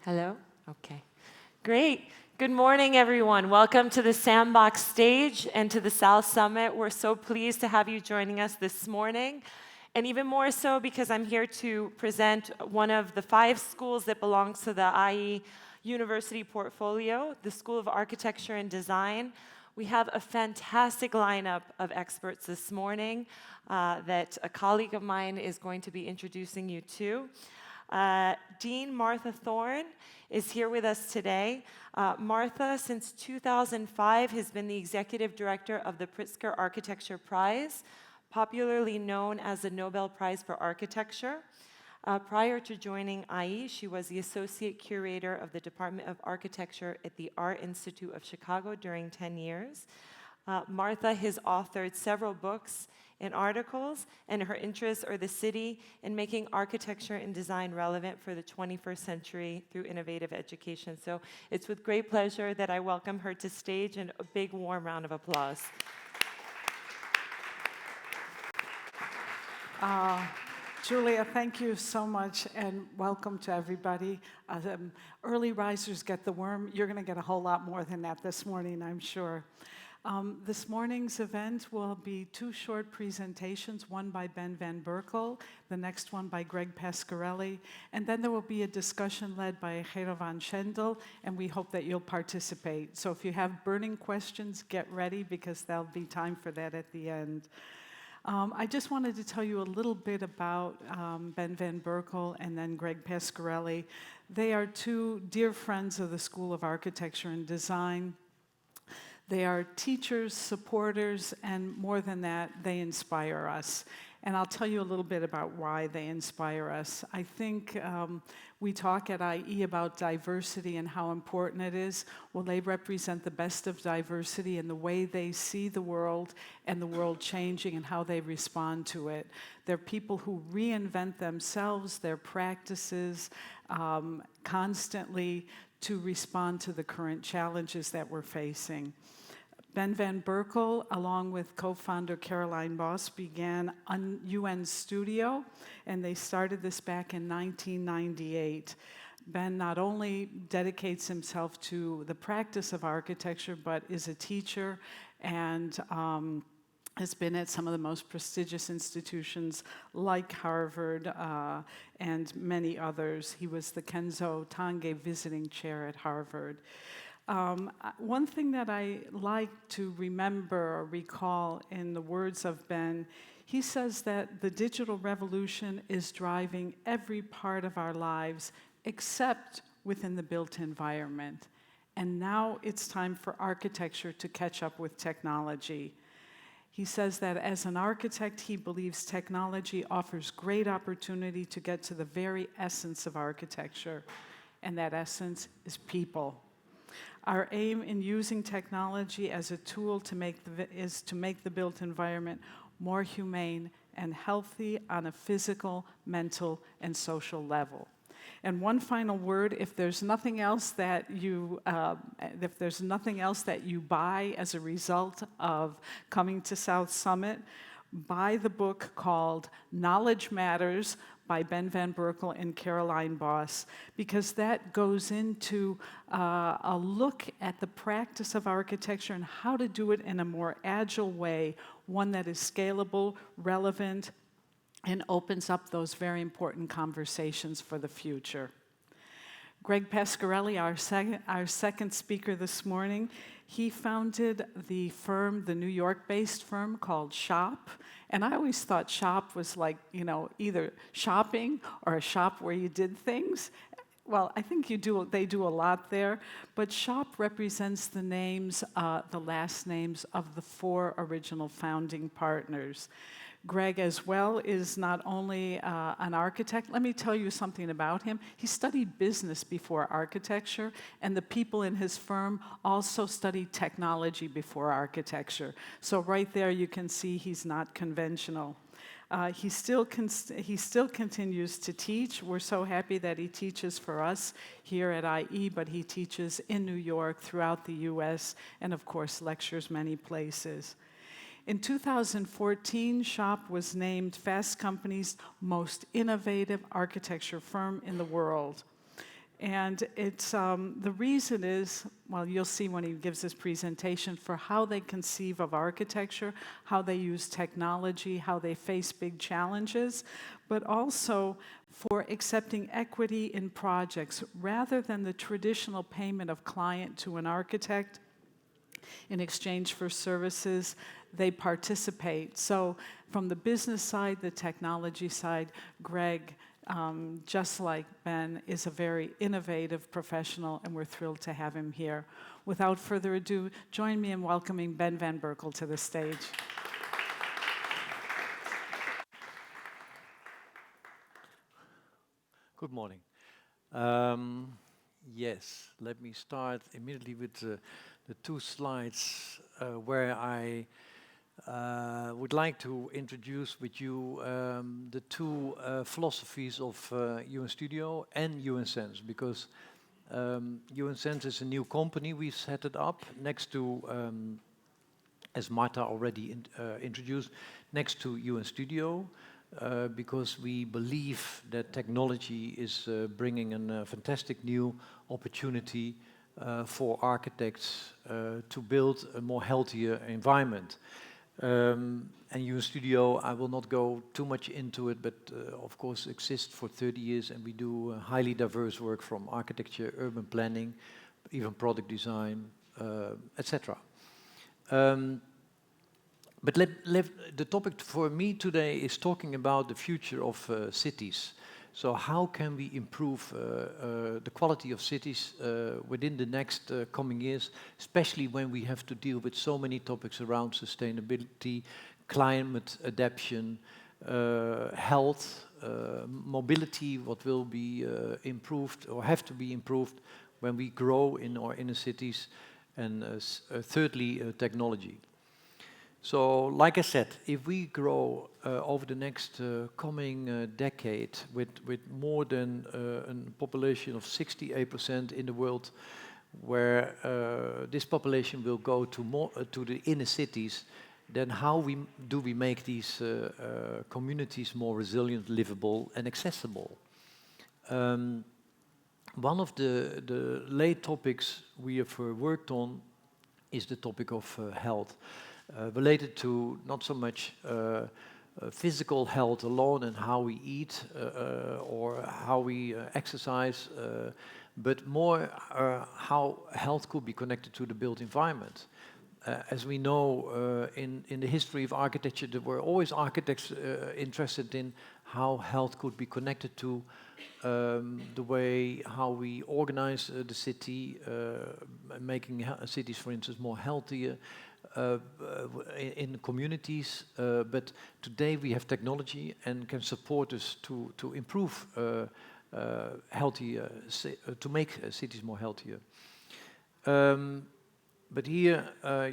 Hello? Okay. Great. Good morning, everyone. Welcome to the SANDBOX stage and to the South Summit. We're so pleased to have you joining us this morning, and even more so because I'm here to present one of the 5 schools that belongs to the IE University portfolio, the School of Architecture and Design. We have a fantastic lineup of experts this morning that a colleague of mine is going to be introducing you to. Dean Martha Thorne is here with us today. Martha, since 2005, has been the executive director of the Pritzker Architecture Prize, popularly known as the Nobel Prize for Architecture. Prior to joining IE, she was the associate curator of the Department of Architecture at the Art Institute of Chicago during 10 years. Martha has authored several books and articles, and her interests are the city and making architecture and design relevant for the 21st century through innovative education. So it's with great pleasure that I welcome her to stage, and a big warm round of applause. Julia, thank you so much, and welcome to everybody. Early risers get the worm. You're going to get a whole lot more than that this morning, I'm sure. This morning's event will be 2 short presentations, one by Ben Van Berkel, the next one by Greg Pasquarelli, and then there will be a discussion led by Hero van Schendel, and we hope that you'll participate. So if you have burning questions, get ready, because there'll be time for that at the end. I just wanted to tell you a little bit about Ben Van Berkel and then Greg Pasquarelli. They are 2 dear friends of the School of Architecture and Design. They are teachers, supporters, and more than that, they inspire us. And I'll tell you a little bit about why they inspire us. I think we talk at IE about diversity and how important it is. Well, they represent the best of diversity in the way they see the world and the world changing and how they respond to it. They're people who reinvent themselves, their practices, constantly to respond to the current challenges that we're facing. Ben Van Berkel, along with co-founder Caroline Boss, began UN Studio, and they started this back in 1998. Ben not only dedicates himself to the practice of architecture, but is a teacher and has been at some of the most prestigious institutions like Harvard and many others. He was the Kenzo Tange Visiting Chair at Harvard. One thing that I like to remember or recall in the words of Ben, he says that the digital revolution is driving every part of our lives except within the built environment. And now it's time for architecture to catch up with technology. He says that as an architect, he believes technology offers great opportunity to get to the very essence of architecture, and that essence is people. Our aim in using technology as a tool is to make the built environment more humane and healthy on a physical, mental, and social level. And one final word: if there's nothing else that you buy as a result of coming to South Summit, buy the book called Knowledge Matters by Ben Van Berkel and Caroline Boss, because that goes into a look at the practice of architecture and how to do it in a more agile way, one that is scalable, relevant, and opens up those very important conversations for the future. Greg Pasquarelli, our second speaker this morning, he founded the firm, the New York-based firm called Shop. And I always thought shop was like, either shopping or a shop where you did things. Well, I think they do a lot there, but Shop represents the last names of the 4 original founding partners. Greg, as well, is not only an architect. Let me tell you something about him. He studied business before architecture, and the people in his firm also studied technology before architecture. So right there you can see he's not conventional. He still continues to teach. We're so happy that he teaches for us here at IE, but he teaches in New York, throughout the US, and of course lectures many places. In 2014, Shop was named Fast Company's most innovative architecture firm in the world. And it's the reason is, well, you'll see when he gives his presentation, for how they conceive of architecture, how they use technology, how they face big challenges, but also for accepting equity in projects rather than the traditional payment of client to an architect in exchange for services. They participate. So from the business side, the technology side, Greg, just like Ben, is a very innovative professional, and we're thrilled to have him here. Without further ado, join me in welcoming Ben Van Berkel to the stage. Good morning. Yes, let me start immediately with the two slides where I would like to introduce with you the two philosophies of UN Studio and UN Sense, because UN Sense is a new company. We set it up next to, as Marta already introduced, next to UN Studio. Because we believe that technology is bringing a fantastic new opportunity for architects to build a more healthier environment. And UN Studio, I will not go too much into it, but of course exists for 30 years, and we do highly diverse work from architecture, urban planning, even product design, etc. But the topic for me today is talking about the future of cities. So how can we improve the quality of cities within the next coming years, especially when we have to deal with so many topics around sustainability, climate adaptation, health, mobility, what will be improved or have to be improved when we grow in our inner cities, and thirdly, technology. So, like I said, if we grow over the next coming decade with more than a population of 68% in the world, where this population will go to more to the inner cities, then how do we make these communities more resilient, livable, and accessible? One of the late topics we have worked on is the topic of health. Related to not so much physical health alone and how we eat or how we exercise, but more how health could be connected to the built environment. As we know, in the history of architecture, there were always architects interested in how health could be connected to the way how we organize the city, making cities, for instance, more healthier, in communities, but today we have technology and can support us to improve healthier, to make cities more healthier. But here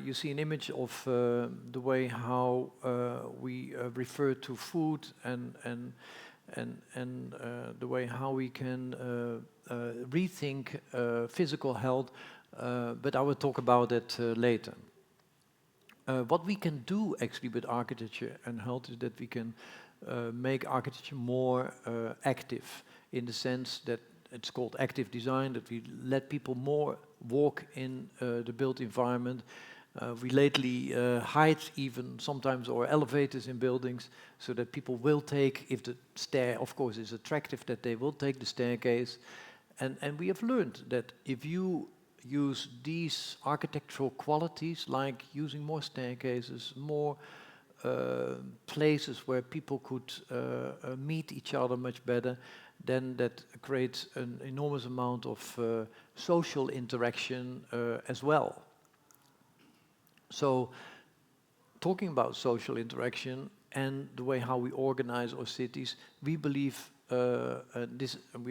you see an image of the way how we refer to food and the way how we can rethink physical health, but I will talk about it later. What we can do actually with architecture and health is that we can make architecture more active, in the sense that it's called active design, that we let people more walk in the built environment. We lately hide even sometimes our elevators in buildings, so that people will take, if the stair of course is attractive, that they will take the staircase. And we have learned that if you use these architectural qualities, like using more staircases, more places where people could meet each other much better, then that creates an enormous amount of social interaction as well. So, talking about social interaction and the way how we organize our cities, we believe we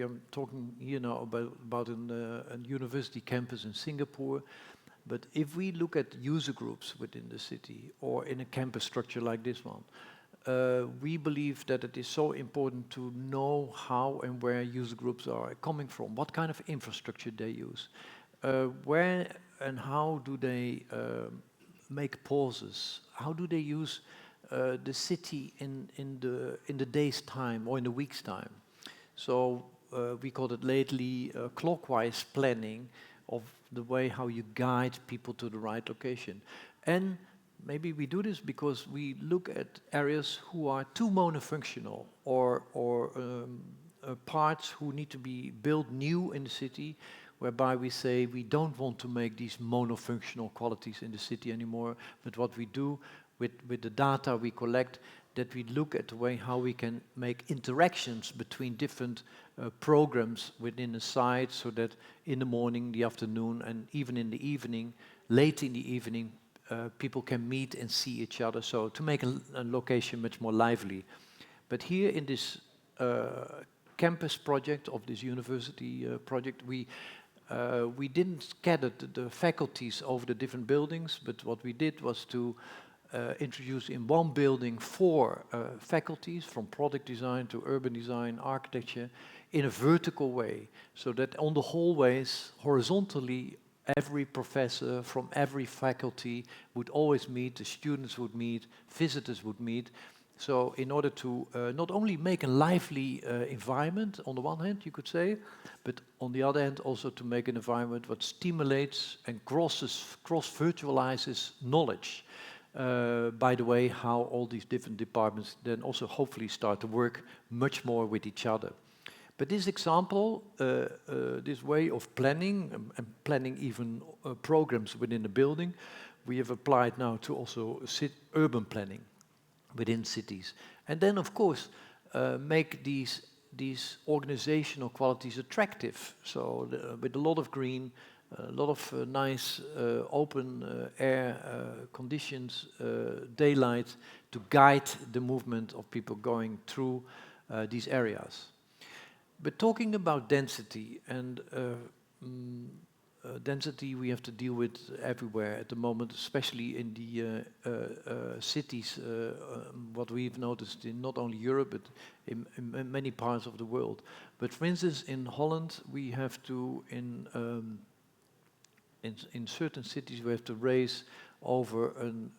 are talking here now about a university campus in Singapore. But if we look at user groups within the city or in a campus structure like this one, we believe that it is so important to know how and where user groups are coming from, what kind of infrastructure they use, where and how do they make pauses, how do they use the city in the day's time or in the week's time. So we called it lately clockwise planning of the way how you guide people to the right location. And maybe we do this because we look at areas who are too monofunctional or parts who need to be built new in the city, whereby we say we don't want to make these monofunctional qualities in the city anymore, but what we do with the data we collect, that we look at the way how we can make interactions between different programs within a site, so that in the morning, the afternoon, and even in the evening, late in the evening, people can meet and see each other, so to make a location much more lively. But here in this campus project of this university project, we didn't scatter the faculties over the different buildings, but what we did was to introduce in one building 4 faculties, from product design to urban design, architecture, in a vertical way, so that on the hallways, horizontally, every professor from every faculty would always meet, the students would meet, visitors would meet. So in order to not only make a lively environment, on the one hand, you could say, but on the other hand, also to make an environment that stimulates and cross-virtualizes knowledge. By the way, how all these different departments then also hopefully start to work much more with each other. But this example, this way of planning, and planning even programs within the building, we have applied now to also urban planning within cities. And then, of course, make these organizational qualities attractive. So with a lot of green, a lot of nice open air conditions, daylight, to guide the movement of people going through these areas. But talking about density, and density we have to deal with everywhere at the moment, especially in the cities, what we've noticed in not only Europe, but in many parts of the world. But for instance, in Holland, we have to, in certain cities, we have to raise over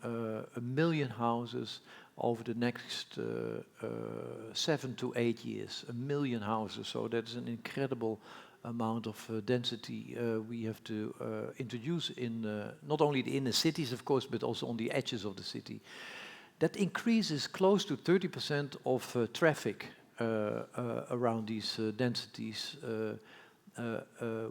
1 million houses over the next 7 to 8 years. 1 million houses, so that's an incredible amount of density we have to introduce in not only the inner cities, of course, but also on the edges of the city. That increases close to 30% of traffic around these densities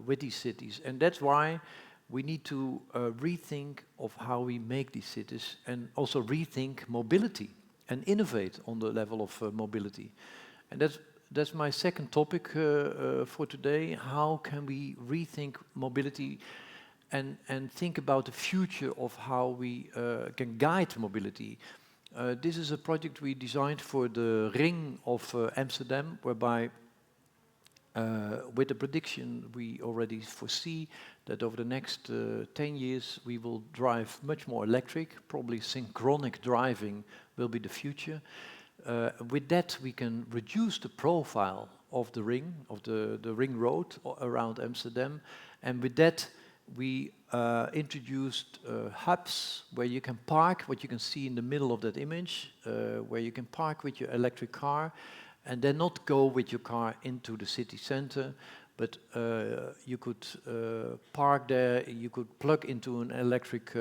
with these cities. And that's why we need to rethink of how we make these cities, and also rethink mobility and innovate on the level of mobility. And that's my second topic for today. How can we rethink mobility and think about the future of how we can guide mobility? This is a project we designed for the ring of Amsterdam, whereby with the prediction we already foresee that over the next 10 years we will drive much more electric. Probably synchronic driving will be the future. With that we can reduce the profile of the ring, of the ring road around Amsterdam, and with that we introduced hubs where you can park, what you can see in the middle of that image, where you can park with your electric car and then not go with your car into the city center, but you could park there, you could plug into an electric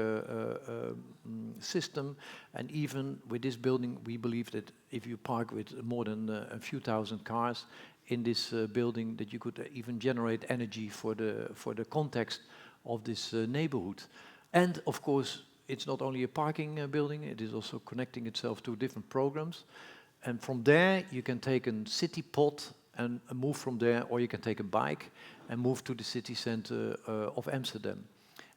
system, and even with this building we believe that if you park with more than a few thousand cars in this building, that you could even generate energy for the context of this neighborhood. And of course it's not only a parking building, it is also connecting itself to different programs. And from there you can take a city pod and move from there, or you can take a bike and move to the city center of Amsterdam.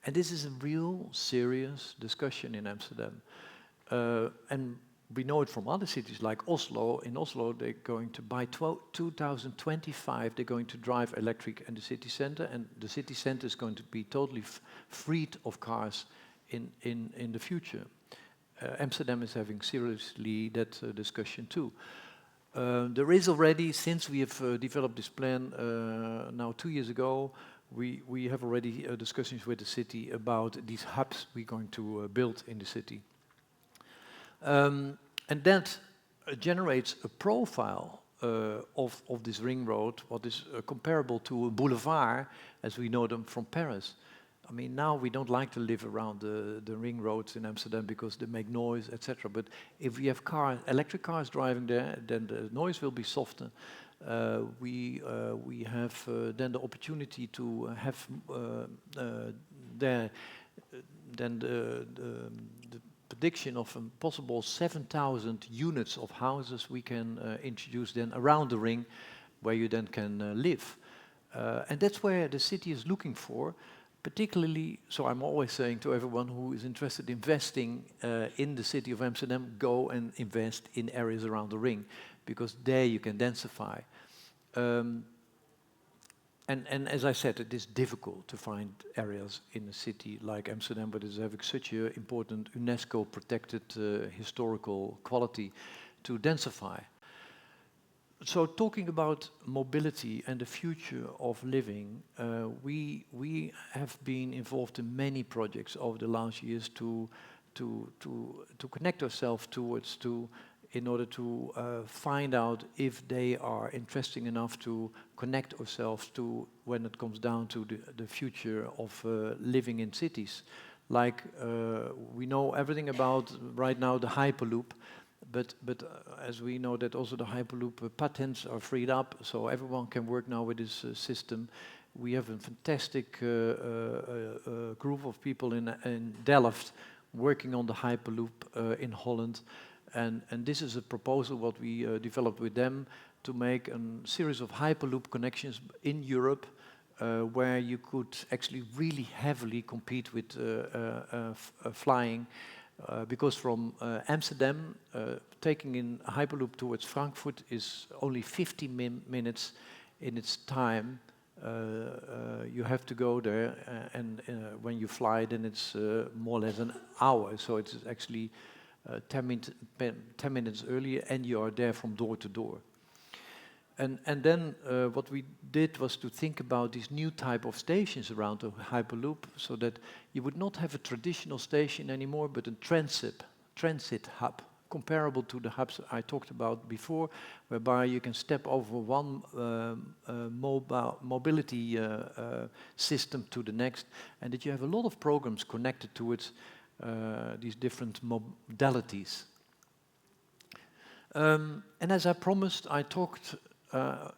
And this is a real serious discussion in Amsterdam. And we know it from other cities like Oslo. In Oslo they're going to, by 2025, they're going to drive electric in the city center, and the city center is going to be totally freed of cars in the future. Amsterdam is having seriously that discussion too. There is already, since we have developed this plan now 2 years ago, we have already discussions with the city about these hubs we're going to build in the city. And that generates a profile of this ring road, what is comparable to a boulevard as we know them from Paris. I mean, now we don't like to live around the ring roads in Amsterdam because they make noise, etc. But if we have electric cars driving there, then the noise will be softer. We have then the opportunity to have there then the prediction of a possible 7,000 units of houses we can introduce then around the ring, where you then can live. And that's where the city is looking for. Particularly, so I'm always saying to everyone who is interested in investing in the city of Amsterdam, go and invest in areas around the ring, because there you can densify. And as I said, it is difficult to find areas in a city like Amsterdam, but it's having such an important UNESCO-protected historical quality to densify. So talking about mobility and the future of living, we have been involved in many projects over the last years to connect ourselves towards in order to find out if they are interesting enough to connect ourselves to when it comes down to the future of living in cities. Like we know everything about right now the Hyperloop. But as we know that also the Hyperloop patents are freed up, so everyone can work now with this system. We have a fantastic group of people in Delft working on the Hyperloop in Holland. And this is a proposal what we developed with them to make a series of Hyperloop connections in Europe where you could actually really heavily compete with flying. Because from Amsterdam, taking in a Hyperloop towards Frankfurt is only 50 minutes in its time. You have to go there, and when you fly, then it's more or less an hour. So it's actually 10 minutes earlier, and you are there from door to door. And then what we did was to think about these new type of stations around the Hyperloop, so that you would not have a traditional station anymore, but a transit hub, comparable to the hubs I talked about before, whereby you can step over one mobility system to the next, and that you have a lot of programs connected to it, these different modalities. And as I promised, I talked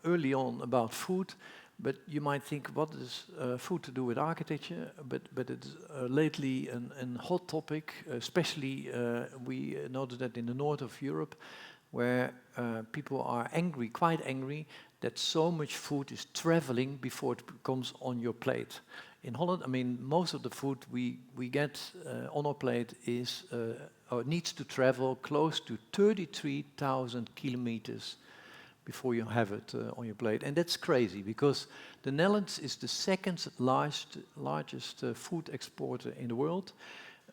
early on about food, but you might think, what is food to do with architecture? But it's lately a hot topic, especially we noticed that in the north of Europe, where people are angry, quite angry, that so much food is traveling before it comes on your plate. In Holland, I mean, most of the food we get on our plate is or needs to travel close to 33,000 kilometers before you have it on your plate. And that's crazy, because the Netherlands is the second largest food exporter in the world.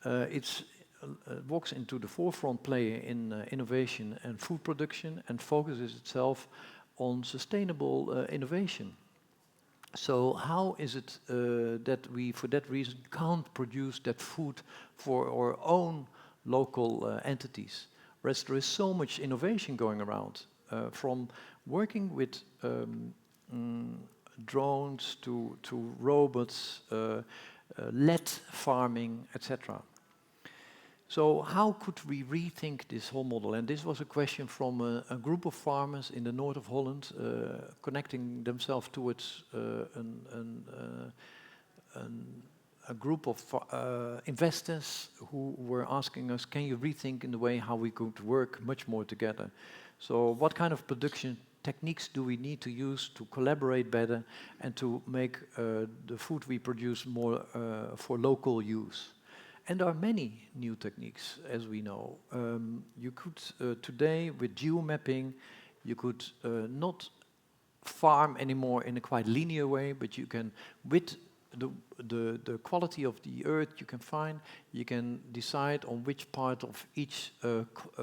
It walks into the forefront player in innovation and food production, and focuses itself on sustainable innovation. So how is it that we, for that reason, can't produce that food for our own local entities? Whereas there is so much innovation going around, from working with drones to robots, LED farming, etc. So how could we rethink this whole model? And this was a question from a group of farmers in the north of Holland, connecting themselves towards a group of investors who were asking us, can you rethink in the way how we could work much more together? So what kind of production techniques do we need to use to collaborate better and to make the food we produce more for local use? And there are many new techniques, as we know. You could today, with geomapping, you could not farm anymore in a quite linear way, but you can, with the quality of the earth you can find, you can decide on which part of each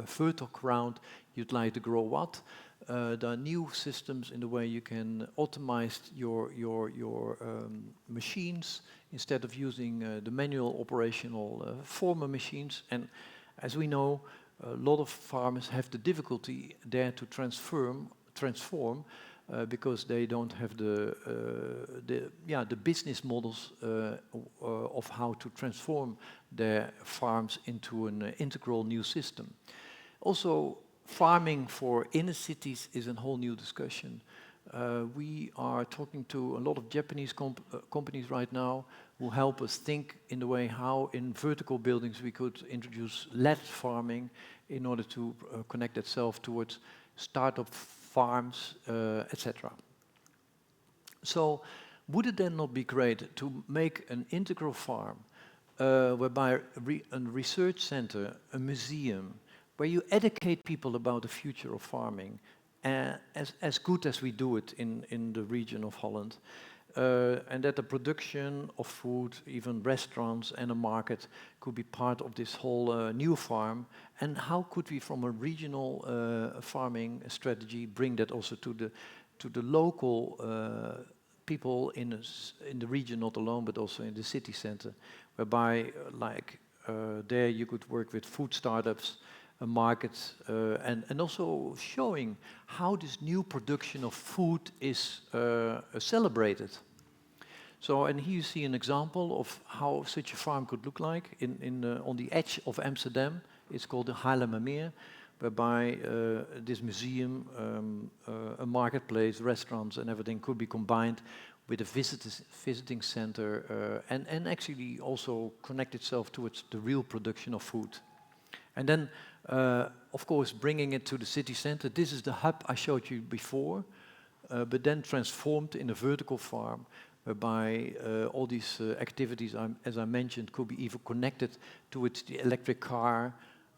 fertile ground you'd like to grow what. There are new systems in the way you can automate your machines instead of using the manual operational former machines. And as we know, a lot of farmers have the difficulty there to transform transform because they don't have the business models of how to transform their farms into an integral new system. Also, farming for inner cities is a whole new discussion. We are talking to a lot of Japanese companies right now who help us think in the way how in vertical buildings we could introduce LED farming in order to connect itself towards startup farms, etc. So would it then not be great to make an integral farm whereby a research center, a museum, where you educate people about the future of farming, as good as we do it in the region of Holland, and that the production of food, even restaurants and a market, could be part of this whole new farm. And how could we, from a regional farming strategy, bring that also to the local people in the region, not alone, but also in the city center, whereby, there you could work with food startups, a market, and also showing how this new production of food is celebrated. So, and here you see an example of how such a farm could look like on the edge of Amsterdam. It's called the Haarlemmermeer, whereby this museum, a marketplace, restaurants and everything could be combined with a visiting center and actually also connect itself towards the real production of food. And then, of course, bringing it to the city center. This is the hub I showed you before, but then transformed in a vertical farm, whereby all these activities, as I mentioned, could be even connected towards the electric car,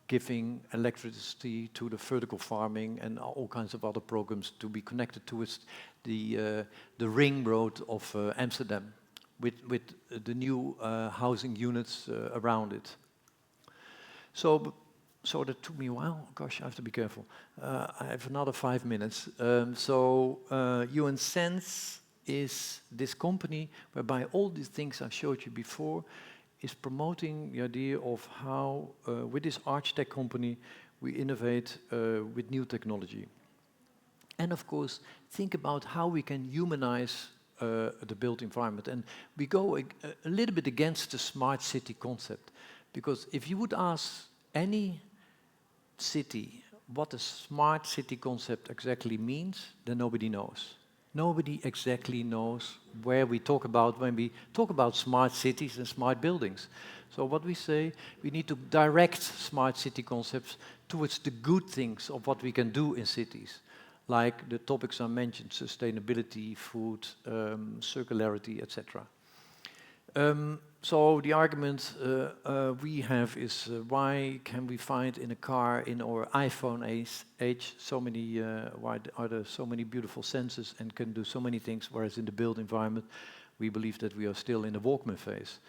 giving electricity to the vertical farming and all kinds of other programs to be connected towards the ring road of Amsterdam, with the new housing units around it. So that took me a while. Gosh, I have to be careful. I have another 5 minutes. UN Sense is this company whereby all these things I showed you before is promoting the idea of how, with this architect company, we innovate with new technology. And of course, think about how we can humanize the built environment. And we go a little bit against the smart city concept, because if you would ask any city what a smart city concept exactly means, then nobody knows. Nobody exactly knows where we talk about when we talk about smart cities and smart buildings. So what we say, we need to direct smart city concepts towards the good things of what we can do in cities, like the topics I mentioned: sustainability, food, circularity, etc. So the argument we have is why can we find in a car, in our iPhone age, so many, why are there so many beautiful sensors and can do so many things, whereas in the built environment we believe that we are still in the Walkman phase.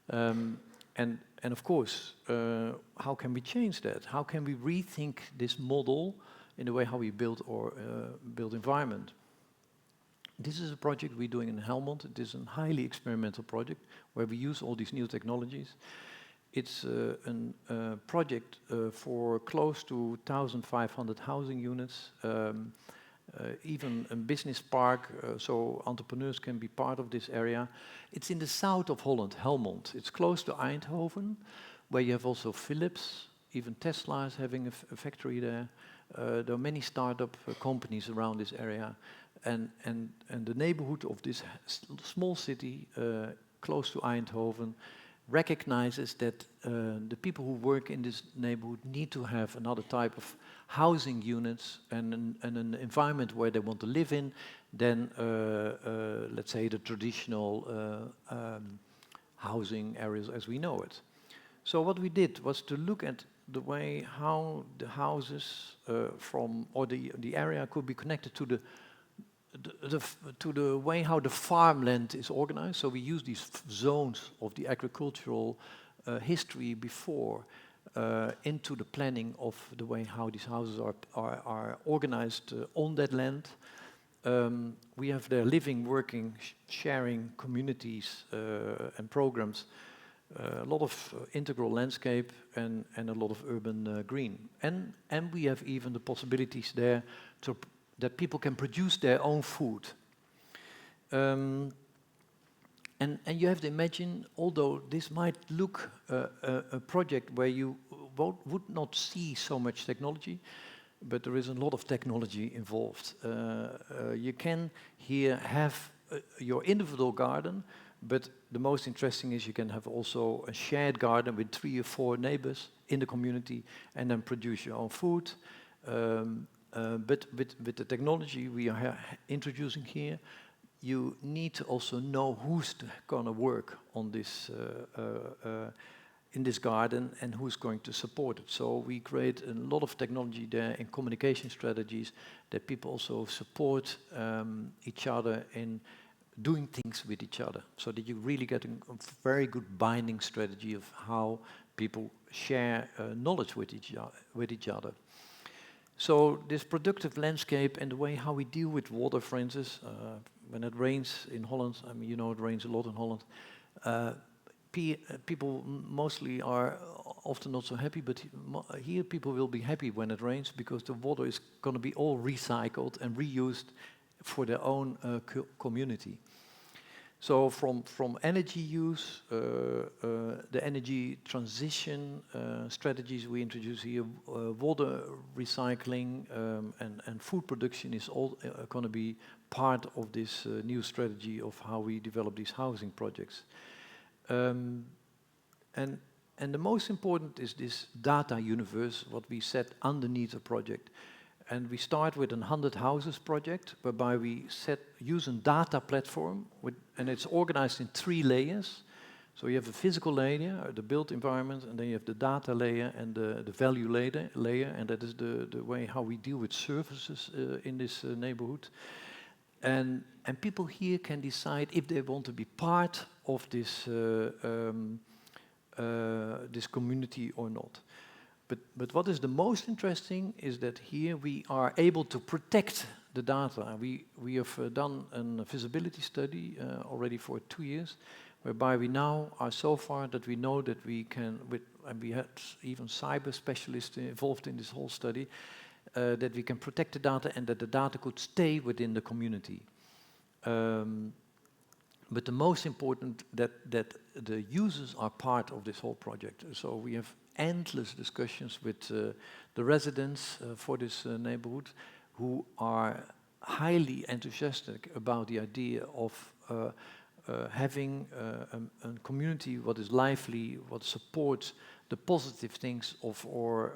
And of course, how can we change that? How can we rethink this model in the way how we build our built environment? This is a project we're doing in Helmond. It is a highly experimental project where we use all these new technologies. It's a project for close to 1,500 housing units, even a business park, so entrepreneurs can be part of this area. It's in the south of Holland, Helmond. It's close to Eindhoven, where you have also Philips, even Tesla is having a factory there. There are many startup companies around this area. And the neighborhood of this small city, close to Eindhoven, recognizes that the people who work in this neighborhood need to have another type of housing units and an environment where they want to live in than, let's say, the traditional housing areas as we know it. So what we did was to look at the way how the houses or the area could be connected to the way how the farmland is organized. So we use these zones of the agricultural history before into the planning of the way how these houses are organized on that land. We have their living, working, sharing communities and programs, a lot of integral landscape and a lot of urban green. And we have even the possibilities there that people can produce their own food. And you have to imagine, although this might look a project where you would not see so much technology, but there is a lot of technology involved. You can here have your individual garden, but the most interesting is you can have also a shared garden with 3 or 4 neighbors in the community and then produce your own food. But with the technology we are introducing here, you need to also know who's going to work on this in this garden and who's going to support it. So we create a lot of technology there in communication strategies that people also support each other in doing things with each other, so that you really get a very good binding strategy of how people share knowledge with each other. So this productive landscape and the way how we deal with water, for instance, when it rains in Holland, I mean, you know, it rains a lot in Holland. People mostly are often not so happy, but here people will be happy when it rains because the water is going to be all recycled and reused for their own community. So from energy use, the energy transition strategies we introduce here, water recycling and food production is all going to be part of this new strategy of how we develop these housing projects. And the most important is this data universe, what we set underneath the project. And we start with a 100 houses project, whereby we use a data platform, and it's organized in 3 layers. So you have the physical layer, the built environment, and then you have the data layer and the value layer, and that is the way how we deal with services in this neighborhood. And people here can decide if they want to be part of this this community or not. But what is the most interesting is that here we are able to protect the data. We have done a feasibility study already for 2 years, whereby we now are so far that we know that we can, and we had even cyber specialists involved in this whole study, that we can protect the data and that the data could stay within the community. But the most important that the users are part of this whole project. So we have endless discussions with the residents for this neighborhood, who are highly enthusiastic about the idea of having a community what is lively, what supports the positive things of our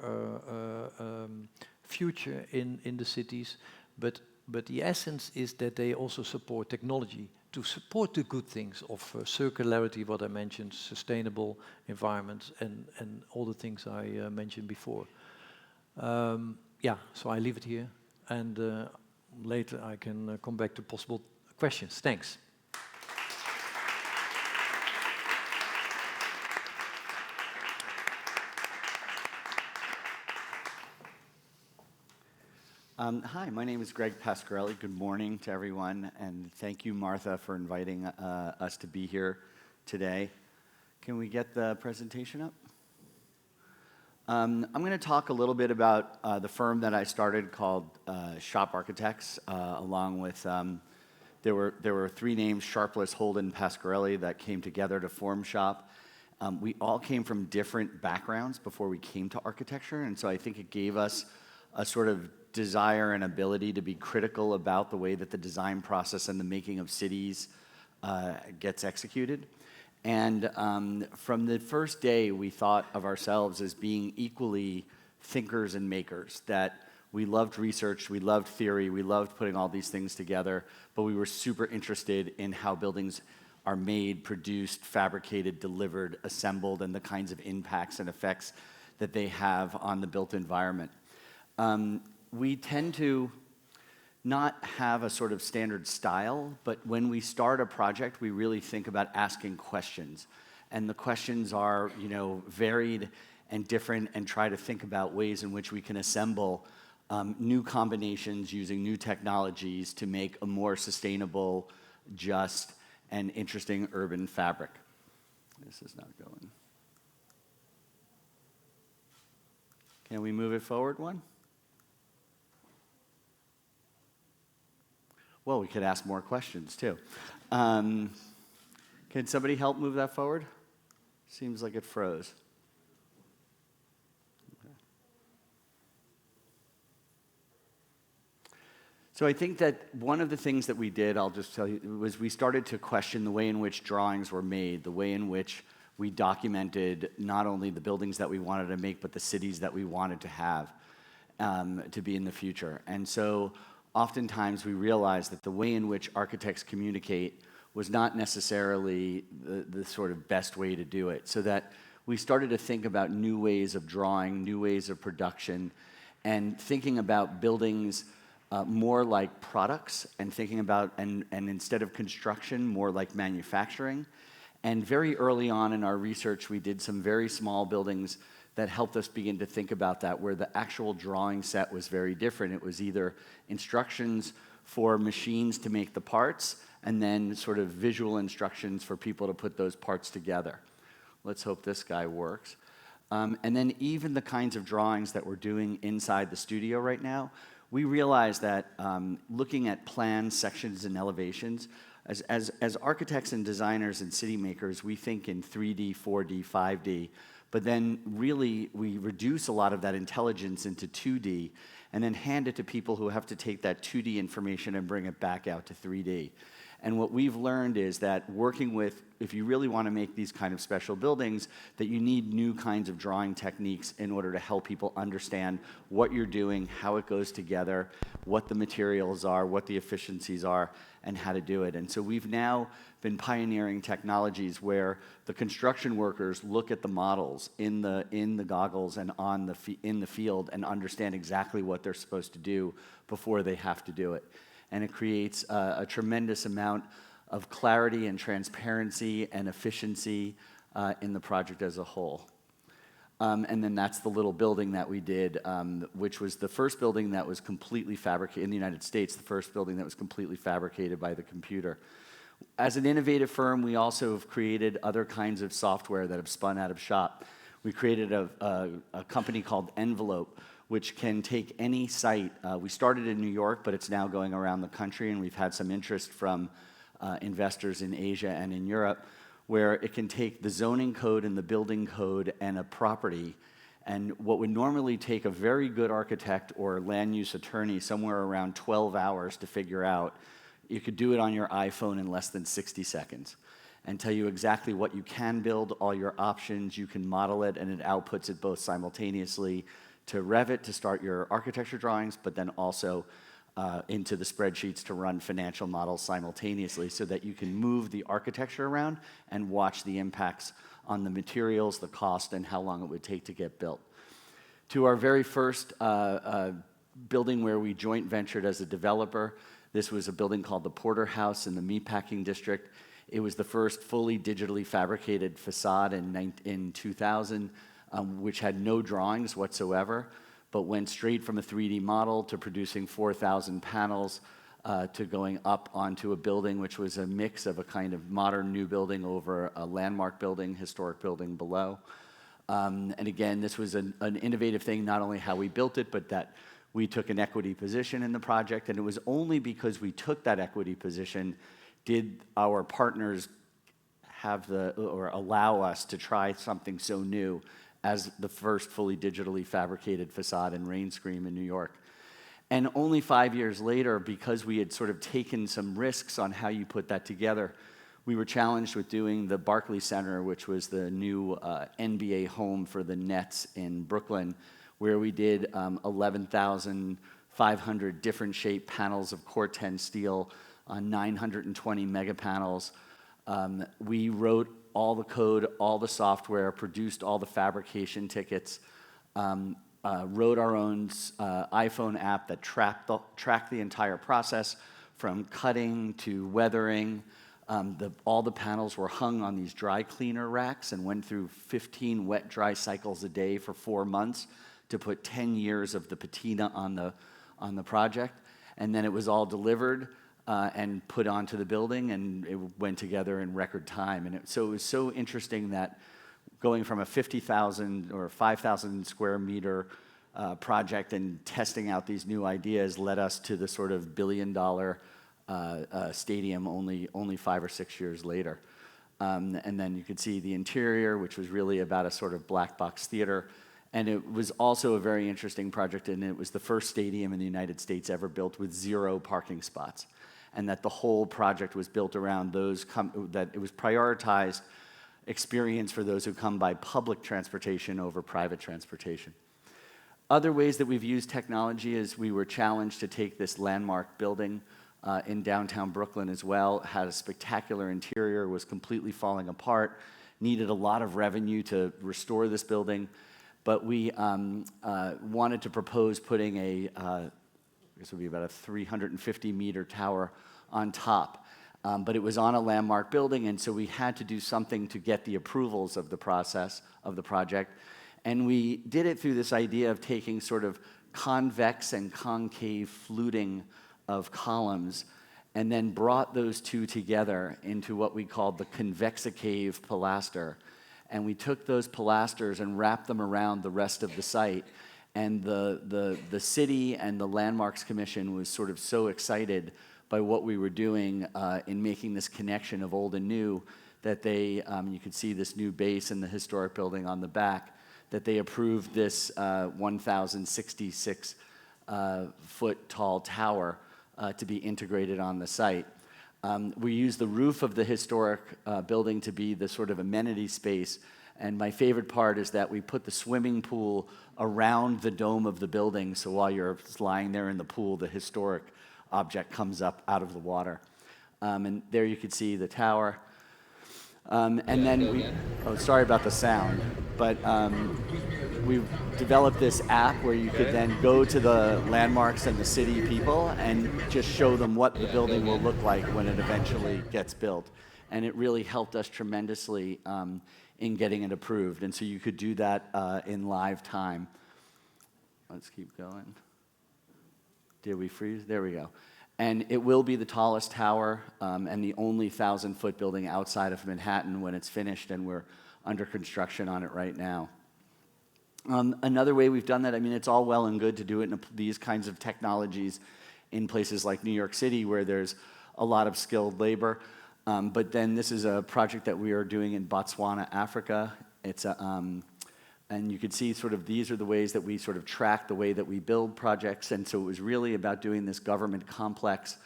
future in the cities. But the essence is that they also support technology to support the good things of circularity, what I mentioned, sustainable environments, and all the things I mentioned before. Yeah, so I leave it here, and later I can come back to possible questions. Thanks. Hi, my name is Greg Pasquarelli. Good morning to everyone, and thank you, Martha, for inviting us to be here today. Can we get the presentation up? I'm going to talk a little bit about the firm that I started called Shop Architects, along with, there were 3 names, Sharpless, Holden, Pasquarelli, that came together to form Shop. We all came from different backgrounds before we came to architecture, and so I think it gave us a sort of desire and ability to be critical about the way that the design process and the making of cities gets executed. And from the first day, we thought of ourselves as being equally thinkers and makers, that we loved research, we loved theory, we loved putting all these things together, but we were super interested in how buildings are made, produced, fabricated, delivered, assembled, and the kinds of impacts and effects that they have on the built environment. We tend to not have a sort of standard style, but when we start a project, we really think about asking questions. And the questions are, you know, varied and different, and try to think about ways in which we can assemble new combinations using new technologies to make a more sustainable, just, and interesting urban fabric. This is not going. Can we move it forward one? Well, we could ask more questions, too. Can somebody help move that forward? Seems like it froze. So I think that one of the things that we did, I'll just tell you, was we started to question the way in which drawings were made, the way in which we documented not only the buildings that we wanted to make, but the cities that we wanted to have to be in the future. And so oftentimes we realized that the way in which architects communicate was not necessarily the sort of best way to do it. So that we started to think about new ways of drawing, new ways of production, and thinking about buildings more like products, and thinking about, and instead of construction, more like manufacturing. And very early on in our research, we did some very small buildings that helped us begin to think about that, where the actual drawing set was very different. It was either instructions for machines to make the parts, and then sort of visual instructions for people to put those parts together. Let's hope this guy works. And then even the kinds of drawings that we're doing inside the studio right now, we realized that looking at plans, sections, and elevations, as architects and designers and city makers, we think in 3D, 4D, 5D, but then really we reduce a lot of that intelligence into 2D and then hand it to people who have to take that 2D information and bring it back out to 3D. And what we've learned is that working with, if you really want to make these kind of special buildings, that you need new kinds of drawing techniques in order to help people understand what you're doing, how it goes together, what the materials are, what the efficiencies are, and how to do it. And so we've now been pioneering technologies where the construction workers look at the models in the goggles and in the field and understand exactly what they're supposed to do before they have to do it. And it creates a tremendous amount of clarity and transparency and efficiency in the project as a whole. And then that's the little building that we did, which was the first building that was completely fabricated in the United States, the first building that was completely fabricated by the computer. As an innovative firm, we also have created other kinds of software that have spun out of shop. We created a company called Envelope, which can take any site. We started in New York, but it's now going around the country, and we've had some interest from investors in Asia and in Europe, where it can take the zoning code and the building code and a property, and what would normally take a very good architect or land use attorney somewhere around 12 hours to figure out, you could do it on your iPhone in less than 60 seconds and tell you exactly what you can build, all your options, you can model it, and it outputs it both simultaneously to Revit to start your architecture drawings, but then also into the spreadsheets to run financial models simultaneously so that you can move the architecture around and watch the impacts on the materials, the cost, and how long it would take to get built. To our very first building where we joint ventured as a developer, this was a building called the Porter House in the Meatpacking District. It was the first fully digitally fabricated facade in 2000. Which had no drawings whatsoever, but went straight from a 3D model to producing 4,000 panels to going up onto a building which was a mix of a kind of modern new building over a landmark building, historic building below. And again, this was an innovative thing, not only how we built it, but that we took an equity position in the project, and it was only because we took that equity position did our partners have or allow us to try something so new as the first fully digitally fabricated facade in Rain Scream in New York. And only 5 years later, because we had sort of taken some risks on how you put that together, we were challenged with doing the Barclays Center, which was the new NBA home for the Nets in Brooklyn, where we did 11,500 different shaped panels of Corten steel on 920 mega panels. We wrote all the code, all the software, produced all the fabrication tickets, wrote our own iPhone app that tracked the entire process from cutting to weathering. All the panels were hung on these dry cleaner racks and went through 15 wet dry cycles a day for 4 months to put 10 years of the patina on the project. And then it was all delivered and put onto the building, and it went together in record time. And so it was so interesting that going from a 50,000 or 5,000 square meter project and testing out these new ideas led us to the sort of $1 billion stadium only 5 or 6 years later. And then you could see the interior, which was really about a sort of black box theater. And it was also a very interesting project, and it was the first stadium in the United States ever built with 0 parking spots. And that the whole project was built around that it was prioritized experience for those who come by public transportation over private transportation. Other ways that we've used technology is we were challenged to take this landmark building in downtown Brooklyn as well. It had a spectacular interior, was completely falling apart, needed a lot of revenue to restore this building. But we wanted to propose putting this would be about a 350-meter tower on top. But it was on a landmark building, and so we had to do something to get the approvals of the process of the project. And we did it through this idea of taking sort of convex and concave fluting of columns, and then brought those two together into what we called the convexicave pilaster. And we took those pilasters and wrapped them around the rest of the site. And the city and the Landmarks Commission was sort of so excited by what we were doing in making this connection of old and new that they, you could see this new base in the historic building on the back, that they approved this 1,066 foot tall tower to be integrated on the site. We used the roof of the historic building to be the sort of amenity space. And my favorite part is that we put the swimming pool around the dome of the building, so while you're lying there in the pool, the historic object comes up out of the water. And there you could see the tower. And then sorry about the sound, but we developed this app where you could then go to the landmarks and the city people and just show them what the building will look like when it eventually gets built. And it really helped us tremendously in getting it approved. And so you could do that in live time. Let's keep going. Did we freeze? There we go. And it will be the tallest tower and the only 1,000-foot building outside of Manhattan when it's finished, and we're under construction on it right now. Another way we've done that, I mean, it's all well and good to do it in these kinds of technologies in places like New York City where there's a lot of skilled labor. But then this is a project that we are doing in Botswana, Africa. It's and you could see sort of these are the ways that we sort of track the way that we build projects. And so it was really about doing this government complex.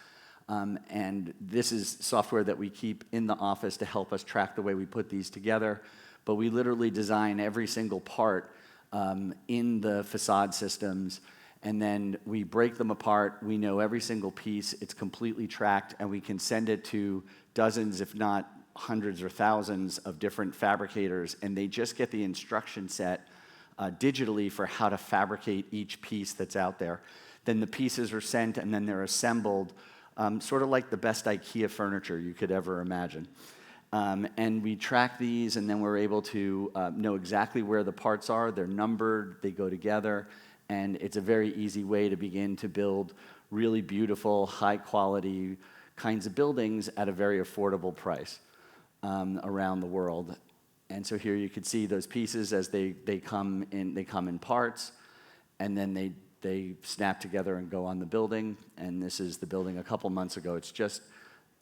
And this is software that we keep in the office to help us track the way we put these together. But we literally design every single part in the facade systems. And then we break them apart. We know every single piece. It's completely tracked. And we can send it to dozens, if not hundreds or thousands of different fabricators, and they just get the instruction set digitally for how to fabricate each piece that's out there. Then the pieces are sent, and then they're assembled, sort of like the best IKEA furniture you could ever imagine. And we track these, and then we're able to know exactly where the parts are. They're numbered, they go together, and it's a very easy way to begin to build really beautiful, high-quality kinds of buildings at a very affordable price. Around the world. And so here you could see those pieces as they come in parts, and then they snap together and go on the building. And this is the building a couple months ago. It's just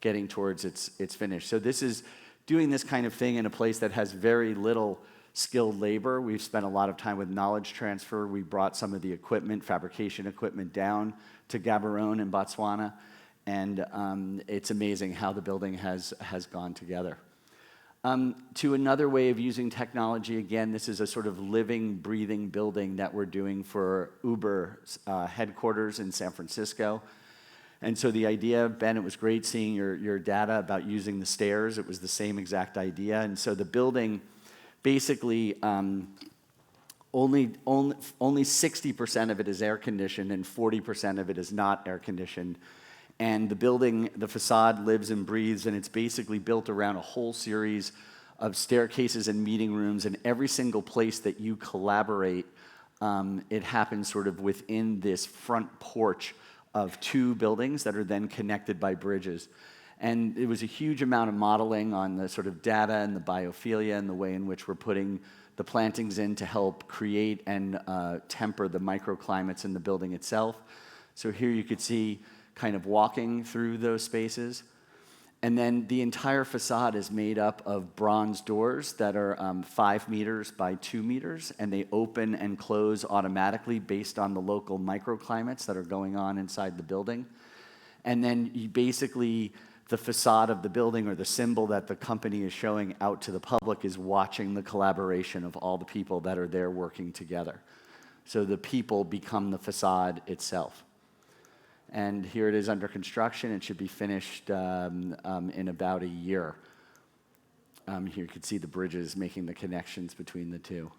getting towards its finish. So this is doing this kind of thing in a place that has very little skilled labor. We've spent a lot of time with knowledge transfer. We brought some of the equipment, fabrication equipment, down to Gaborone in Botswana. And it's amazing how the building has gone together. To another way of using technology, again, this is a sort of living, breathing building that we're doing for Uber's headquarters in San Francisco. And so the idea, Ben, it was great seeing your data about using the stairs. It was the same exact idea. And so the building, basically, only 60% of it is air conditioned and 40% of it is not air conditioned. And the building, the facade lives and breathes, and it's basically built around a whole series of staircases and meeting rooms, and every single place that you collaborate, it happens sort of within this front porch of two buildings that are then connected by bridges. And it was a huge amount of modeling on the sort of data and the biophilia and the way in which we're putting the plantings in to help create and temper the microclimates in the building itself. So here you could see kind of walking through those spaces. And then the entire facade is made up of bronze doors that are 5 meters by 2 meters, and they open and close automatically based on the local microclimates that are going on inside the building. And then you basically, the facade of the building, or the symbol that the company is showing out to the public, is watching the collaboration of all the people that are there working together. So the people become the facade itself. And here it is under construction. It should be finished in about a year. Here you can see the bridges making the connections between the two.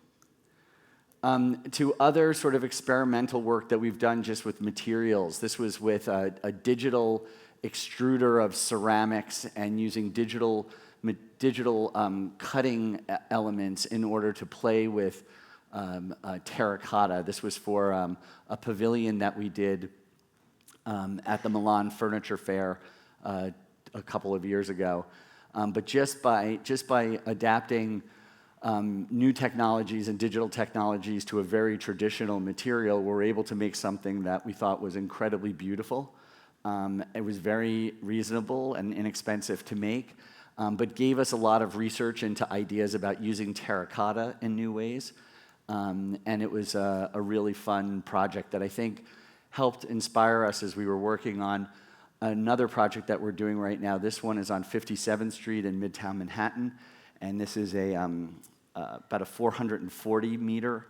To other sort of experimental work that we've done just with materials. This was with a digital extruder of ceramics and using digital cutting elements in order to play with terracotta. This was for a pavilion that we did at the Milan Furniture Fair a couple of years ago. But just by adapting new technologies and digital technologies to a very traditional material, we're able to make something that we thought was incredibly beautiful. It was very reasonable and inexpensive to make, but gave us a lot of research into ideas about using terracotta in new ways. And it was a really fun project that I think helped inspire us as we were working on another project that we're doing right now. This one is on 57th Street in Midtown Manhattan, and this is about a 440-meter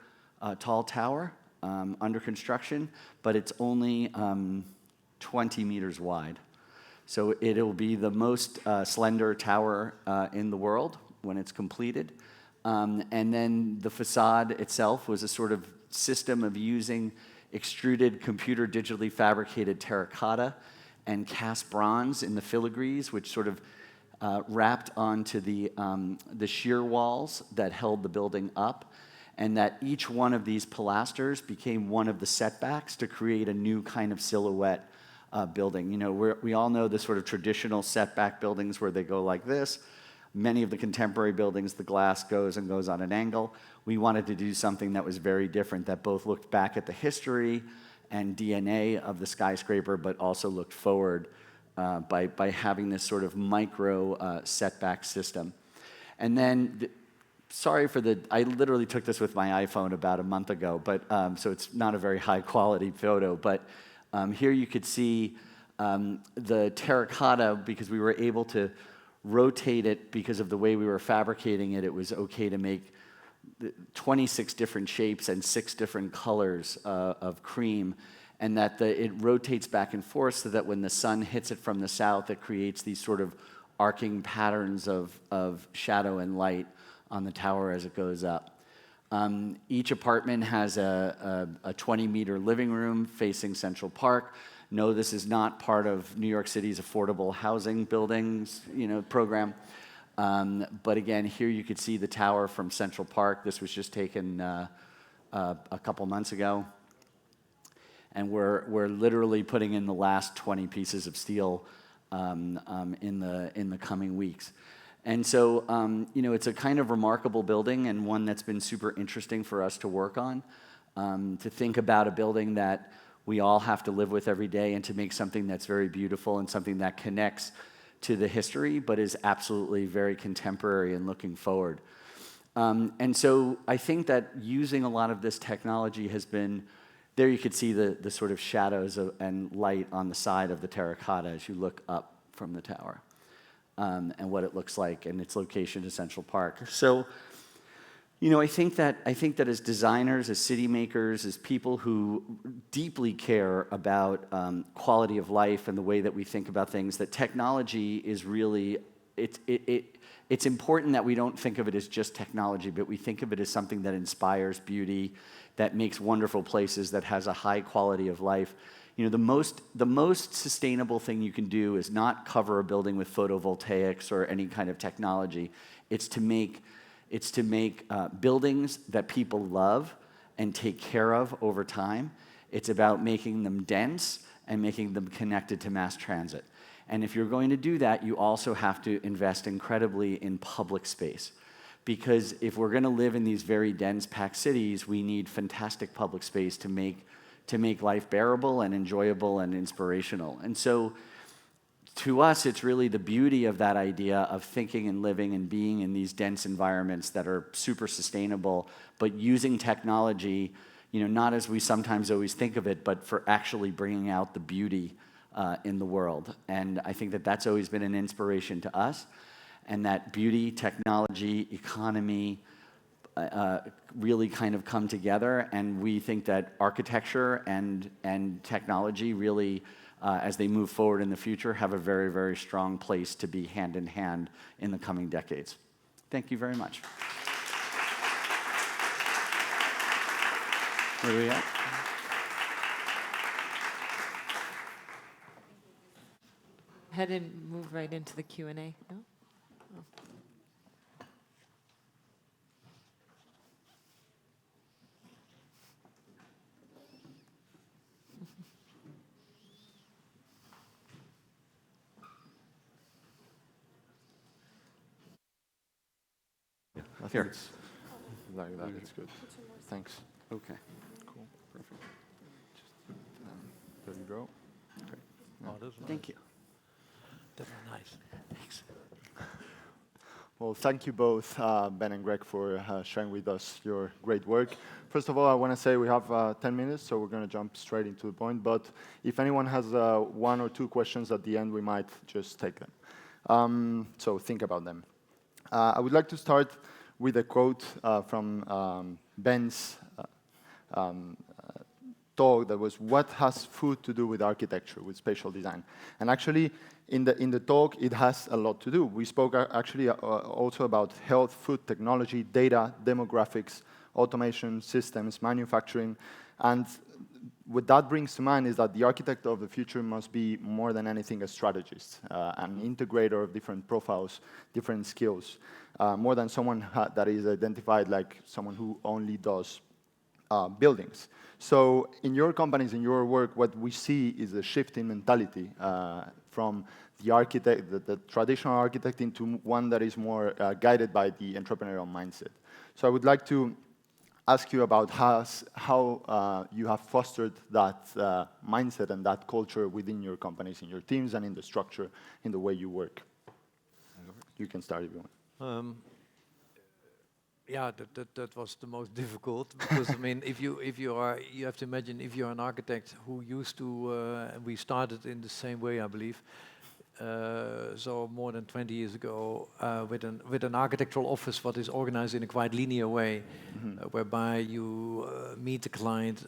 tall tower under construction, but it's only 20 meters wide. So it'll be the most slender tower in the world when it's completed. And then the facade itself was a sort of system of using extruded computer digitally fabricated terracotta and cast bronze in the filigrees, which sort of wrapped onto the shear walls that held the building up, and that each one of these pilasters became one of the setbacks to create a new kind of silhouette building. You know, we all know the sort of traditional setback buildings where they go like this. Many of the contemporary buildings, the glass goes on an angle. We wanted to do something that was very different, that both looked back at the history and DNA of the skyscraper, but also looked forward by having this sort of micro setback system. And then, I literally took this with my iPhone about a month ago, but so it's not a very high quality photo, but here you could see the terracotta, because we were able to rotate it because of the way we were fabricating it. It was okay to make 26 different shapes and 6 different colors of cream, and that it rotates back and forth so that when the sun hits it from the south, it creates these sort of arcing patterns of shadow and light on the tower as it goes up. Each apartment has a 20-meter living room facing Central Park. No, this is not part of New York City's affordable housing buildings, program. But again, here you could see the tower from Central Park. This was just taken a couple months ago. And we're literally putting in the last 20 pieces of steel in the coming weeks. And so, it's a kind of remarkable building, and one that's been super interesting for us to work on, to think about a building that we all have to live with every day, and to make something that's very beautiful and something that connects to the history, but is absolutely very contemporary and looking forward. And so I think that using a lot of this technology has been, there you could see the sort of shadows and light on the side of the terracotta as you look up from the tower, and what it looks like and its location to Central Park. So, I think that as designers, as city makers, as people who deeply care about quality of life and the way that we think about things, that technology is really, it's important that we don't think of it as just technology, but we think of it as something that inspires beauty, that makes wonderful places, that has a high quality of life. The most sustainable thing you can do is not cover a building with photovoltaics or any kind of technology. It's to make buildings that people love and take care of over time. It's about making them dense and making them connected to mass transit. And if you're going to do that, you also have to invest incredibly in public space. Because if we're going to live in these very dense, packed cities, we need fantastic public space to make to make life bearable and enjoyable and inspirational. And so to us, it's really the beauty of that idea of thinking and living and being in these dense environments that are super sustainable, but using technology, not as we sometimes always think of it, but for actually bringing out the beauty in the world. And I think that that's always been an inspiration to us, and that beauty, technology, economy really kind of come together. And we think that architecture and technology really, as they move forward in the future, have a very, very strong place to be hand in hand in the coming decades. Thank you very much. Where are we at? Head and move right into the Q&A. No? Oh. I Here. think it's like that. It's good. Thanks. Okay. Cool. Perfect. There you go. Okay. Oh, that's nice. Thank you. That's nice. Thanks. Well, thank you both, Ben and Greg, for sharing with us your great work. First of all, I want to say we have 10 minutes, so we're going to jump straight into the point. But if anyone has 1 or 2 questions at the end, we might just take them. So think about them. I would like to start with a quote from Ben's talk that was, what has food to do with architecture, with spatial design? And actually, in the talk, it has a lot to do. We spoke actually also about health, food, technology, data, demographics, automation, systems, manufacturing. And what that brings to mind is that the architect of the future must be more than anything a strategist, an integrator of different profiles, different skills, more than someone that is identified like someone who only does buildings. So in your companies, in your work, what we see is a shift in mentality from the architect, the traditional architect, into one that is more guided by the entrepreneurial mindset. So I would like to ask you about how you have fostered that mindset and that culture within your companies, in your teams, and in the structure, in the way you work. You can start if you want. Yeah, that was the most difficult, because I mean, you have to imagine, if you're an architect who used to, we started in the same way, I believe, so more than 20 years ago, with an architectural office what is organized in a quite linear way, whereby you meet the client,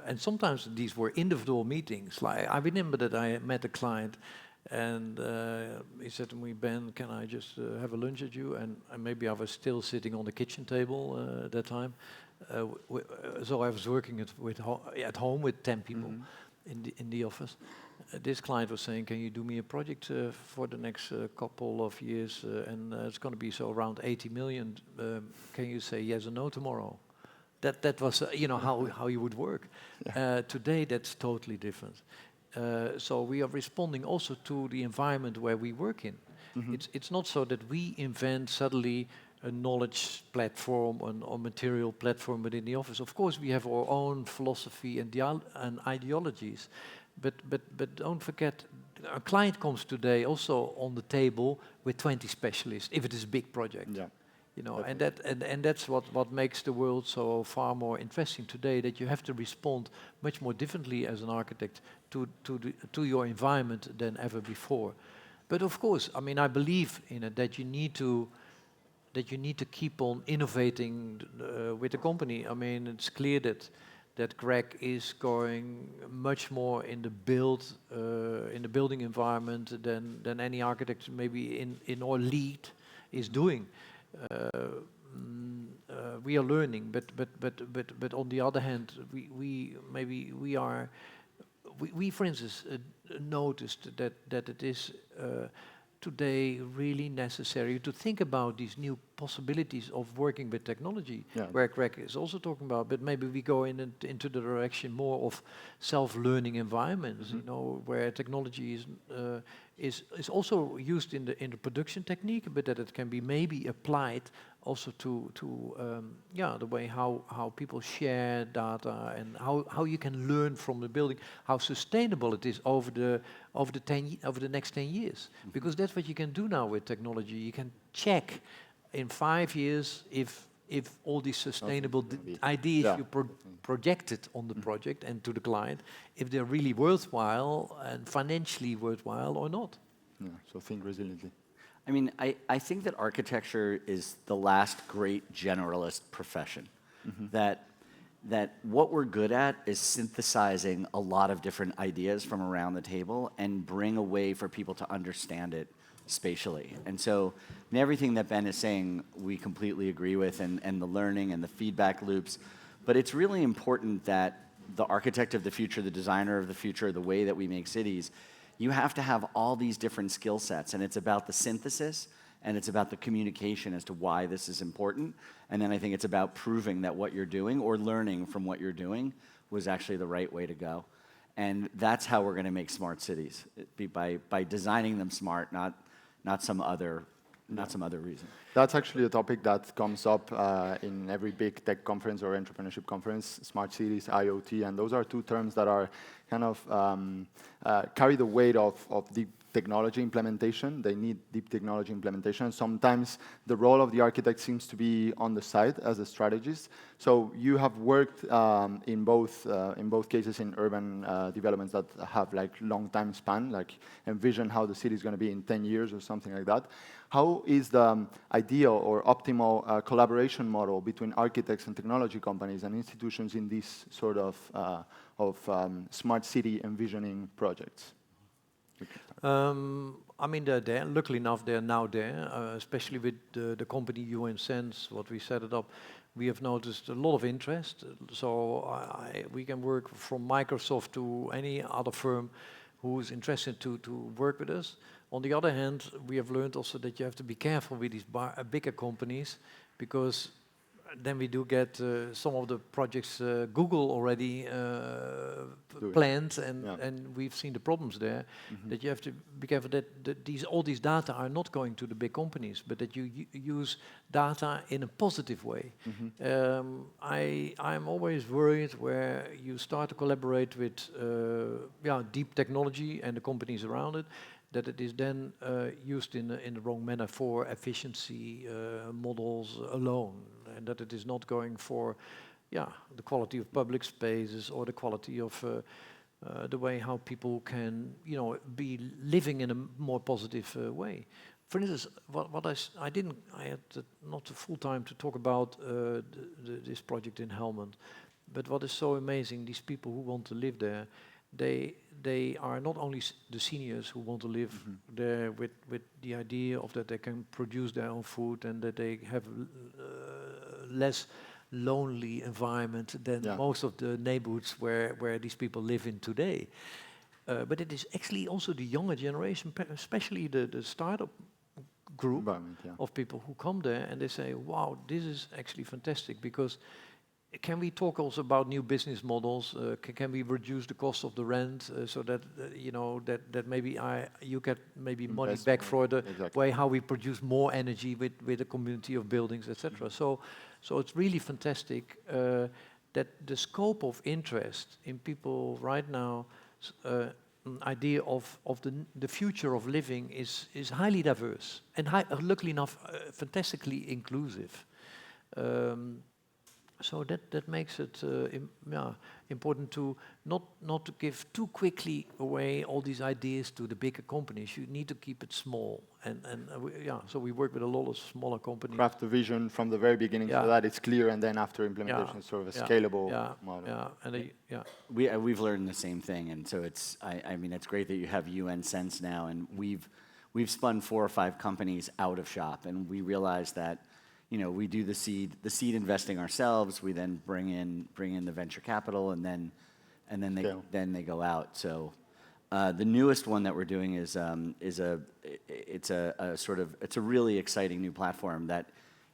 and sometimes these were individual meetings. Like I remember that I met a client, and he said to me, Ben, can I just have a lunch at you? And maybe I was still sitting on the kitchen table at that time. So I was working at home with 10 people in the office. This client was saying, can you do me a project for the next couple of years? And it's going to be so around 80 million. Can you say yes or no tomorrow? That was, how you would work. Yeah. Today, that's totally different. So we are responding also to the environment where we work in. It's not so that we invent suddenly a knowledge platform or material platform within the office. Of course, we have our own philosophy and ideologies, but don't forget, a client comes today also on the table with 20 specialists if it is a big project. Yeah. And that's what makes the world so far more interesting today, that you have to respond much more differently as an architect to your environment than ever before. But of course, I mean, I believe in it, that you need to keep on innovating with the company. I mean, it's clear that Greg is going much more in the building environment than any architect maybe in our lead is doing. We are learning, but on the other hand, we for instance noticed that it is today really necessary to think about these new possibilities of working with technology, where Greg is also talking about. But maybe we go into the direction more of self-learning environments, where technology is also used in the production technique, but that it can be maybe applied also the way how people share data and how you can learn from the building, how sustainable it is over the next 10 years. Because that's what you can do now with technology. You can check in 5 years if all these sustainable ideas Yeah. you projected on the project and to the client, if they're really worthwhile and financially worthwhile or not. Yeah, so think resiliently. I mean, I think that architecture is the last great generalist profession. That what we're good at is synthesizing a lot of different ideas from around the table and bring a way for people to understand it spatially. And so everything that Ben is saying, we completely agree with, and the learning and the feedback loops. But it's really important that the architect of the future, the designer of the future, the way that we make cities, you have to have all these different skill sets, and it's about the synthesis, and it's about the communication as to why this is important. And then I think it's about proving that what you're doing or learning from what you're doing was actually the right way to go. And that's how we're going to make smart cities, by designing them smart, not some other reason. That's actually a topic that comes up in every big tech conference or entrepreneurship conference, smart cities, IoT, and those are two terms that are kind of carry the weight of deep technology implementation. They need deep technology implementation. Sometimes the role of the architect seems to be on the side as a strategist. So you have worked in both cases in urban developments that have like long time span, like envision how the city is going to be in 10 years or something like that. How is the ideal or optimal collaboration model between architects and technology companies and institutions in this sort of smart city envisioning projects? I mean, they're there. Luckily enough, they're now there, especially with the company UN Sense, what we set it up. We have noticed a lot of interest. So we can work from Microsoft to any other firm who is interested to work with us. On the other hand, we have learned also that you have to be careful with these bigger companies, because then we do get some of the projects Google already planned, and we've seen the problems there. That you have to be careful that all these data are not going to the big companies, but that you use data in a positive way. I'm always worried where you start to collaborate with deep technology and the companies around it, that it is then used in the wrong manner for efficiency models alone, and that it is not going for the quality of public spaces or the quality of the way how people can be living in a more positive way. For instance, I had not the full time to talk about this project in Helmond, but what is so amazing, these people who want to live there, they are not only the seniors who want to live there with the idea of that they can produce their own food and that they have less lonely environment than most of the neighborhoods where these people live in today. But it is actually also the younger generation, especially the startup group of people who come there and they say, wow, this is actually fantastic, because can we talk also about new business models? Can we reduce the cost of the rent so that that maybe you get maybe money back for the way how we produce more energy with a community of buildings, etc. So it's really fantastic that the scope of interest in people right now, idea of the future of living is highly diverse and luckily enough fantastically inclusive. So that makes it important to not to give too quickly away all these ideas to the bigger companies. You need to keep it small, so we work with a lot of smaller companies. Craft the vision from the very beginning so that it's clear, and then after implementation, sort of a scalable model. We've learned the same thing, and so I mean it's great that you have UN Sense now, and we've spun 4 or 5 companies out of shop, and we realized that. We do the seed investing ourselves. We then bring in the venture capital, and then they go out. So the newest one that we're doing is a really exciting new platform that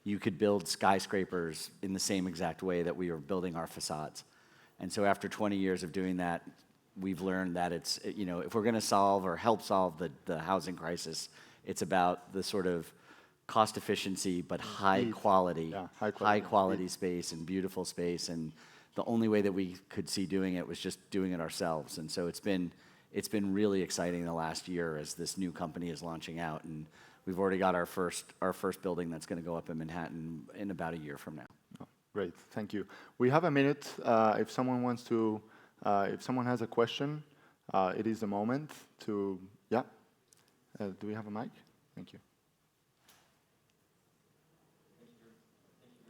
you could build skyscrapers in the same exact way that we are building our facades. And so after 20 years of doing that, we've learned that it's if we're going to solve or help solve the housing crisis, it's about the sort of cost efficiency, but high Speed. quality, Yeah, high quality space and beautiful space. And the only way that we could see doing it was just doing it ourselves. And so it's been really exciting the last year as this new company is launching out. And we've already got our first building that's going to go up in Manhattan in about a year from now. Oh, great, thank you. We have a minute. If someone wants to, if someone has a question, it is the moment to, yeah. Do we have a mic? Thank you.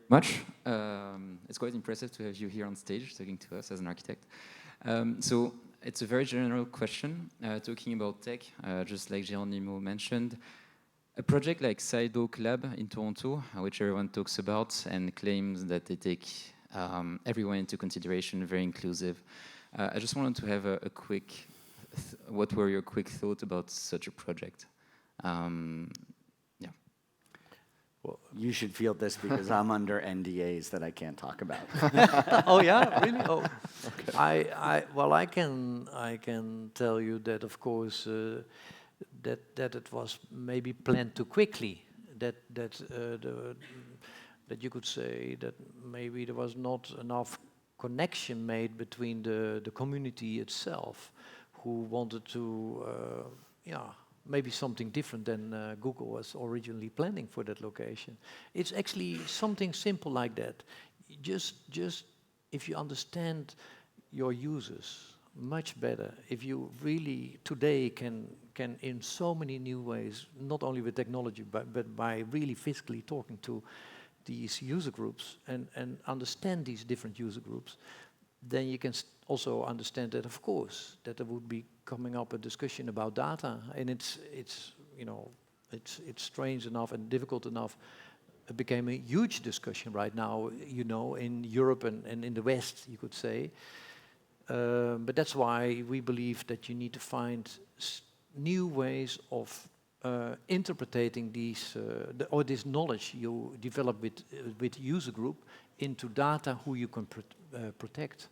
Much. It's quite impressive to have you here on stage talking to us as an architect. So it's a very general question, talking about tech, just like Geronimo mentioned. A project like SIDEBOX Lab in Toronto, which everyone talks about and claims that they take everyone into consideration, very inclusive. I just wanted to have a quick, what were your quick thoughts about such a project? Well, you should feel this because I'm under NDAs that I can't talk about. Oh yeah, really? Oh, okay. Well, I can tell you that of course that it was maybe planned too quickly. That you could say that maybe there was not enough connection made between the community itself, who wanted to maybe something different than Google was originally planning for that location. It's actually something simple like that. Just if you understand your users much better, if you really today can in so many new ways, not only with technology, but by really physically talking to these user groups and understand these different user groups, then you can also understand that, of course, that there would be coming up a discussion about data, and it's strange enough and difficult enough. It became a huge discussion right now, in Europe and in the West, you could say. But that's why we believe that you need to find new ways of interpreting these this knowledge you develop with user group into data who you can protect.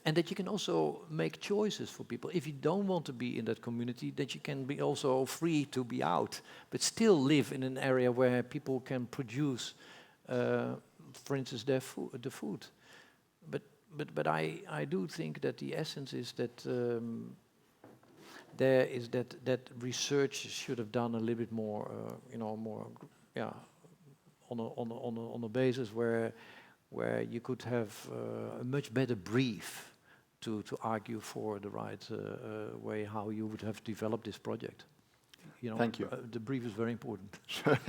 And that you can also make choices for people. If you don't want to be in that community, that you can be also free to be out, but still live in an area where people can produce, for instance, the food. But I do think that the essence is that there is that research should have done a little bit more, on a basis where you could have a much better brief to argue for the right way how you would have developed this project. Thank you. The brief is very important. Sure.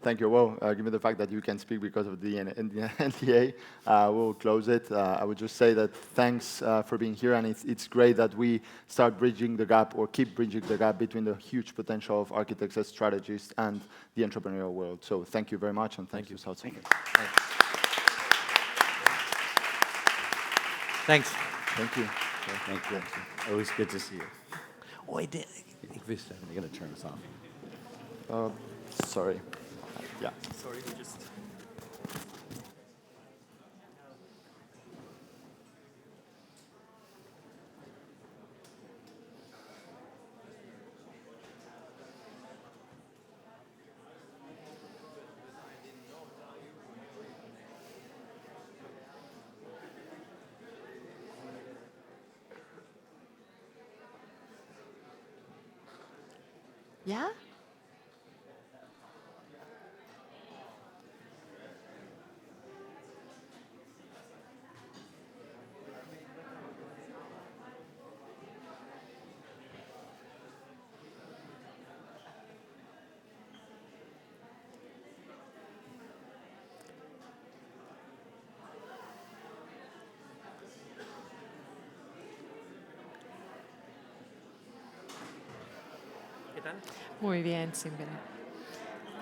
Thank you. Well, given the fact that you can speak because of the NDA, we'll close it. I would just say that thanks for being here, and it's great that we start bridging the gap or keep bridging the gap between the huge potential of architects as strategists and the entrepreneurial world. So thank you very much, and thank you, South Summit. Thanks. Thank you. Thank you. Always good to see you. Oh, ik wist het. You're going to turn us off. Sorry. Yeah. Sorry, we just... Yeah? ¿Qué tal? Muy bien, sí, mira.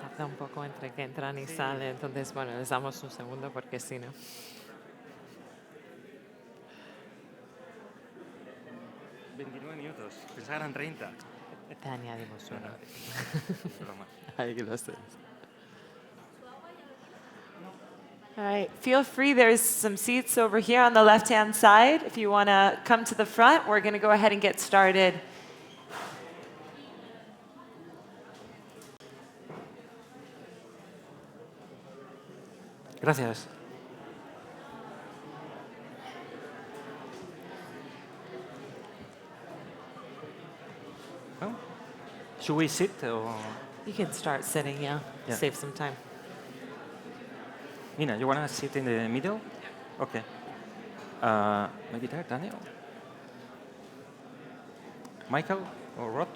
Tarda un poco entre que entran y salen, entonces, bueno, les damos un segundo porque si no... 29 minutos. Pensaba que eran 30. Te añadimos uno. Broma. Ahí lo sé. All right, feel free. There's some seats over here on the left-hand side. If you want to come to the front, we're going to go ahead and get started. Gracias. Well, should we sit or? You can start sitting, yeah. Yeah. Save some time. Nina, you want to sit in the middle? Okay. Maybe there, Daniel? Michael or Rod?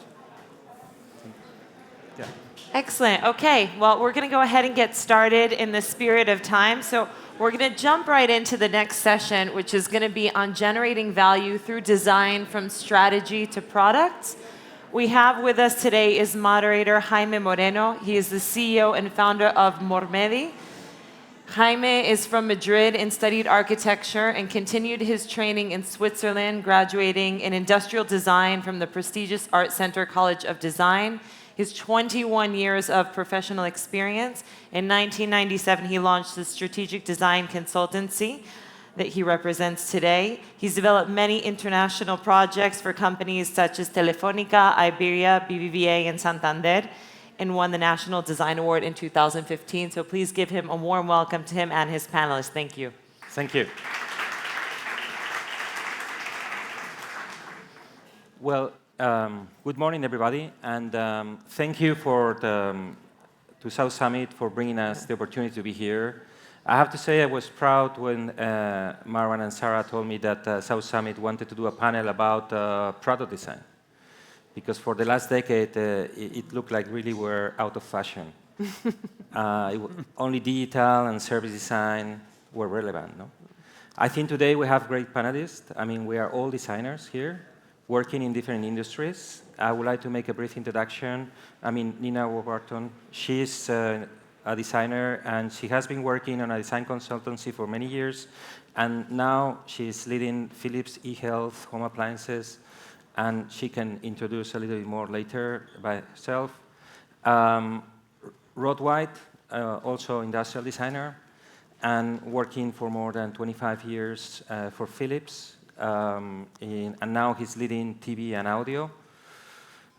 Yeah. Excellent. Okay, well, we're going to go ahead and get started in the spirit of time. So we're going to jump right into the next session, which is going to be on generating value through design from strategy to products. We have with us today is moderator Jaime Moreno. He is the CEO and founder of Mormedi. Jaime is from Madrid and studied architecture and continued his training in Switzerland, graduating in industrial design from the prestigious Art Center College of Design. His 21 years of professional experience. In 1997, he launched the strategic design consultancy that he represents today. He's developed many international projects for companies such as Telefónica, Iberia, BBVA, and Santander, and won the National Design Award in 2015. So please give him a warm welcome to him and his panelists. Thank you. Thank you. Well, good morning, everybody, and thank you to South Summit for bringing us the opportunity to be here. I have to say I was proud when Marwan and Sarah told me that South Summit wanted to do a panel about product design, because for the last decade, it looked like really we're out of fashion. Only digital and service design were relevant, no? I think today we have great panelists. I mean, we are all designers here, working in different industries. I would like to make a brief introduction. I mean, Nina Warburton, she's a designer, and she has been working on a design consultancy for many years, and now she's leading Philips eHealth home appliances, and she can introduce a little bit more later by herself. Rod White, also industrial designer, and working for more than 25 years for Philips, and now he's leading TV and audio.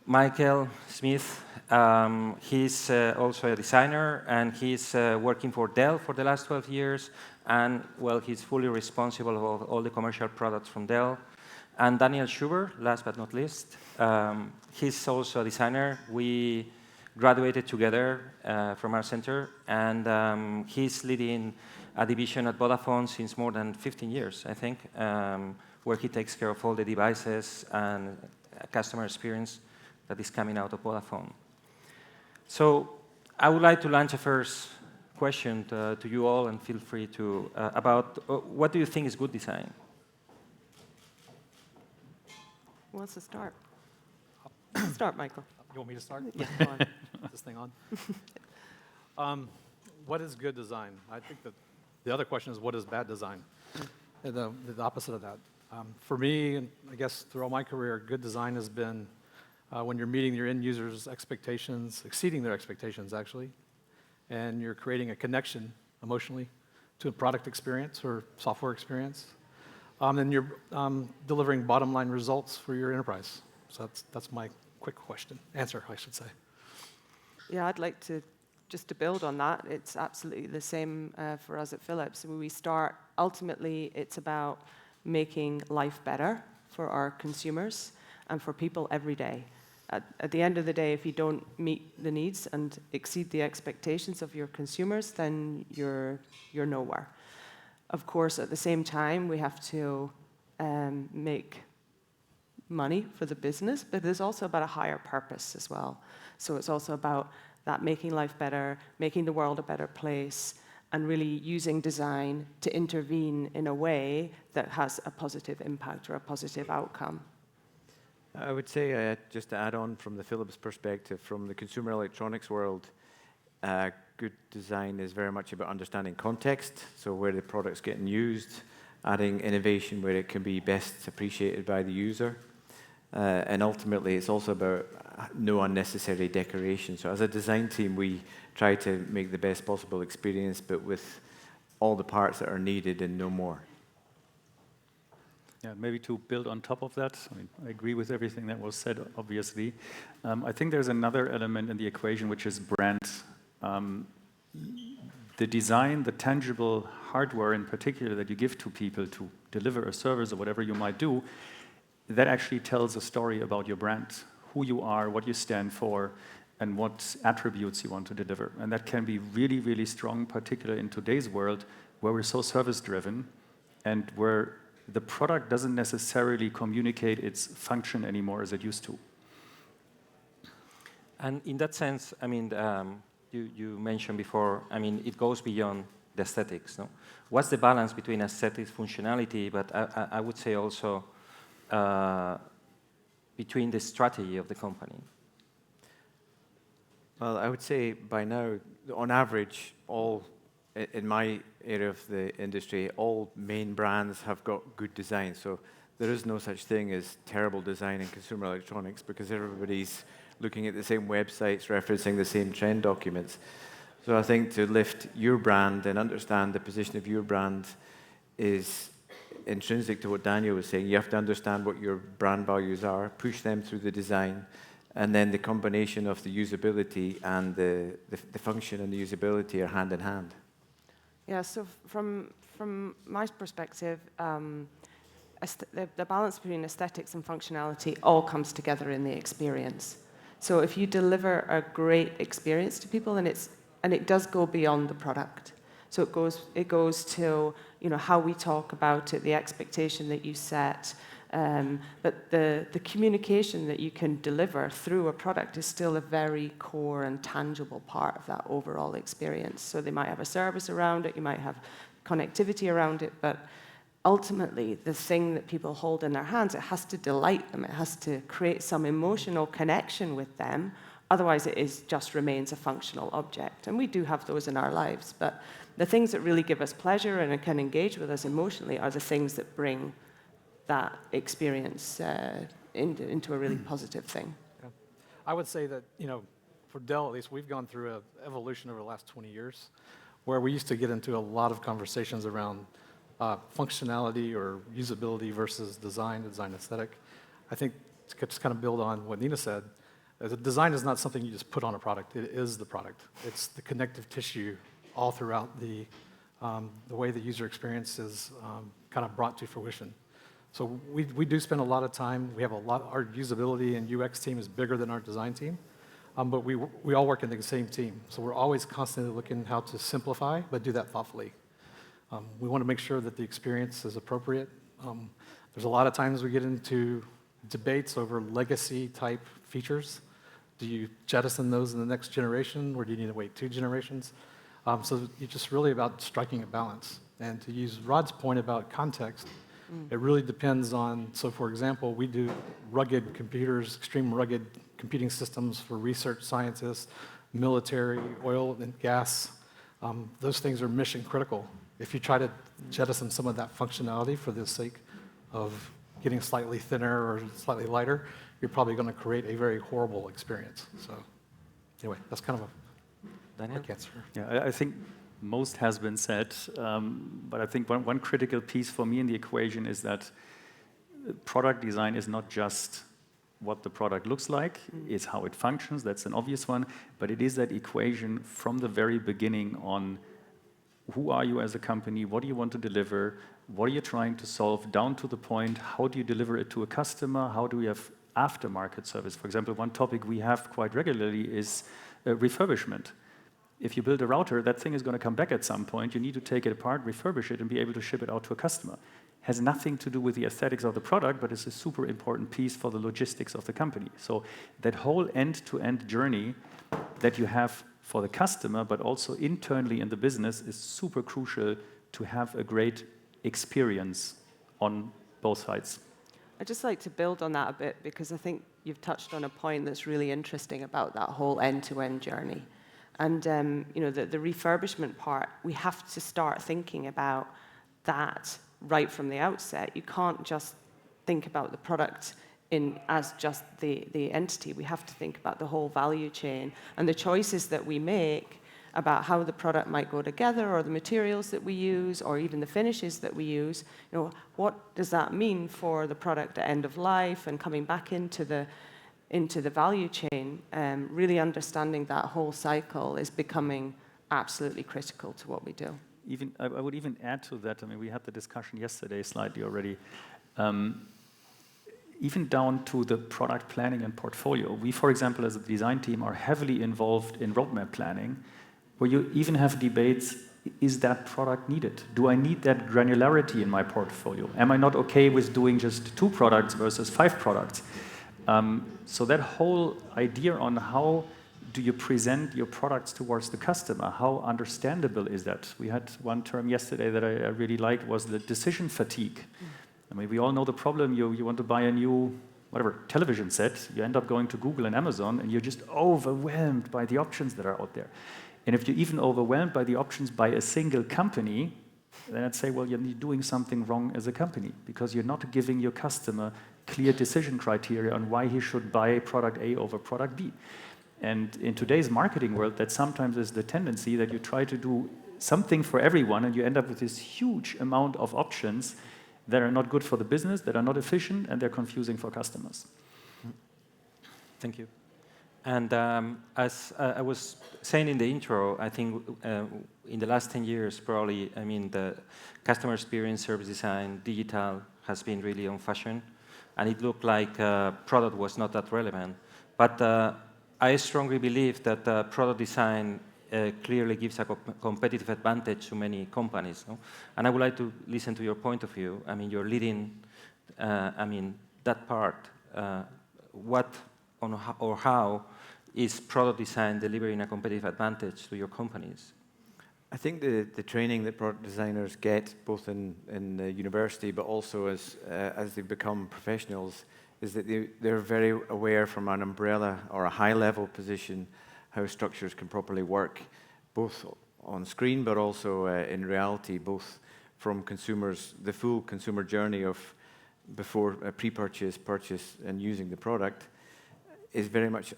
Michael Smith, he's also a designer, and he's working for Dell for the last 12 years, and well, he's fully responsible for all the commercial products from Dell. And Daniel Schubert, last but not least, he's also a designer. We graduated together from our center, and he's leading a division at Vodafone since more than 15 years, I think, where he takes care of all the devices and customer experience that is coming out of Vodafone. So I would like to launch a first question to you all, and feel free to, about what do you think is good design? Who wants to start? Start, Michael. You want me to start? Yeah, go on. This thing on? What is good design? I think that the other question is, what is bad design? The opposite of that. For me, and I guess throughout my career, good design has been when you're meeting your end users' expectations, exceeding their expectations, actually, and you're creating a connection emotionally to a product experience or software experience, and you're delivering bottom-line results for your enterprise. So that's my quick answer, I should say. Yeah, I'd like to, just to build on that, it's absolutely the same for us at Philips. When we start, ultimately, it's about making life better for our consumers and for people every day. At the end of the day, if you don't meet the needs and exceed the expectations of your consumers, then you're nowhere. Of course, at the same time, we have to make money for the business, but it's also about a higher purpose as well. So it's also about that making life better, making the world a better place, and really using design to intervene in a way that has a positive impact or a positive outcome. I would say, just to add on from the Philips perspective, from the consumer electronics world, good design is very much about understanding context, so where the product's getting used, adding innovation where it can be best appreciated by the user. And ultimately, it's also about no unnecessary decoration. So as a design team, we try to make the best possible experience, but with all the parts that are needed and no more. Yeah, maybe to build on top of that, I mean, I agree with everything that was said, obviously. I think there's another element in the equation, which is brand. the design, the tangible hardware in particular that you give to people to deliver a service or whatever you might do, that actually tells a story about your brand, who you are, what you stand for, and what attributes you want to deliver. And that can be really, really strong, particularly in today's world, where we're so service-driven and where the product doesn't necessarily communicate its function anymore as it used to. And in that sense, I mean, you mentioned before, I mean, it goes beyond the aesthetics, no? What's the balance between aesthetics, functionality, but I would say also between the strategy of the company? Well, I would say by now, on average, in my area of the industry, all main brands have got good design. So there is no such thing as terrible design in consumer electronics because everybody's looking at the same websites, referencing the same trend documents. So I think to lift your brand and understand the position of your brand is intrinsic to what Daniel was saying. You have to understand what your brand values are, push them through the design, and then the combination of the usability and the function and the usability are hand in hand. Yeah, so from my perspective, the balance between aesthetics and functionality all comes together in the experience. So if you deliver a great experience to people, and it does go beyond the product. So it goes to how we talk about it, the expectation that you set, but the communication that you can deliver through a product is still a very core and tangible part of that overall experience. So they might have a service around it, you might have connectivity around it, but ultimately the thing that people hold in their hands, it has to delight them, it has to create some emotional connection with them, otherwise it just remains a functional object. And we do have those in our lives, but the things that really give us pleasure and can engage with us emotionally are the things that bring that experience into a really positive thing. Yeah. I would say that, for Dell at least, we've gone through an evolution over the last 20 years where we used to get into a lot of conversations around functionality or usability versus design aesthetic. I think to just kind of build on what Nina said, the design is not something you just put on a product. It is the product. It's the connective tissue all throughout the way the user experience is kind of brought to fruition. So we do spend a lot of time. We have our usability and UX team is bigger than our design team, but we all work in the same team. So we're always constantly looking how to simplify, but do that thoughtfully. We want to make sure that the experience is appropriate. There's a lot of times we get into debates over legacy type features. Do you jettison those in the next generation, or do you need to wait 2 generations? So it's just really about striking a balance. And to use Rod's point about context, it really depends on, so for example, we do rugged computers, extreme rugged computing systems for research scientists, military, oil and gas. Those things are mission critical. If you try to jettison some of that functionality for the sake of getting slightly thinner or slightly lighter, you're probably going to create a very horrible experience. So anyway, that's kind of a quick answer. Yeah, I think most has been said, but I think one critical piece for me in the equation is that product design is not just what the product looks like, it's how it functions, that's an obvious one, but it is that equation from the very beginning on who are you as a company, what do you want to deliver, what are you trying to solve, down to the point, how do you deliver it to a customer, how do we have aftermarket service. For example, one topic we have quite regularly is refurbishment. If you build a router, that thing is going to come back at some point. You need to take it apart, refurbish it, and be able to ship it out to a customer. Has nothing to do with the aesthetics of the product, but it's a super important piece for the logistics of the company. So that whole end-to-end journey that you have for the customer, but also internally in the business, is super crucial to have a great experience on both sides. I'd just like to build on that a bit because I think you've touched on a point that's really interesting about that whole end-to-end journey. And the refurbishment part, we have to start thinking about that right from the outset. You can't just think about the product as just the entity. We have to think about the whole value chain and the choices that we make about how the product might go together, or the materials that we use, or even the finishes that we use. What does that mean for the product at end of life and coming back into the value chain? Really understanding that whole cycle is becoming absolutely critical to what we do. I would even add to that, I mean, we had the discussion yesterday slightly already, even down to the product planning and portfolio. We, for example, as a design team, are heavily involved in roadmap planning, where you even have debates, is that product needed? Do I need that granularity in my portfolio? Am I not okay with doing just 2 products versus 5 products? So that whole idea on how do you present your products towards the customer, how understandable is that? We had one term yesterday that I really liked, was the decision fatigue. I mean, we all know the problem. You want to buy a new, whatever, television set. You end up going to Google and Amazon, and you're just overwhelmed by the options that are out there. And if you're even overwhelmed by the options by a single company, then I'd say, well, you're doing something wrong as a company, because you're not giving your customer clear decision criteria on why he should buy product A over product B. And in today's marketing world, that sometimes is the tendency that you try to do something for everyone, and you end up with this huge amount of options that are not good for the business, that are not efficient, and they're confusing for customers. Thank you. And as I was saying in the intro, I think in the last 10 years, probably, I mean, the customer experience, service design, digital has been really on fashion, and it looked like product was not that relevant. But I strongly believe that product design clearly gives a competitive advantage to many companies. No? And I would like to listen to your point of view. I mean, you're leading, I mean, that part. What or how is product design delivering a competitive advantage to your companies? I think the training that product designers get, both in the university, but also as they become professionals, is that they're very aware from an umbrella or a high-level position how structures can properly work, both on screen but also in reality, both from consumers, the full consumer journey of before pre-purchase, purchase, and using the product is very much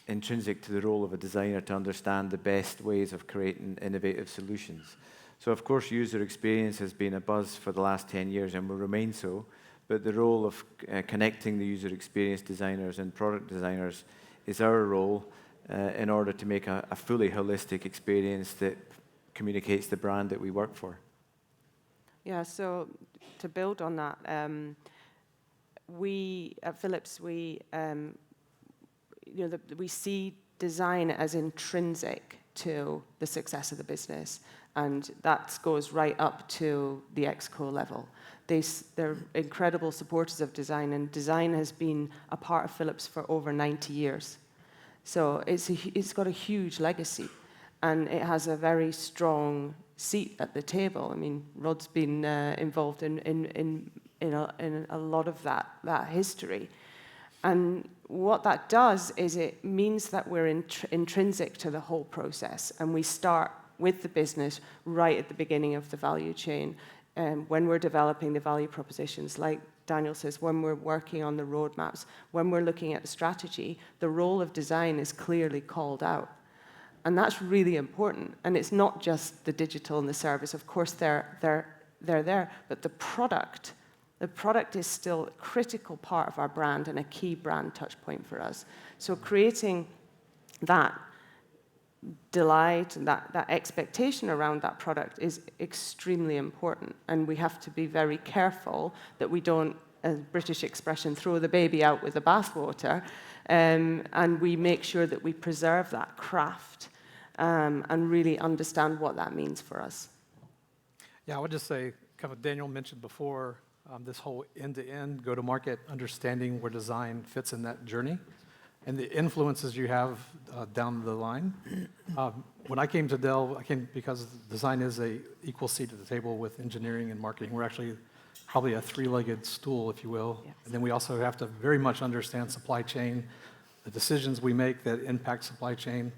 intrinsic to the role of a designer to understand the best ways of creating innovative solutions. So of course user experience has been a buzz for the last 10 years and will remain so, but the role of connecting the user experience designers and product designers is our role in order to make a fully holistic experience that communicates the brand that we work for. Yeah, so to build on that, we at Philips, we see design as intrinsic to the success of the business, and that goes right up to the exco level. They're incredible supporters of design, and design has been a part of Philips for over 90 years. So it's got a huge legacy, and it has a very strong seat at the table. I mean, Rod's been involved in a lot of that history. And what that does is it means that we're intrinsic to the whole process, and we start with the business right at the beginning of the value chain. When we're developing the value propositions, like Daniel says, when we're working on the roadmaps, when we're looking at the strategy, the role of design is clearly called out. And that's really important. And it's not just the digital and the service. Of course, they're there, but the product is still a critical part of our brand and a key brand touch point for us. So creating that delight and that expectation around that product is extremely important. And we have to be very careful that we don't, a British expression, throw the baby out with the bathwater. And we make sure that we preserve that craft and really understand what that means for us. Yeah, I would just say, kind of Daniel mentioned before, this whole end-to-end go-to-market, understanding where design fits in that journey and the influences you have down the line. When I came to Dell, I came because design is an equal seat at the table with engineering and marketing. We're actually probably a three-legged stool, if you will. Yes. And then we also have to very much understand supply chain, the decisions we make that impact supply chain,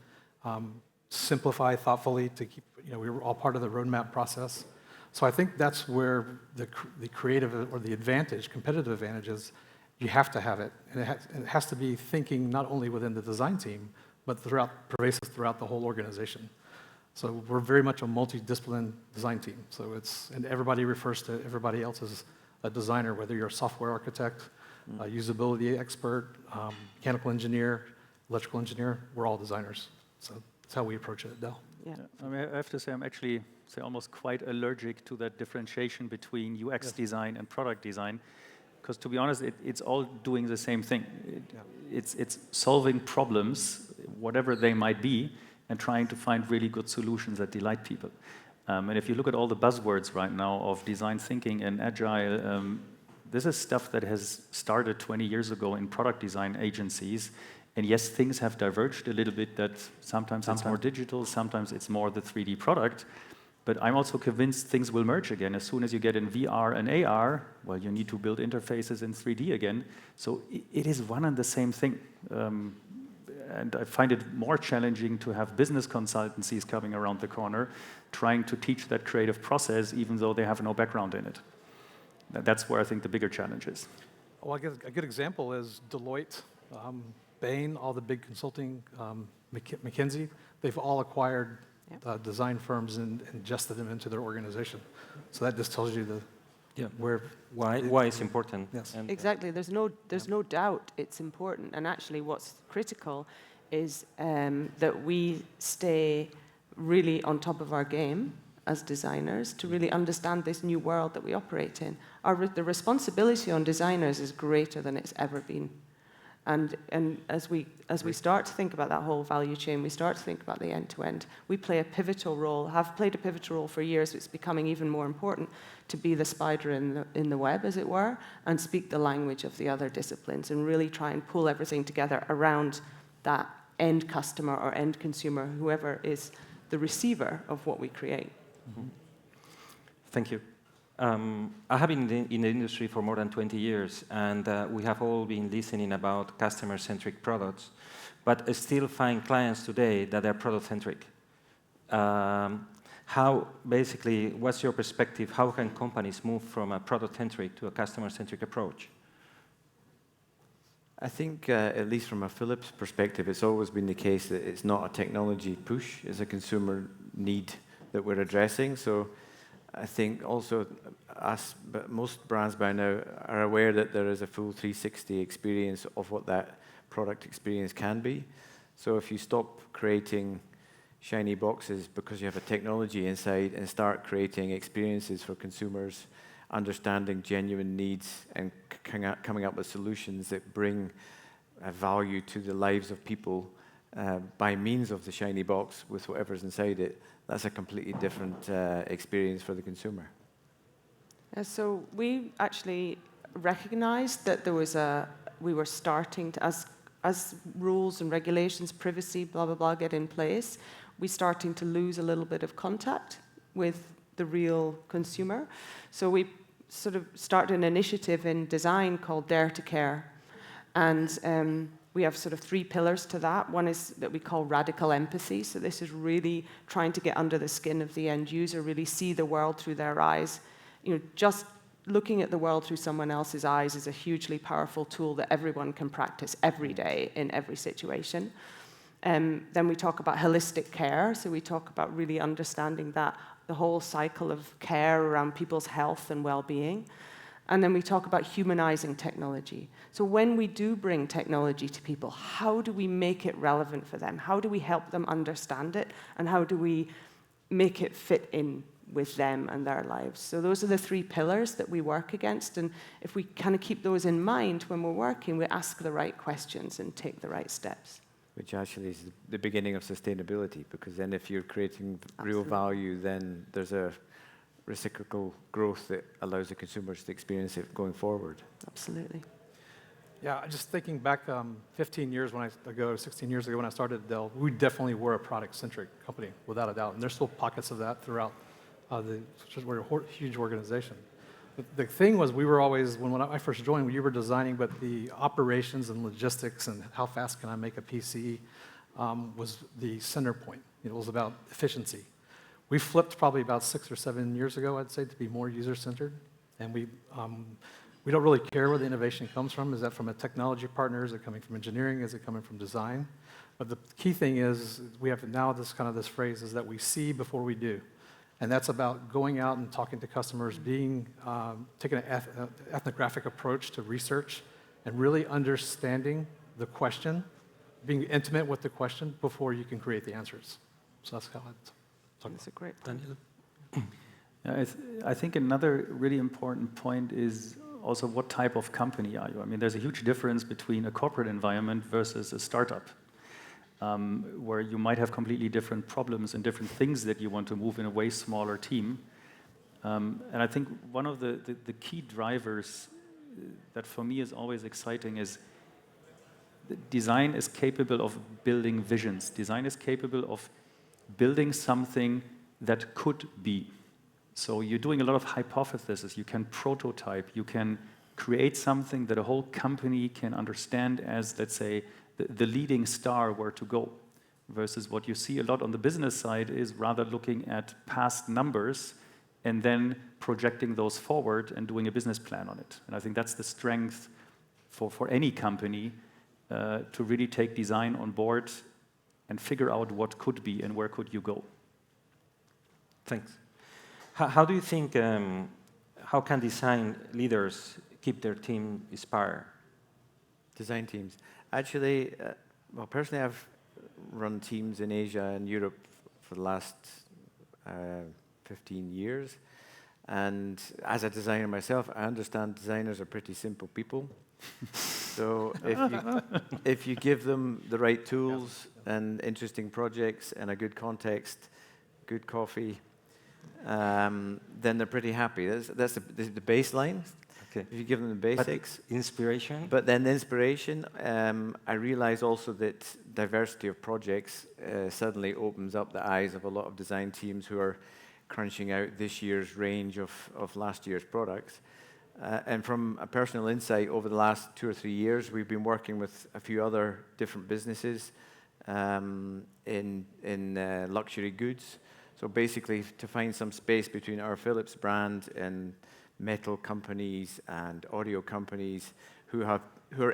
simplify thoughtfully to keep, we're all part of the roadmap process. So I think that's where the creative or the advantage, competitive advantage is. You have to have it. And it has to be thinking not only within the design team, but pervasive throughout the whole organization. So we're very much a multidisciplinary design team. So and everybody refers to everybody else as a designer, whether you're a software architect, a usability expert, mechanical engineer, electrical engineer, we're all designers. So that's how we approach it at Dell. Yeah. I mean, I have to say I'm actually almost quite allergic to that differentiation between UX design and product design, because to be honest, it's all doing the same thing. It's solving problems, whatever they might be, and trying to find really good solutions that delight people. And if you look at all the buzzwords right now of design thinking and agile, this is stuff that has started 20 years ago in product design agencies. And yes, things have diverged a little bit, that sometimes it's more digital, sometimes it's more the 3D product. But I'm also convinced things will merge again. As soon as you get in VR and AR, well, you need to build interfaces in 3D again. So it is one and the same thing. And I find it more challenging to have business consultancies coming around the corner, trying to teach that creative process, even though they have no background in it. That's where I think the bigger challenge is. Well, I guess a good example is Deloitte, Bain, all the big consulting, McKinsey, they've all acquired design firms and ingested them into their organization. So that just tells you why it's important. Yes. And, Exactly. There's no doubt it's important. And actually, what's critical is that we stay really on top of our game as designers to really understand this new world that we operate in. The responsibility on designers is greater than it's ever been. And as we start to think about that whole value chain, we start to think about the end-to-end, we play a pivotal role, have played a pivotal role for years. It's becoming even more important to be the spider in the web, as it were, and speak the language of the other disciplines and really try and pull everything together around that end customer or end consumer, whoever is the receiver of what we create. Mm-hmm. Thank you. I have been in the industry for more than 20 years, and we have all been listening about customer-centric products, but still find clients today that are product-centric. What's your perspective? How can companies move from a product-centric to a customer-centric approach? I think, at least from a Philips perspective, it's always been the case that it's not a technology push, it's a consumer need that we're addressing. So I think also but most brands by now are aware that there is a full 360 experience of what that product experience can be. So if you stop creating shiny boxes because you have a technology inside and start creating experiences for consumers, understanding genuine needs and coming up with solutions that bring value to the lives of people by means of the shiny box with whatever's inside it, that's a completely different experience for the consumer. So we actually recognized that we were starting to, as rules and regulations, privacy, blah, blah, blah, get in place, we're starting to lose a little bit of contact with the real consumer. So we sort of started an initiative in design called Dare to Care. And we have sort of 3 pillars to that. One is that we call radical empathy. So this is really trying to get under the skin of the end user, really see the world through their eyes. You know, just looking at the world through someone else's eyes is a hugely powerful tool that everyone can practice every day in every situation. Then we talk about holistic care. So we talk about really understanding that the whole cycle of care around people's health and well-being. And then we talk about humanizing technology. So when we do bring technology to people, how do we make it relevant for them? How do we help them understand it? And how do we make it fit in with them and their lives? So those are the 3 pillars that we work against. And if we kind of keep those in mind when we're working, we ask the right questions and take the right steps. Which actually is the beginning of sustainability, because then if you're creating real value, then there's a reciprocal growth that allows the consumers to experience it going forward. Absolutely. Yeah, just thinking back 16 years ago when I started Dell, we definitely were a product-centric company, without a doubt. And there's still pockets of that throughout we're a huge organization. But the thing was, we were always, when I first joined, we were designing, but the operations and logistics and how fast can I make a PC was the center point. It was about efficiency. We flipped probably about 6 or 7 years ago, I'd say, to be more user-centered. And we don't really care where the innovation comes from. Is that from a technology partner? Is it coming from engineering? Is it coming from design? But the key thing is we have now this phrase is that we see before we do. And that's about going out and talking to customers, taking an ethnographic approach to research and really understanding the question, being intimate with the question before you can create the answers. So that's how I'd talk That's a great point. Daniel? Yeah, I think another really important point is also what type of company are you? I mean, there's a huge difference between a corporate environment versus a startup, where you might have completely different problems and different things that you want to move in a way smaller team. And I think one of the key drivers that for me is always exciting is design is capable of building visions. Design is capable of building something that could be. So you're doing a lot of hypotheses. You can prototype. You can create something that a whole company can understand as, let's say, the leading star where to go. Versus what you see a lot on the business side is rather looking at past numbers and then projecting those forward and doing a business plan on it. And I think that's the strength for any company to really take design on board and figure out what could be and where could you go. Thanks. How do you think, how can design leaders keep their team inspired? Design teams. Actually, well, personally, I've run teams in Asia and Europe for the last 15 years. And as a designer myself, I understand designers are pretty simple people. So if you give them the right tools and interesting projects and a good context, good coffee, then they're pretty happy. That's the baseline. Okay. If you give them the basics. But inspiration? But then the inspiration, I realize also that diversity of projects suddenly opens up the eyes of a lot of design teams who are crunching out this year's range of last year's products. And from a personal insight, over the last 2 or 3 years, we've been working with a few other different businesses in luxury goods. So basically, to find some space between our Philips brand and metal companies and audio companies who are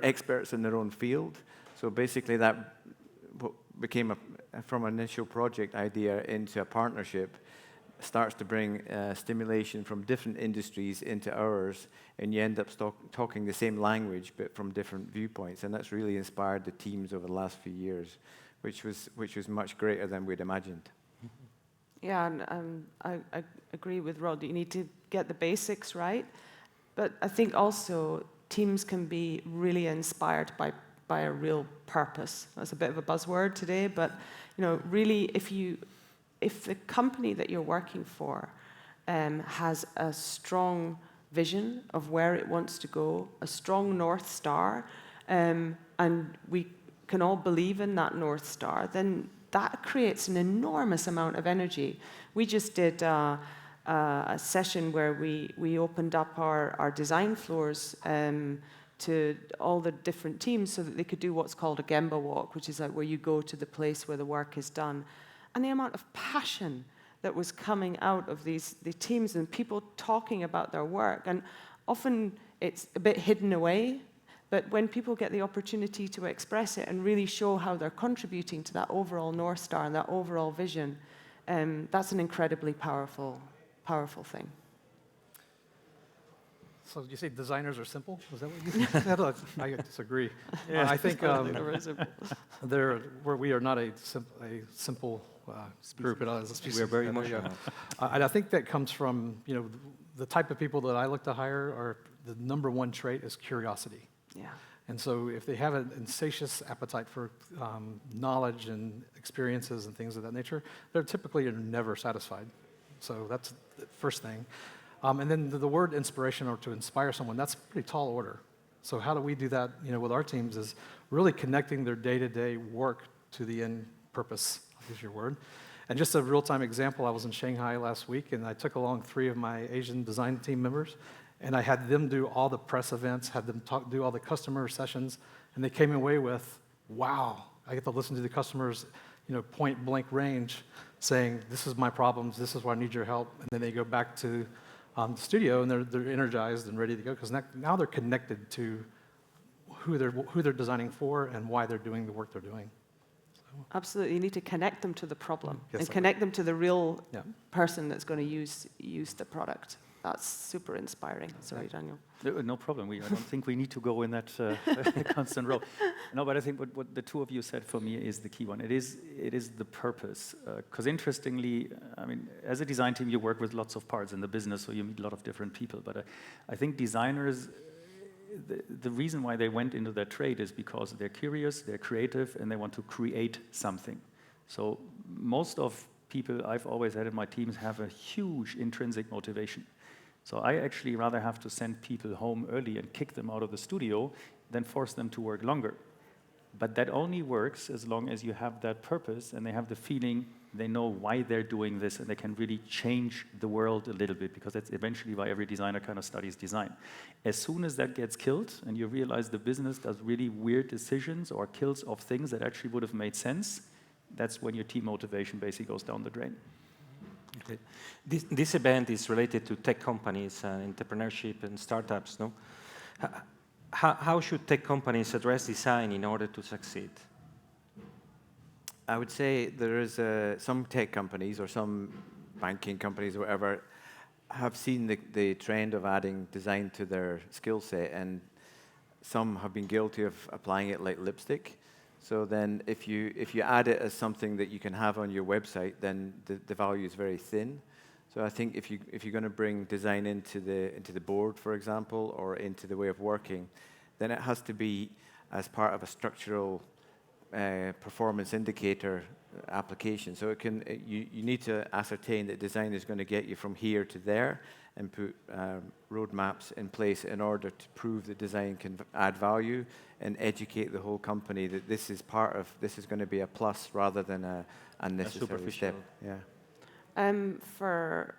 experts in their own field. So basically, that became from an initial project idea into a partnership. Starts to bring stimulation from different industries into ours, and you end up talking the same language but from different viewpoints, and that's really inspired the teams over the last few years, which was much greater than we'd imagined. Yeah, and I agree with Rod. You need to get the basics right, but I think also teams can be really inspired by a real purpose. That's a bit of a buzzword today, but really, if the company that you're working for has a strong vision of where it wants to go, a strong North Star, and we can all believe in that North Star, then that creates an enormous amount of energy. We just did a session where we opened up our design floors to all the different teams so that they could do what's called a Gemba walk, which is like where you go to the place where the work is done. And the amount of passion that was coming out of the teams and people talking about their work. And often it's a bit hidden away, but when people get the opportunity to express it and really show how they're contributing to that overall North Star and that overall vision, that's an incredibly powerful thing. So you say designers are simple? Is that what you said? I disagree. Yeah. I think we are not a simple group as a species. We are very emotional. And I think that comes from the type of people that I look to hire are the number one trait is curiosity. Yeah. And so if they have an insatious appetite for knowledge and experiences and things of that nature, they're typically never satisfied. So that's the first thing. And then the word inspiration or to inspire someone, that's a pretty tall order. So how do we do that with our teams is really connecting their day-to-day work to the end purpose, I'll use your word. And just a real-time example, I was in Shanghai last week, and I took along 3 of my Asian design team members, and I had them do all the press events, had them do all the customer sessions, and they came away with, wow, I get to listen to the customers, point-blank range, saying, this is my problems, this is where I need your help, and then they go back to the studio, and they're energized and ready to go, because now they're connected to who they're designing for and why they're doing the work they're doing. Absolutely, you need to connect them to the problem Yes, and connect them to the real person that's going to use the product. that's super inspiring. Sorry, Daniel. No problem. I don't think we need to go in that constant row. No, but I think what the two of you said for me is the key one. It is the purpose. Because interestingly, I mean, as a design team, you work with lots of parts in the business, so you meet a lot of different people. But I think designers, the reason why they went into that trade is because they're curious, they're creative, and they want to create something. So most of people I've always had in my teams have a huge intrinsic motivation. So I actually rather have to send people home early and kick them out of the studio than force them to work longer. But that only works as long as you have that purpose and they have the feeling they know why they're doing this and they can really change the world a little bit, because that's eventually why every designer kind of studies design. As soon as that gets killed and you realize the business does really weird decisions or kills off things that actually would have made sense, that's when your team motivation basically goes down the drain. Okay. This event is related to tech companies and entrepreneurship and startups, no? How should tech companies address design in order to succeed? I would say there is some tech companies or some banking companies or whatever have seen the trend of adding design to their skill set, and some have been guilty of applying it like lipstick. So then if you add it as something that you can have on your website, then the value is very thin. So I think if you're going to bring design into the board, for example, or into the way of working, then it has to be as part of a structural performance indicator application. So you need to ascertain that design is going to get you from here to there, and put roadmaps in place in order to prove that design can add value, and educate the whole company that this is going to be a plus rather than a unnecessary step. Yeah. For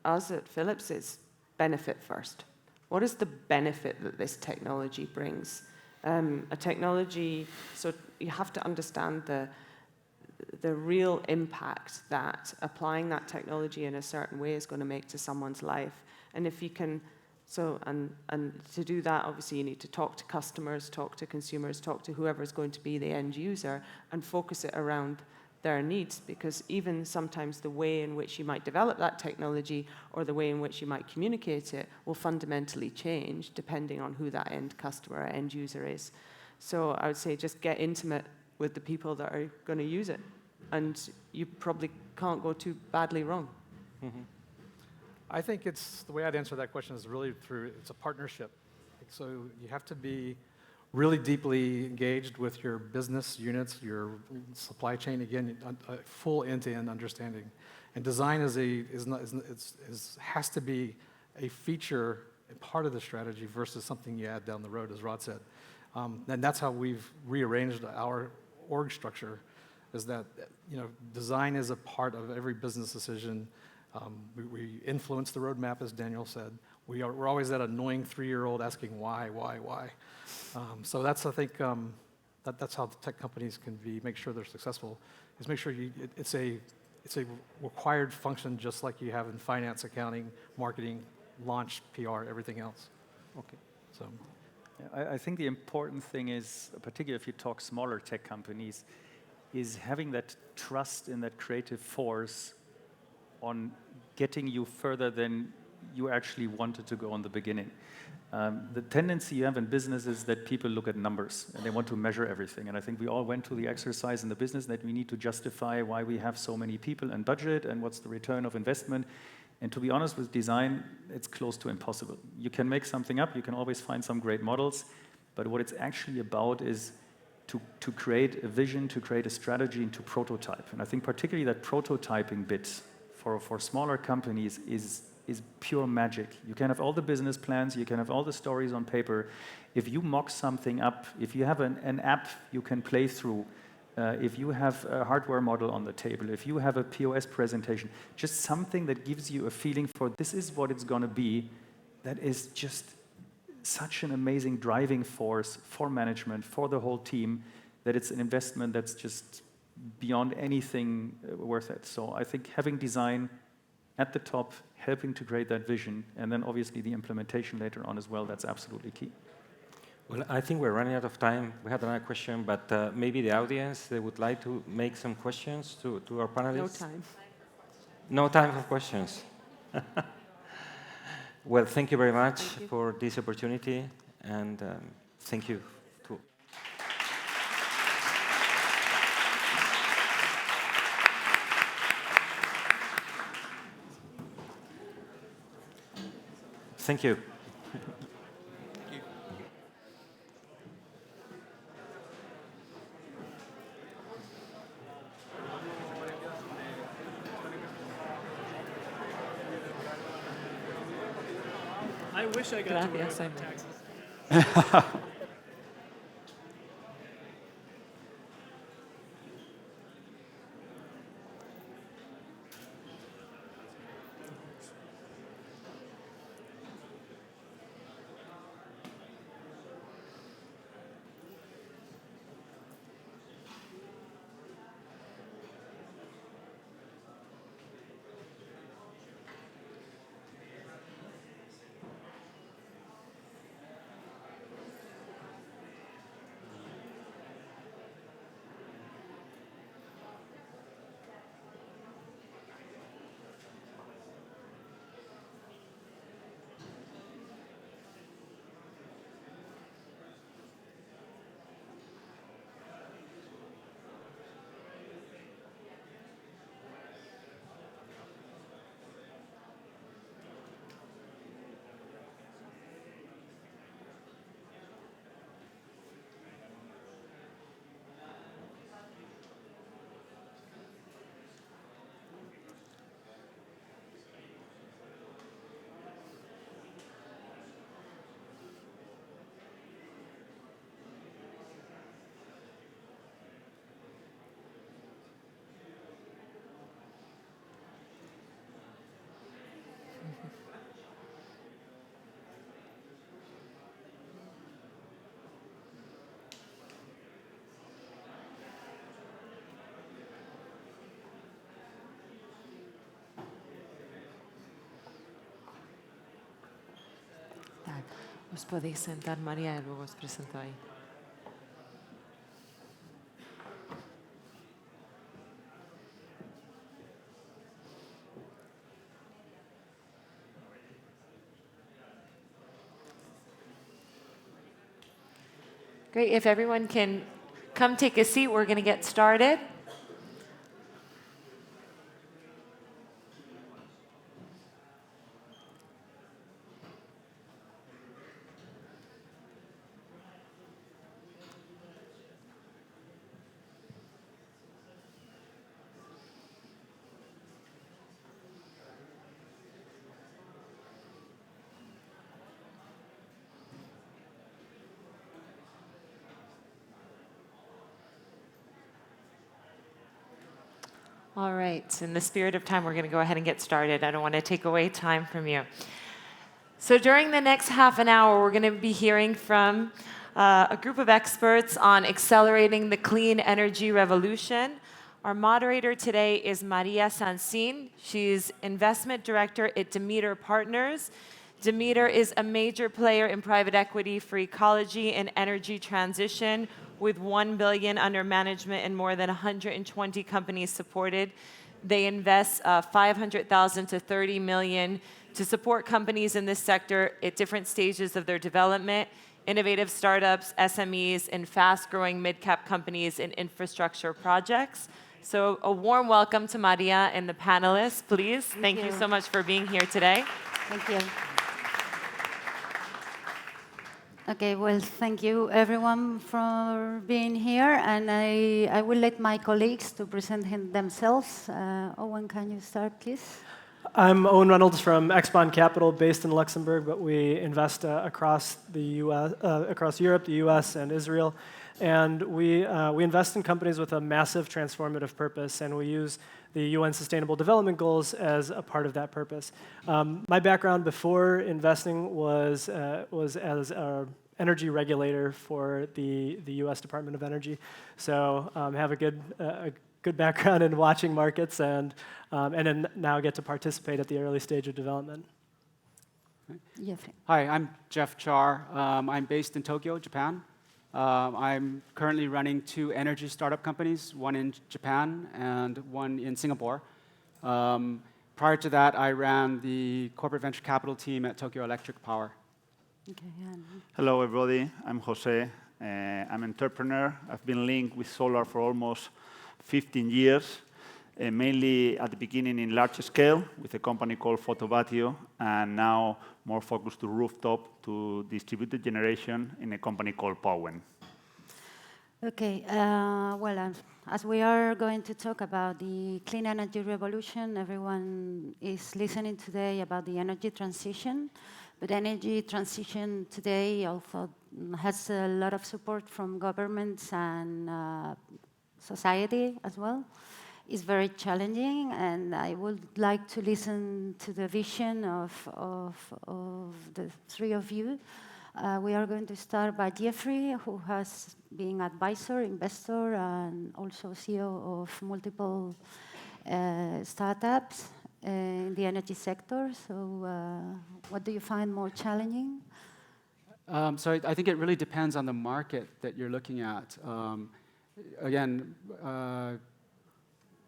us at Philips, it's benefit first. What is the benefit that this technology brings? A technology, so you have to understand the real impact that applying that technology in a certain way is going to make to someone's life. And if you can, and to do that, obviously you need to talk to customers, talk to consumers, talk to whoever is going to be the end user, and focus it around their needs, because even sometimes the way in which you might develop that technology or the way in which you might communicate it will fundamentally change depending on who that end customer or end user is. So I would say just get intimate with the people that are going to use it, and you probably can't go too badly wrong. Mm-hmm. I think the way I'd answer that question is really it's a partnership. So you have to be really deeply engaged with your business units, your supply chain, again, a full end-to-end understanding. And design has to be a feature, a part of the strategy versus something you add down the road, as Rod said. And that's how we've rearranged our org structure, is that design is a part of every business decision. We influence the roadmap, as Daniel said. We're always that annoying 3-year-old asking why. So that's, I think, that's how the tech companies can make sure they're successful, is make sure it's a required function, just like you have in finance, accounting, marketing, launch, PR, everything else. Okay. So, yeah, I think the important thing is, particularly if you talk smaller tech companies, is having that trust in that creative force on getting you further than you actually wanted to go in the beginning. The tendency you have in business is that people look at numbers and they want to measure everything. And I think we all went through the exercise in the business that we need to justify why we have so many people and budget and what's the return of investment. And to be honest, with design, it's close to impossible. You can make something up, you can always find some great models, but what it's actually about is to create a vision, to create a strategy, and to prototype. And I think particularly that prototyping bit for smaller companies is pure magic. You can have all the business plans, you can have all the stories on paper. If you mock something up, if you have an app you can play through, if you have a hardware model on the table, if you have a POS presentation, just something that gives you a feeling for this is what it's going to be, that is just such an amazing driving force for management, for the whole team, that it's an investment that's just beyond anything worth it. So I think having design at the top, helping to create that vision, and then obviously the implementation later on as well, that's absolutely key. Well, I think we're running out of time. We had another question, but maybe the audience, they would like to make some questions to our panelists. No time. No time for questions. Well, thank you very much for this opportunity, and thank you to. Thank you. I wish I got to wear Gracias, Simon. taxes. Tak, os podéis sentar, María, y luego os presento ahí. Great. If everyone can come take a seat, we're going to get started. All right. In the spirit of time, we're going to go ahead and get started. I don't want to take away time from you. So during the next half an hour, we're going to be hearing from a group of experts on accelerating the clean energy revolution. Our moderator today is Maria Sansin. She's investment director at Demeter Partners. Demeter is a major player in private equity for ecology and energy transition, with $1 billion under management and more than 120 companies supported. They invest $500,000 to $30 million to support companies in this sector at different stages of their development, innovative startups, SMEs, and fast-growing mid-cap companies in infrastructure projects. So a warm welcome to Maria and the panelists, please. Thank you so much for being here today. Thank you. Okay, well, thank you everyone for being here, and I will let my colleagues to present themselves. Owen, can you start, please? I'm Owen Reynolds from Expon Capital, based in Luxembourg, but we invest across the US, across Europe, the US, and Israel. And we invest in companies with a massive transformative purpose, and we use the UN Sustainable Development Goals as a part of that purpose. My background before investing was as an energy regulator for the US Department of Energy. So have a good background in watching markets, and then now get to participate at the early stage of development. Jeffrey. Hi, I'm Jeff Char. I'm based in Tokyo, Japan. I'm currently running 2 energy startup companies, one in Japan and one in Singapore. prior to that, I ran the corporate venture capital team at Tokyo Electric Power. Okay, Hello, everybody. I'm Jose. I'm an entrepreneur. I've been linked with solar for almost 15 years, mainly at the beginning in large scale with a company called Fotobatio, and now more focused to rooftop to distributed generation in a company called Powen. Okay, well, as we are going to talk about the clean energy revolution, everyone is listening today about the energy transition. But energy transition today also has a lot of support from governments and society as well. It's very challenging, and I would like to listen to the vision of the three of you. We are going to start by Jeffrey, who has been advisor, investor, and also CEO of multiple startups in the energy sector. So what do you find more challenging? So I think it really depends on the market that you're looking at. Again,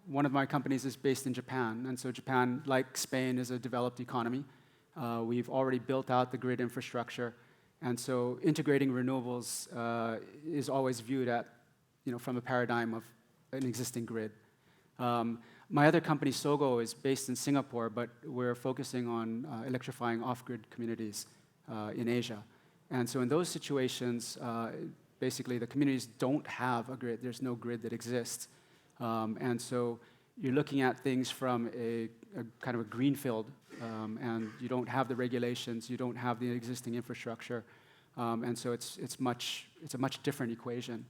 one of my companies is based in Japan, and so Japan, like Spain, is a developed economy. We've already built out the grid infrastructure, and so integrating renewables is always viewed at, from a paradigm of an existing grid. My other company, Sogo, is based in Singapore, but we're focusing on electrifying off-grid communities in Asia. And so in those situations, basically the communities don't have a grid. There's no grid that exists. And so you're looking at things from a kind of a greenfield, and you don't have the regulations, you don't have the existing infrastructure, and so it's a much different equation.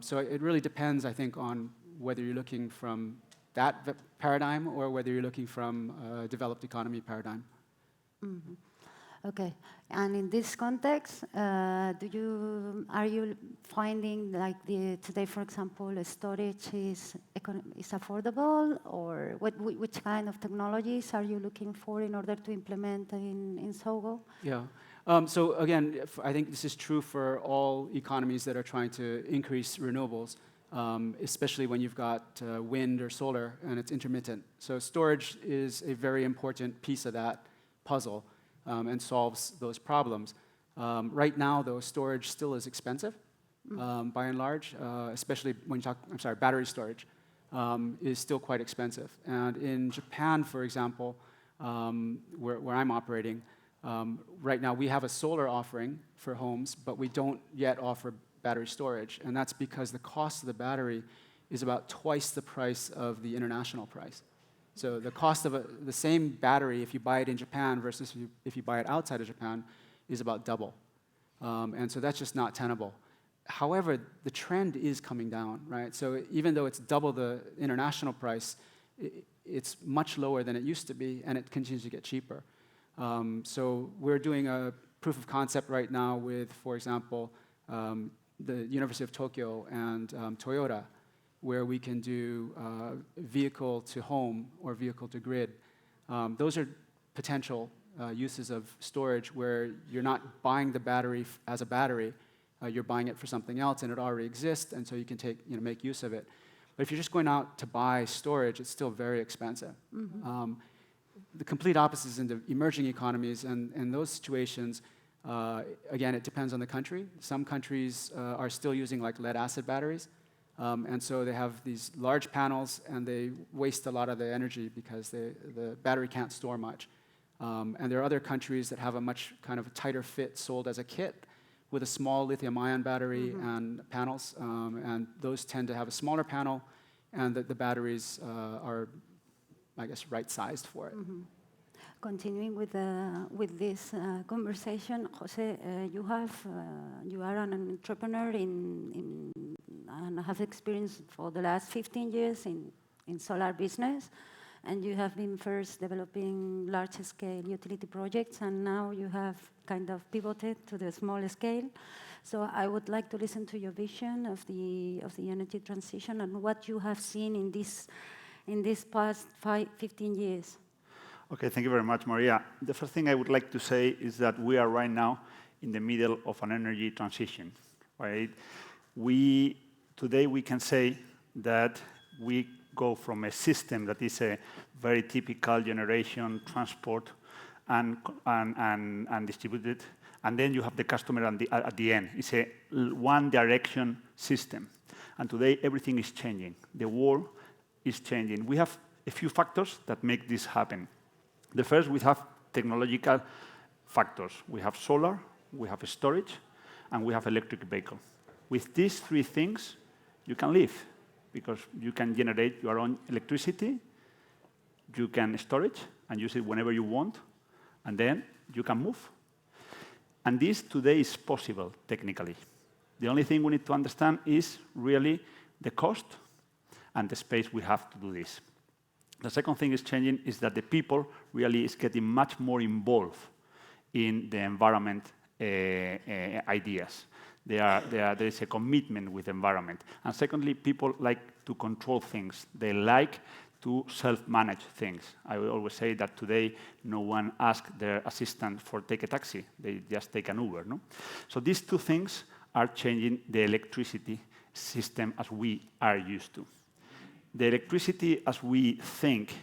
So it really depends, I think, on whether you're looking from that paradigm or whether you're looking from a developed economy paradigm. Mm-hmm. Okay, and in this context, are you finding like today, for example, storage is affordable, or which kind of technologies are you looking for in order to implement in Sogo? Yeah. So again, I think this is true for all economies that are trying to increase renewables, especially when you've got wind or solar and it's intermittent. So storage is a very important piece of that puzzle. And solves those problems. Right now, though, storage still is expensive, by and large, especially when you talk, battery storage is still quite expensive. And in Japan, for example, where I'm operating, right now we have a solar offering for homes, but we don't yet offer battery storage. And that's because the cost of the battery is about twice the price of the international price. So the cost of the same battery, if you buy it in Japan versus if you buy it outside of Japan, is about double. And so that's just not tenable. However, the trend is coming down, right? So even though it's double the international price, it's much lower than it used to be, and it continues to get cheaper. So we're doing a proof of concept right now with, for example, the University of Tokyo and Toyota, where we can do vehicle to home or vehicle to grid. Those are potential uses of storage where you're not buying the battery as a battery, you're buying it for something else and it already exists, and so you can make use of it. But if you're just going out to buy storage, it's still very expensive. Mm-hmm. The complete opposite is in the emerging economies, and in those situations, again, it depends on the country. Some countries are still using like lead-acid batteries. And so they have these large panels, and they waste a lot of the energy because the battery can't store much. And there are other countries that have a much kind of a tighter fit sold as a kit with a small lithium-ion battery and panels. And those tend to have a smaller panel, and the batteries are, I guess, right-sized for it. Mm-hmm. Continuing with this conversation, Jose, you are an entrepreneur and have experience for the last 15 years in solar business, and you have been first developing large-scale utility projects, and now you have kind of pivoted to the small scale. So I would like to listen to your vision of the energy transition and what you have seen in this past 15 years. Okay, thank you very much, Maria. The first thing I would like to say is that we are right now in the middle of an energy transition, right? Today we can say that we go from a system that is a very typical generation, transport, and distributed, and then you have the customer at the end. It's a one-direction system. And today, everything is changing. The world is changing. We have a few factors that make this happen. The first, we have technological factors. We have solar, we have storage, and we have electric vehicle. With these three things, you can live, because you can generate your own electricity, you can storage and use it whenever you want, and then you can move. And this today is possible technically. The only thing we need to understand is really the cost and the space we have to do this. The second thing is changing is that the people really is getting much more involved in the environment ideas. There is a commitment with the environment. And secondly, people like to control things. They like to self-manage things. I will always say that today, no one asks their assistant for take a taxi. They just take an Uber, no? So these two things are changing the electricity system as we are used to. The electricity as we think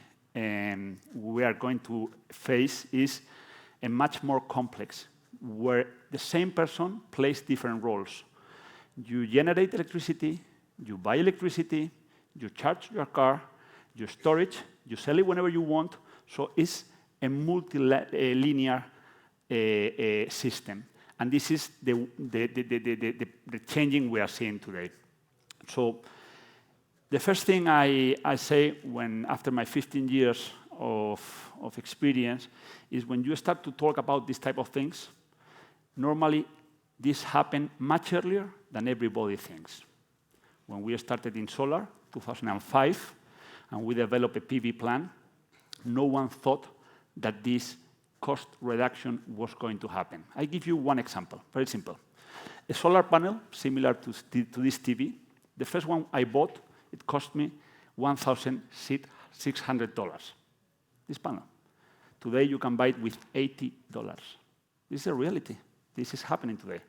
we are going to face is a much more complex, where the same person plays different roles. You generate electricity, you buy electricity, you charge your car, you store it, you sell it whenever you want, so it's a multi-linear system. And this is the changing we are seeing today. So the first thing I say after my 15 years of experience is when you start to talk about these type of things, normally this happened much earlier than everybody thinks. When we started in solar, 2005, and we developed a PV plant, no one thought that this cost reduction was going to happen. I give you one example, very simple. A solar panel, similar to this TV, the first one I bought, it cost me $1,600. This panel. Today, you can buy it with $80. This is a reality. This is happening today.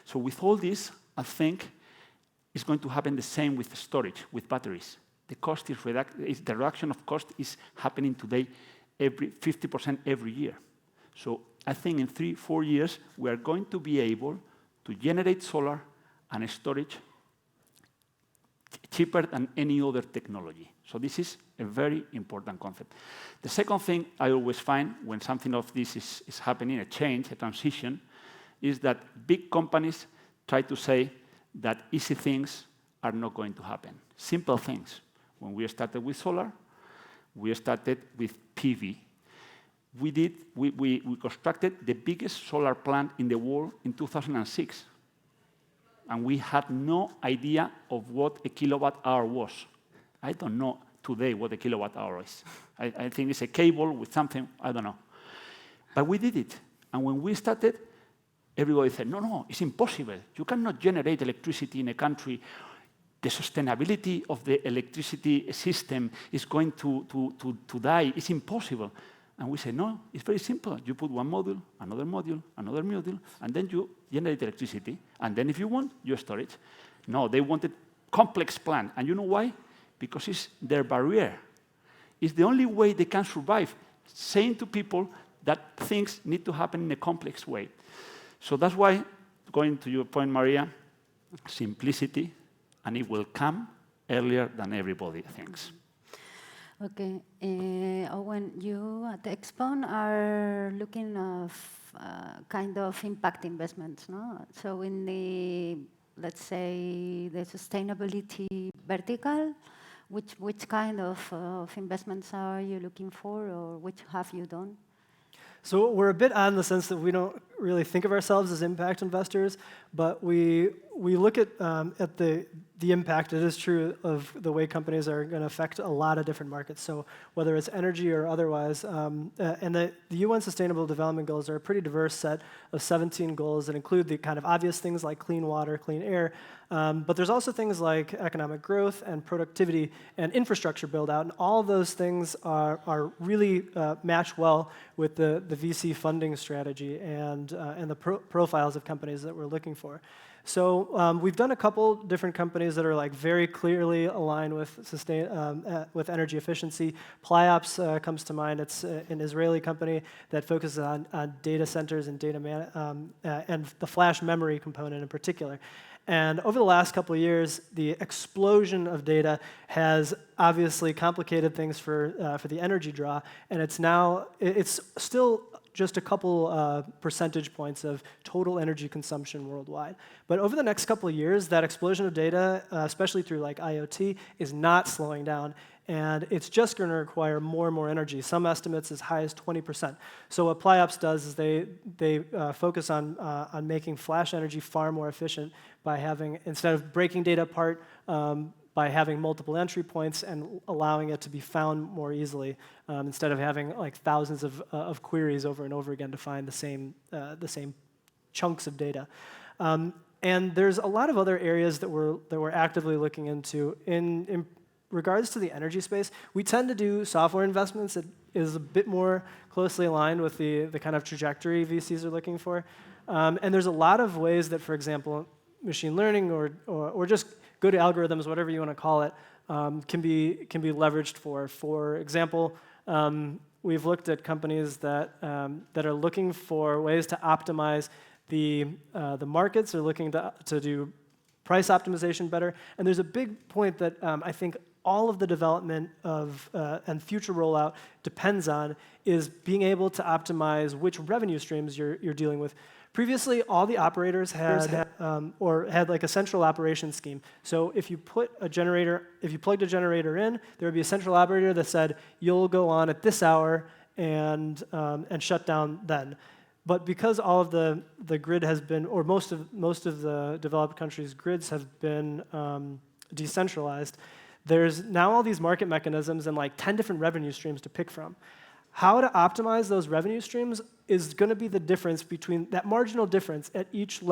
So with all this, I think it's going to happen the same with storage, with batteries. The cost is the reduction of cost is happening today 50% every year. So I think in 3-4 years, we are going to be able to generate solar and storage cheaper than any other technology. So this is a very important concept. The second thing I always find when something of this is happening, a change, a transition, is that big companies try to say that easy things are not going to happen. Simple things. When we started with solar, we started with PV. We constructed the biggest solar plant in the world in 2006. And we had no idea of what a kilowatt hour was. I don't know today what a kilowatt hour is. I think it's a cable with something, I don't know. But we did it. And when we started, everybody said, no, it's impossible. You cannot generate electricity in a country. The sustainability of the electricity system is going to die. It's impossible. And we say, no, it's very simple. You put one module, another module, another module, and then you generate electricity. And then if you want, you store it. No, they wanted complex plan. And you know why? Because it's their barrier. It's the only way they can survive, saying to people that things need to happen in a complex way. So that's why, going to your point, Maria, simplicity, and it will come earlier than everybody thinks. Okay, Owen, you at Expon are looking of kind of impact investments, no? So in the, let's say, the sustainability vertical, which kind of investments are you looking for, or which have you done? So we're a bit odd in the sense that we don't really think of ourselves as impact investors, but we look at the impact, it is true, of the way companies are going to affect a lot of different markets. So whether it's energy or otherwise, and the UN Sustainable Development Goals are a pretty diverse set of 17 goals that include the kind of obvious things like clean water, clean air, but there's also things like economic growth and productivity and infrastructure build out, and all of those things are really match well with the VC funding strategy and the profiles of companies that we're looking for. So we've done a couple different companies that are like very clearly aligned with with energy efficiency. Pliops comes to mind. It's an Israeli company that focuses on data centers and and the flash memory component in particular. And over the last couple of years, the explosion of data has obviously complicated things for the energy draw, and it's still just a couple percentage points of total energy consumption worldwide. But over the next couple of years, that explosion of data, especially through like IoT, is not slowing down. And it's just going to require more and more energy, some estimates as high as 20%. So what Pliops does is they focus on making flash energy far more efficient by having, instead of breaking data apart, by having multiple entry points and allowing it to be found more easily, instead of having like thousands of queries over and over again to find the same chunks of data. And there's a lot of other areas that we're actively looking into. In regards to the energy space, we tend to do software investments that is a bit more closely aligned with the kind of trajectory VCs are looking for. And there's a lot of ways that, for example, machine learning or just good algorithms, whatever you want to call it, can be leveraged for. For example, we've looked at companies that are looking for ways to optimize the markets. They're looking to do price optimization better. And there's a big point that I think all of the development of and future rollout depends on is being able to optimize which revenue streams you're dealing with. Previously, all the operators had like a central operation scheme. So if you plugged a generator in, there would be a central operator that said, you'll go on at this hour and shut down then. But because all of the grid has been, or most of the developed countries' grids have been decentralized, there's now all these market mechanisms and like 10 different revenue streams to pick from. How to optimize those revenue streams is going to be the difference between that marginal difference at each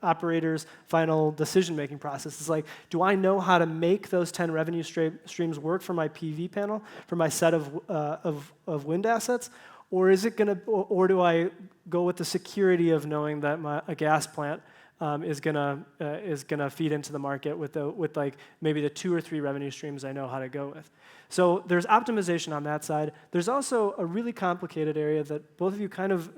operator's final decision-making process. It's like, do I know how to make those 10 revenue streams work for my PV panel, for my set of wind assets, or is it going to, or do I go with the security of knowing that a gas plant is gonna feed into the market with like maybe the 2 or 3 revenue streams I know how to go with. So there's optimization on that side. There's also a really complicated area that both of you kind of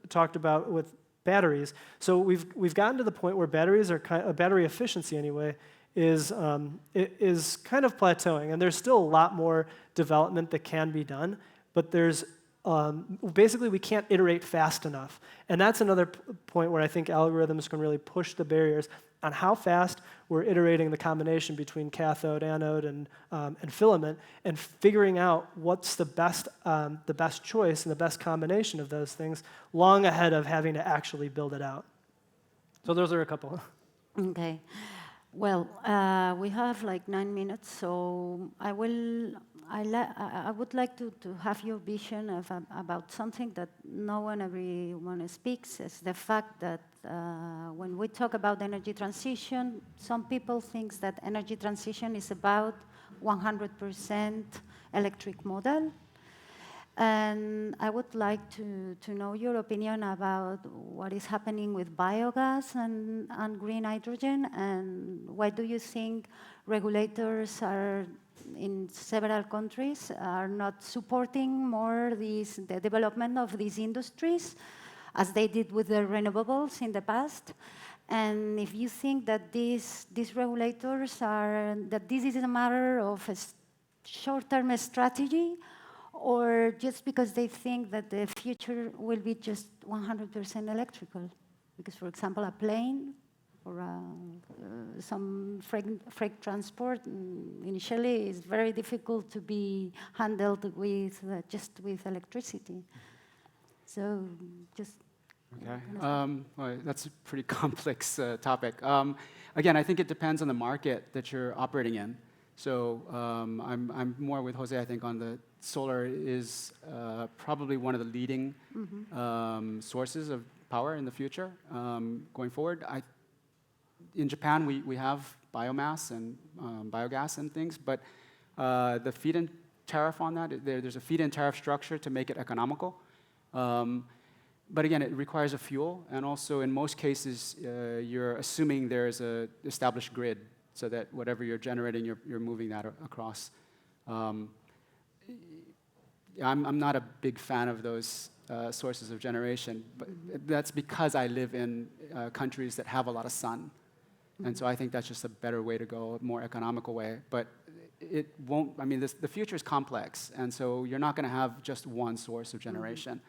talked about with batteries. So we've gotten to the point where batteries are battery efficiency anyway is kind of plateauing, and there's still a lot more development that can be done, but there's basically we can't iterate fast enough. And that's another point where I think algorithms can really push the barriers on how fast we're iterating the combination between cathode, anode, and filament, and figuring out what's the best choice and the best combination of those things long ahead of having to actually build it out. So those are a couple. Okay. Well, we have like 9 minutes, so I would like to have your vision about something that everyone speaks, is the fact that when we talk about energy transition, some people think that energy transition is about 100% electric model. And I would like to know your opinion about what is happening with biogas and green hydrogen, and why do you think regulators are in several countries are not supporting more the development of these industries as they did with the renewables in the past? And if you think that these regulators that this is a matter of a short-term strategy, or just because they think that the future will be just 100% electrical? Because, for example, a plane or some freight transport initially is very difficult to be handled with just with electricity. So just. Okay, well, that's a pretty complex topic. Again, I think it depends on the market that you're operating in. So I'm more with Jose, I think, on the solar is probably one of the leading sources of power in the future going forward. In Japan, we have biomass and biogas and things, but the feed-in tariff on that, there's a feed-in tariff structure to make it economical. But again, it requires a fuel, and also in most cases, you're assuming there's an established grid, so that whatever you're generating, you're moving that across. I'm not a big fan of those sources of generation, but that's because I live in countries that have a lot of sun. And so I think that's just a better way to go, a more economical way. But it won't, I mean, the future is complex, and so you're not going to have just one source of generation.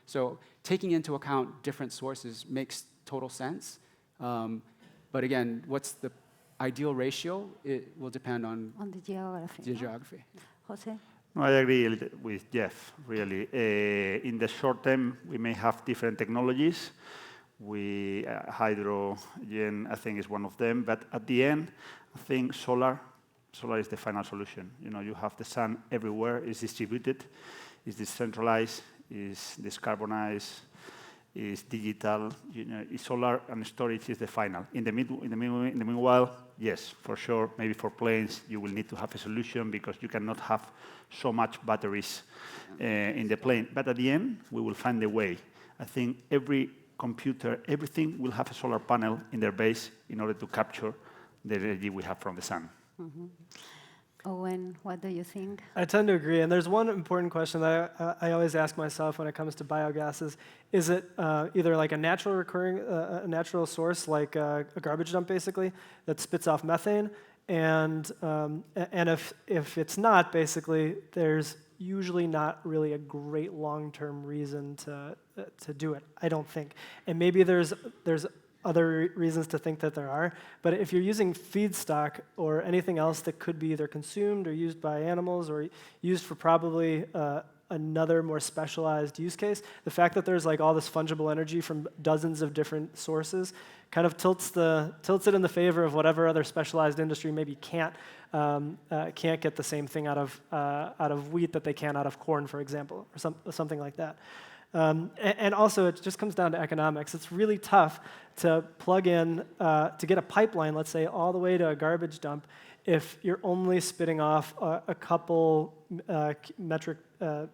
So taking into account different sources makes total sense. But again, what's the ideal ratio? It will depend on the geography. The geography. Jose? No, I agree with Jeff, really. In the short term, we may have different technologies. Hydrogen, I think, is one of them. But at the end, I think solar is the final solution. You know, you have the sun everywhere. It's distributed. It's decentralized. Is decarbonized, is digital. You know, solar and storage is the final. In the meanwhile, yes, for sure, maybe for planes, you will need to have a solution because you cannot have so much batteries in the plane. But at the end, we will find a way. I think every computer, everything will have a solar panel in their base in order to capture the energy we have from the sun. Owen, what do you think? I tend to agree, and there's one important question that I always ask myself when it comes to biogas is it either like a natural recurring, a natural source like a garbage dump basically that spits off methane, and if it's not, basically, there's usually not really a great long-term reason to do it, I don't think. And maybe there's other reasons to think that there are, but if you're using feedstock or anything else that could be either consumed or used by animals or used for probably another more specialized use case, the fact that there's like all this fungible energy from dozens of different sources kind of tilts it in the favor of whatever other specialized industry maybe can't get the same thing out of wheat that they can out of corn, for example, or something like that. And also, it just comes down to economics. It's really tough to plug in, to get a pipeline, let's say, all the way to a garbage dump if you're only spitting off a couple metric, or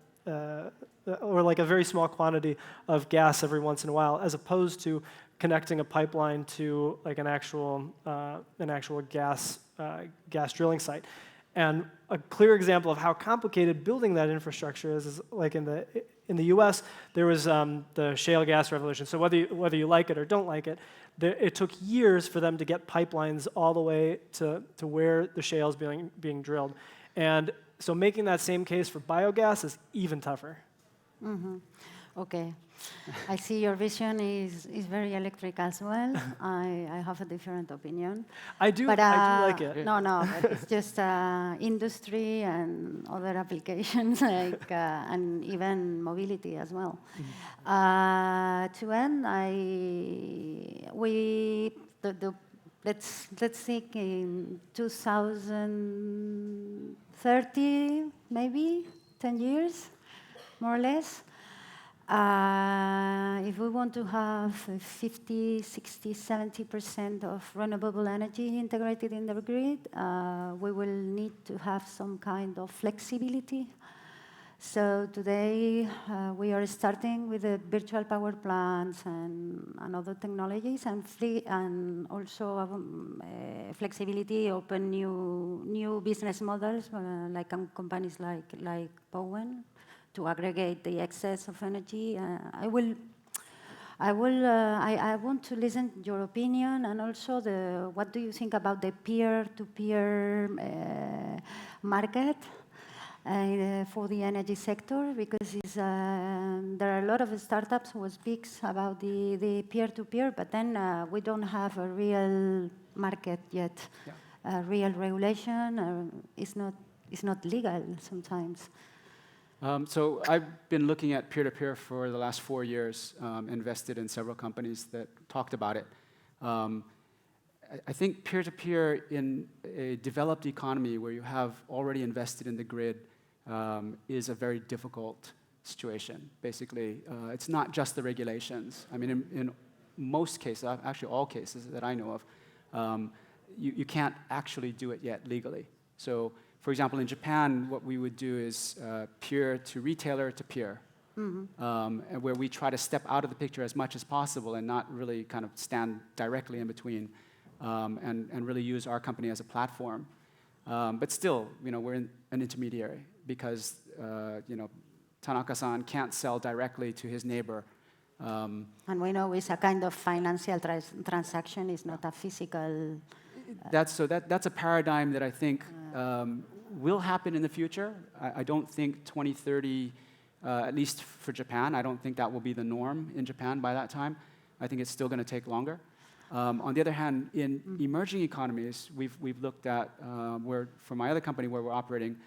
like a very small quantity of gas every once in a while, as opposed to connecting a pipeline to like an actual gas drilling site. And a clear example of how complicated building that infrastructure is like in the U.S., there was the shale gas revolution. So whether you like it or don't like it, it took years for them to get pipelines all the way to where the shale is being drilled. And so making that same case for biogas is even tougher. Okay. I see your vision is very electric as well. I have a different opinion. I do like it. No, but it's just industry and other applications like and even mobility as well. To end, let's think in 2030, maybe 10 years, more or less. If we want to have 50, 60, 70% of renewable energy integrated in the grid, we will need to have some kind of flexibility. So today, we are starting with the virtual power plants and other technologies, and also flexibility, open new business models, like companies like Bowen, to aggregate the excess of energy. I want to listen to your opinion, and also what do you think about the peer-to-peer market for the energy sector? Because there are a lot of startups who speak about the peer-to-peer, but then we don't have a real market yet. Yeah. Real regulation is not legal sometimes. So I've been looking at peer-to-peer for the last 4 years, invested in several companies that talked about it. I think peer-to-peer in a developed economy where you have already invested in the grid is a very difficult situation. Basically, it's not just the regulations. I mean, in most cases, actually all cases that I know of, you can't actually do it yet legally. So, for example, in Japan, what we would do is peer to retailer to peer. and where we try to step out of the picture as much as possible and not really kind of stand directly in between, and really use our company as a platform. But still, we're an intermediary because Tanaka-san can't sell directly to his neighbor. And we know it's a kind of financial transaction, it's not a physical. That's a paradigm that I think will happen in the future. I don't think 2030, at least for Japan, I don't think that will be the norm in Japan by that time. I think it's still going to take longer. On the other hand, in emerging economies, we've looked at where, for my other company where we're operating,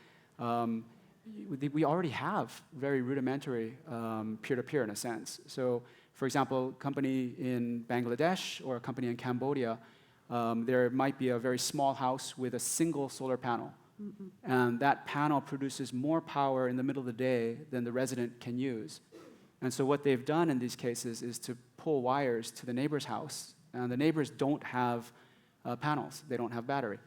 we already have very rudimentary peer-to-peer in a sense. So, for example, a company in Bangladesh or a company in Cambodia, there might be a very small house with a single solar panel. And that panel produces more power in the middle of the day than the resident can use. And so what they've done in these cases is to pull wires to the neighbor's house. And the neighbors don't have panels. They don't have battery.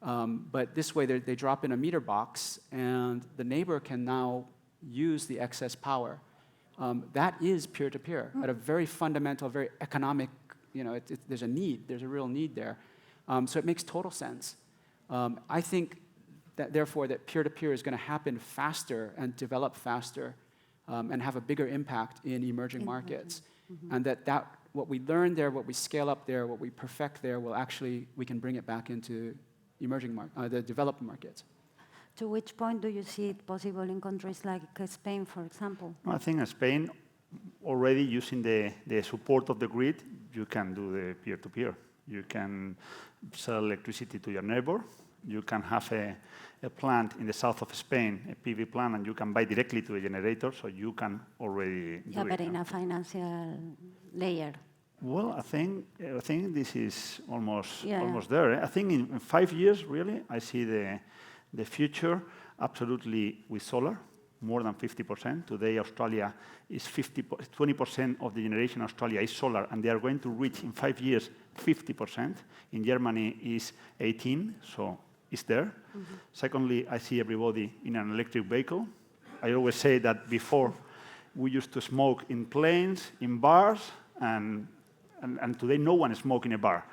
But this way, they drop in a meter box, and the neighbor can now use the excess power. That is peer-to-peer at a very fundamental, very economic, there's a need. There's a real need there. So it makes total sense. I think that, therefore, that peer-to-peer is going to happen faster and develop faster and have a bigger impact in emerging markets. And that what we learn there, what we scale up there, what we perfect there, we can bring it back into the developed markets. To which point do you see it possible in countries like Spain, for example? I think in Spain, already using the support of the grid, you can do the peer-to-peer. You can sell electricity to your neighbor. You can have a plant in the south of Spain, a PV plant, and you can buy directly to a generator, so you can already do it. But in a financial layer. Well, I think this is almost there. I think in 5 years, really, I see the future absolutely with solar, more than 50%. Today, Australia is 20% of the generation in Australia is solar, and they are going to reach in 5 years 50%. In Germany is 18%, so it's there. Secondly, I see everybody in an electric vehicle. I always say that before we used to smoke in planes, in bars, and today no one smokes in a bar.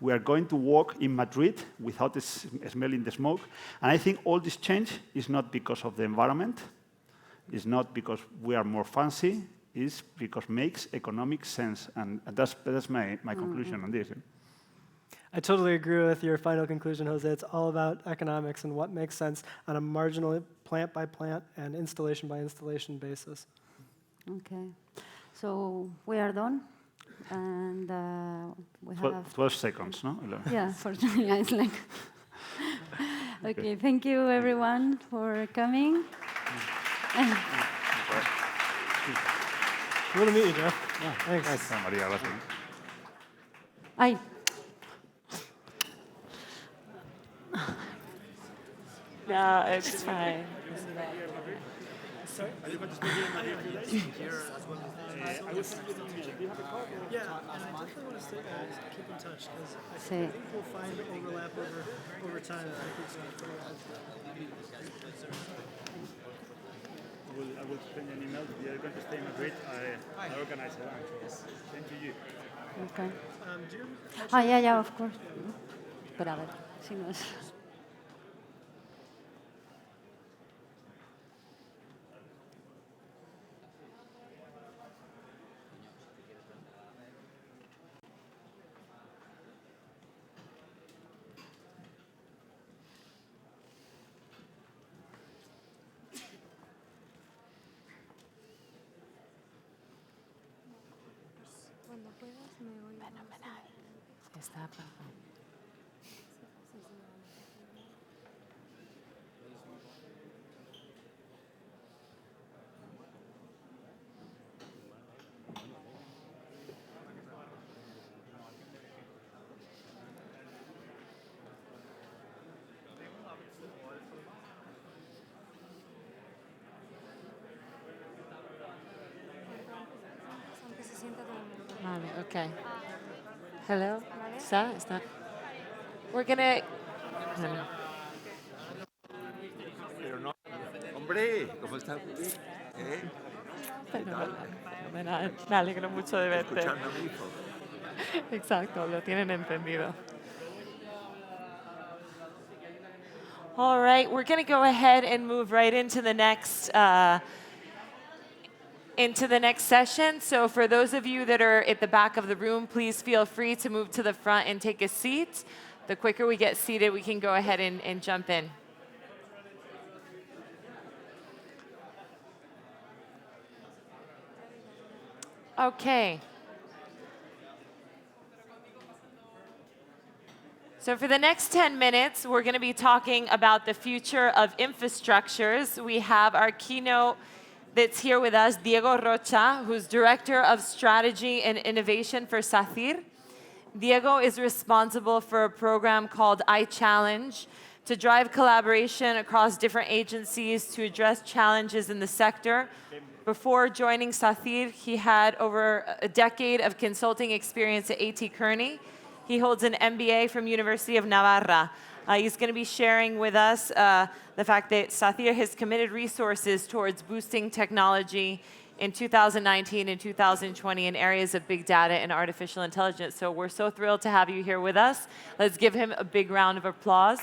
We are going to walk in Madrid without smelling the smoke. And I think all this change is not because of the environment. It's not because we are more fancy. It's because it makes economic sense. And that's my conclusion on this. I totally agree with your final conclusion, Jose. It's all about economics and what makes sense on a marginal plant-by-plant and installation-by-installation basis. Okay. So we are done. And we have 12 seconds, no? Yeah, yeah, it's like. Okay, thank you everyone for coming. Cool to meet you, Jeff. Yeah, thanks. Ay. No, it's fine. Sorry? Are you going to stay here as well? Yeah, and I definitely want to stay guys, keep in touch, because I think we'll find overlap over time. I think it's pretty I will send you an email. We are going to stay in Madrid. I organize a lunch. Same to you. Okay. Do you yeah, of course. Pero a ver, si no es... Fenomenal. Está perfecto. Vale, okay. Hello? ¿Está? We're gonna... Pero no. Hombre, ¿cómo está? Fenomenal, fenomenal. Me alegro mucho de verte. Exacto, lo tienen entendido. All right, we're going to go ahead and move right into the next session. So for those of you that are at the back of the room, please feel free to move to the front and take a seat. The quicker we get seated, we can go ahead and jump in. Okay. So for the next 10 minutes, we're going to be talking about the future of infrastructures. We have our keynote that's here with us, Diego Rocha, who's Director of Strategy and Innovation for SACIR. Diego is responsible for a program called iChallenge to drive collaboration across different agencies to address challenges in the sector. Before joining SACIR, he had over a decade of consulting experience at A.T. Kearney. He holds an MBA from University of Navarra. He's going to be sharing with us the fact that SACIR has committed resources towards boosting technology in 2019 and 2020 in areas of big data and artificial intelligence. So we're so thrilled to have you here with us. Let's give him a big round of applause.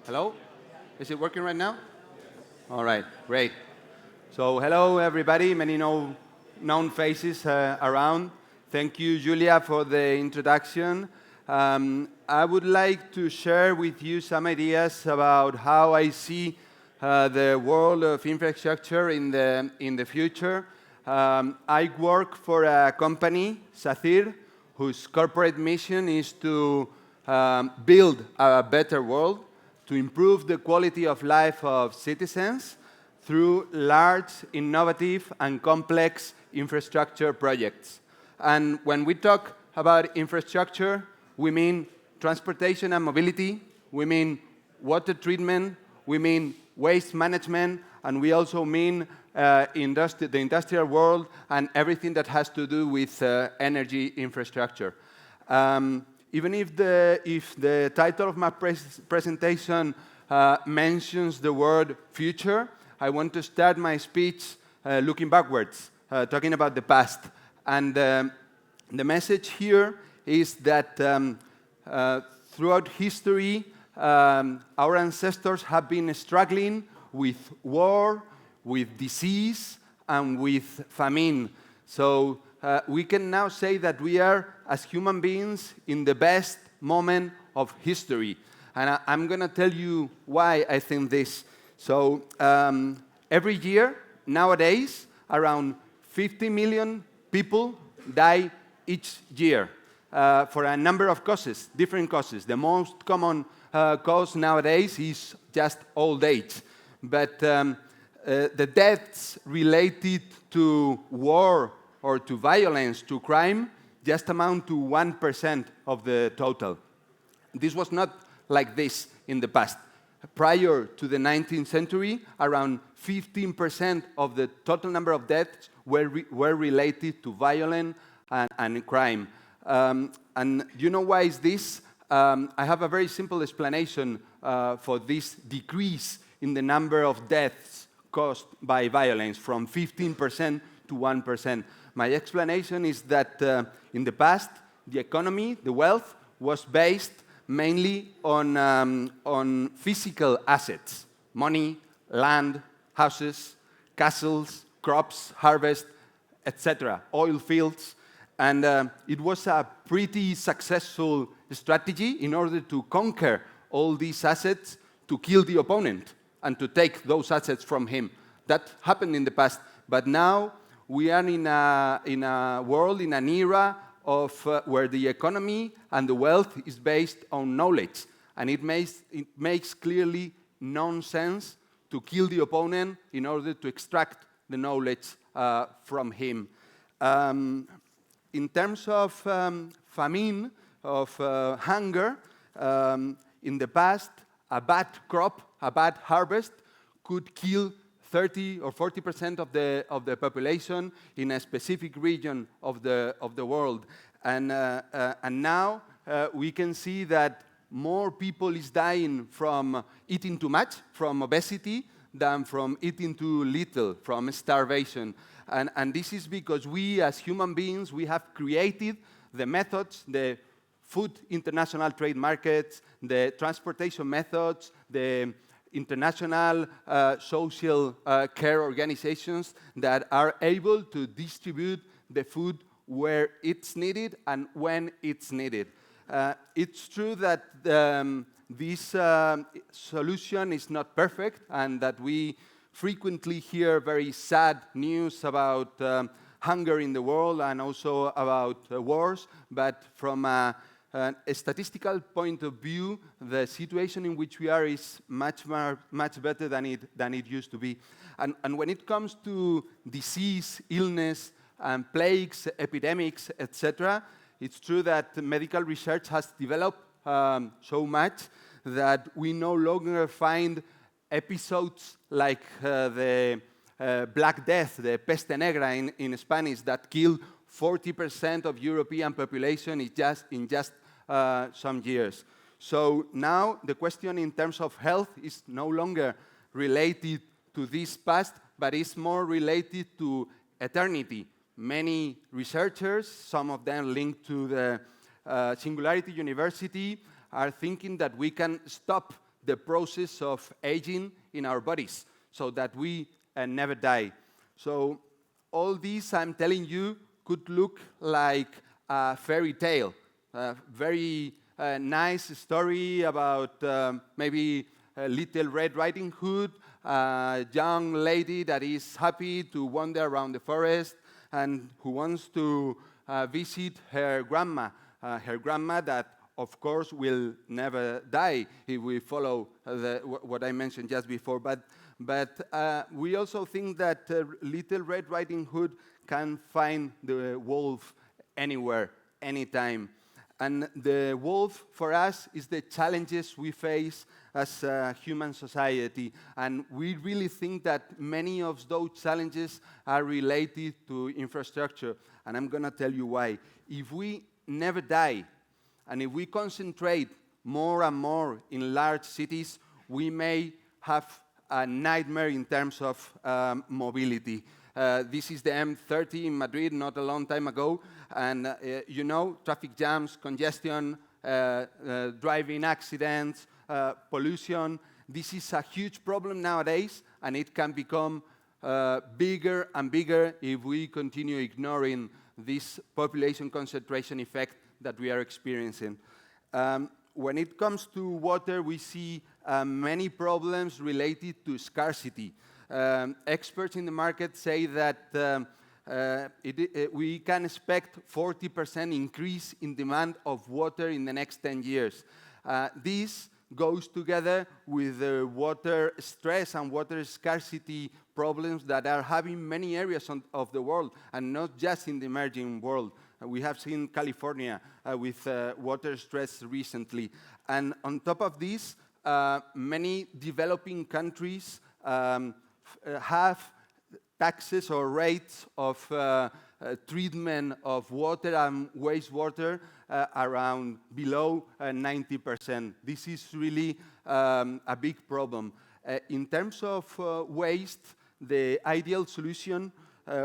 Hello? Is it working right now? All right, great. So hello, everybody. Many known faces around. Thank you, Julia, for the introduction. I would like to share with you some ideas about how I see the world of infrastructure in the future. I work for a company, SACIR, whose corporate mission is to build a better world, to improve the quality of life of citizens through large, innovative, and complex infrastructure projects. And when we talk about infrastructure, we mean transportation and mobility, we mean water treatment, we mean waste management, and we also mean the industrial world and everything that has to do with energy infrastructure. Even if the title of my presentation mentions the word future, I want to start my speech looking backwards, talking about the past. And the message here is that throughout history, our ancestors have been struggling with war, with disease, and with famine. So we can now say that we are, as human beings, in the best moment of history. And I'm going to tell you why I think this. So every year, nowadays, around 50 million people die each year for a number of causes, different causes. The most common cause nowadays is just old age. But the deaths related to war or to violence, to crime, just amount to 1% of the total. This was not like this in the past. Prior to the 19th century, around 15% of the total number of deaths were related to violence and crime. And you know why is this? I have a very simple explanation for this decrease in the number of deaths caused by violence from 15% to 1%. My explanation is that in the past, the economy, the wealth, was based mainly on physical assets, money, land, houses, castles, crops, harvest, etc., oil fields. And it was a pretty successful strategy in order to conquer all these assets, to kill the opponent and to take those assets from him. That happened in the past. But now we are in a world, in an era of where the economy and the wealth is based on knowledge. And it makes clearly nonsense to kill the opponent in order to extract the knowledge from him. In terms of famine, of hunger, in the past, a bad crop, a bad harvest could kill 30 or 40% of the population in a specific region of the world. And now we can see that more people is dying from eating too much, from obesity, than from eating too little, from starvation. And this is because we, as human beings, we have created the methods, the food international trade markets, the transportation methods, the international social care organizations that are able to distribute the food where it's needed and when it's needed. It's true that this solution is not perfect and that we frequently hear very sad news about hunger in the world and also about wars, but from a statistical point of view, the situation in which we are is much better than it used to be. And when it comes to disease, illness, and plagues, epidemics, etc., it's true that medical research has developed so much that we no longer find episodes like the Black Death, the Peste Negra in Spanish, that killed 40% of European population in just some years. So now the question in terms of health is no longer related to this past, but is more related to eternity. Many researchers, some of them linked to the Singularity University, are thinking that we can stop the process of aging in our bodies so that we never die. So all this I'm telling you could look like a fairy tale, a very nice story about maybe a Little Red Riding Hood, a young lady that is happy to wander around the forest and who wants to visit her grandma that, of course, will never die if we follow what I mentioned just before. But we also think that Little Red Riding Hood can find the wolf anywhere, anytime. And the wolf, for us, is the challenges we face as a human society. And we really think that many of those challenges are related to infrastructure. And I'm going to tell you why. If we never die, and if we concentrate more and more in large cities, we may have a nightmare in terms of mobility. This is the M30 in Madrid not a long time ago. And you know, traffic jams, congestion, driving accidents, pollution. This is a huge problem nowadays, and it can become bigger and bigger if we continue ignoring this population concentration effect that we are experiencing. When it comes to water, we see many problems related to scarcity. Experts in the market say that we can expect 40% increase in demand of water in the next 10 years. This goes together with the water stress and water scarcity problems that are having many areas of the world, and not just in the emerging world. We have seen California with water stress recently. And on top of this, many developing countries have taxes or rates of treatment of water and wastewater around below 90%. This is really a big problem. In terms of waste, the ideal solution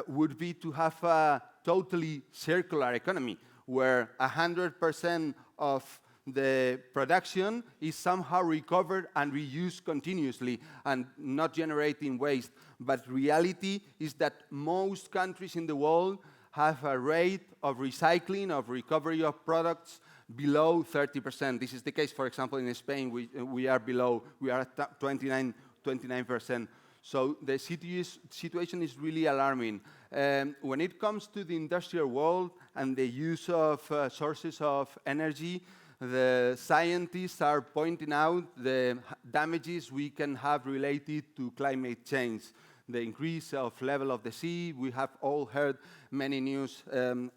would be to have a totally circular economy, where 100% of the production is somehow recovered and reused continuously and not generating waste. But reality is that most countries in the world have a rate of recycling, of recovery of products below 30%. This is the case, for example, in Spain, we are at 29%. So the situation is really alarming. When it comes to the industrial world and the use of sources of energy, the scientists are pointing out the damages we can have related to climate change. The increase of level of the sea, we have all heard many news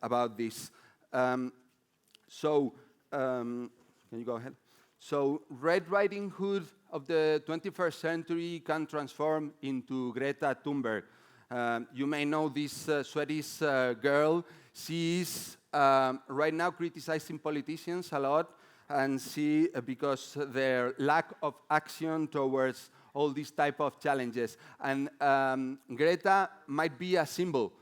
about this. Can you go ahead? So Red Riding Hood of the 21st century can transform into Greta Thunberg. You may know this Swedish girl. She is right now criticizing politicians a lot, and she, because their lack of action towards all these type of challenges. And Greta might be a symbol.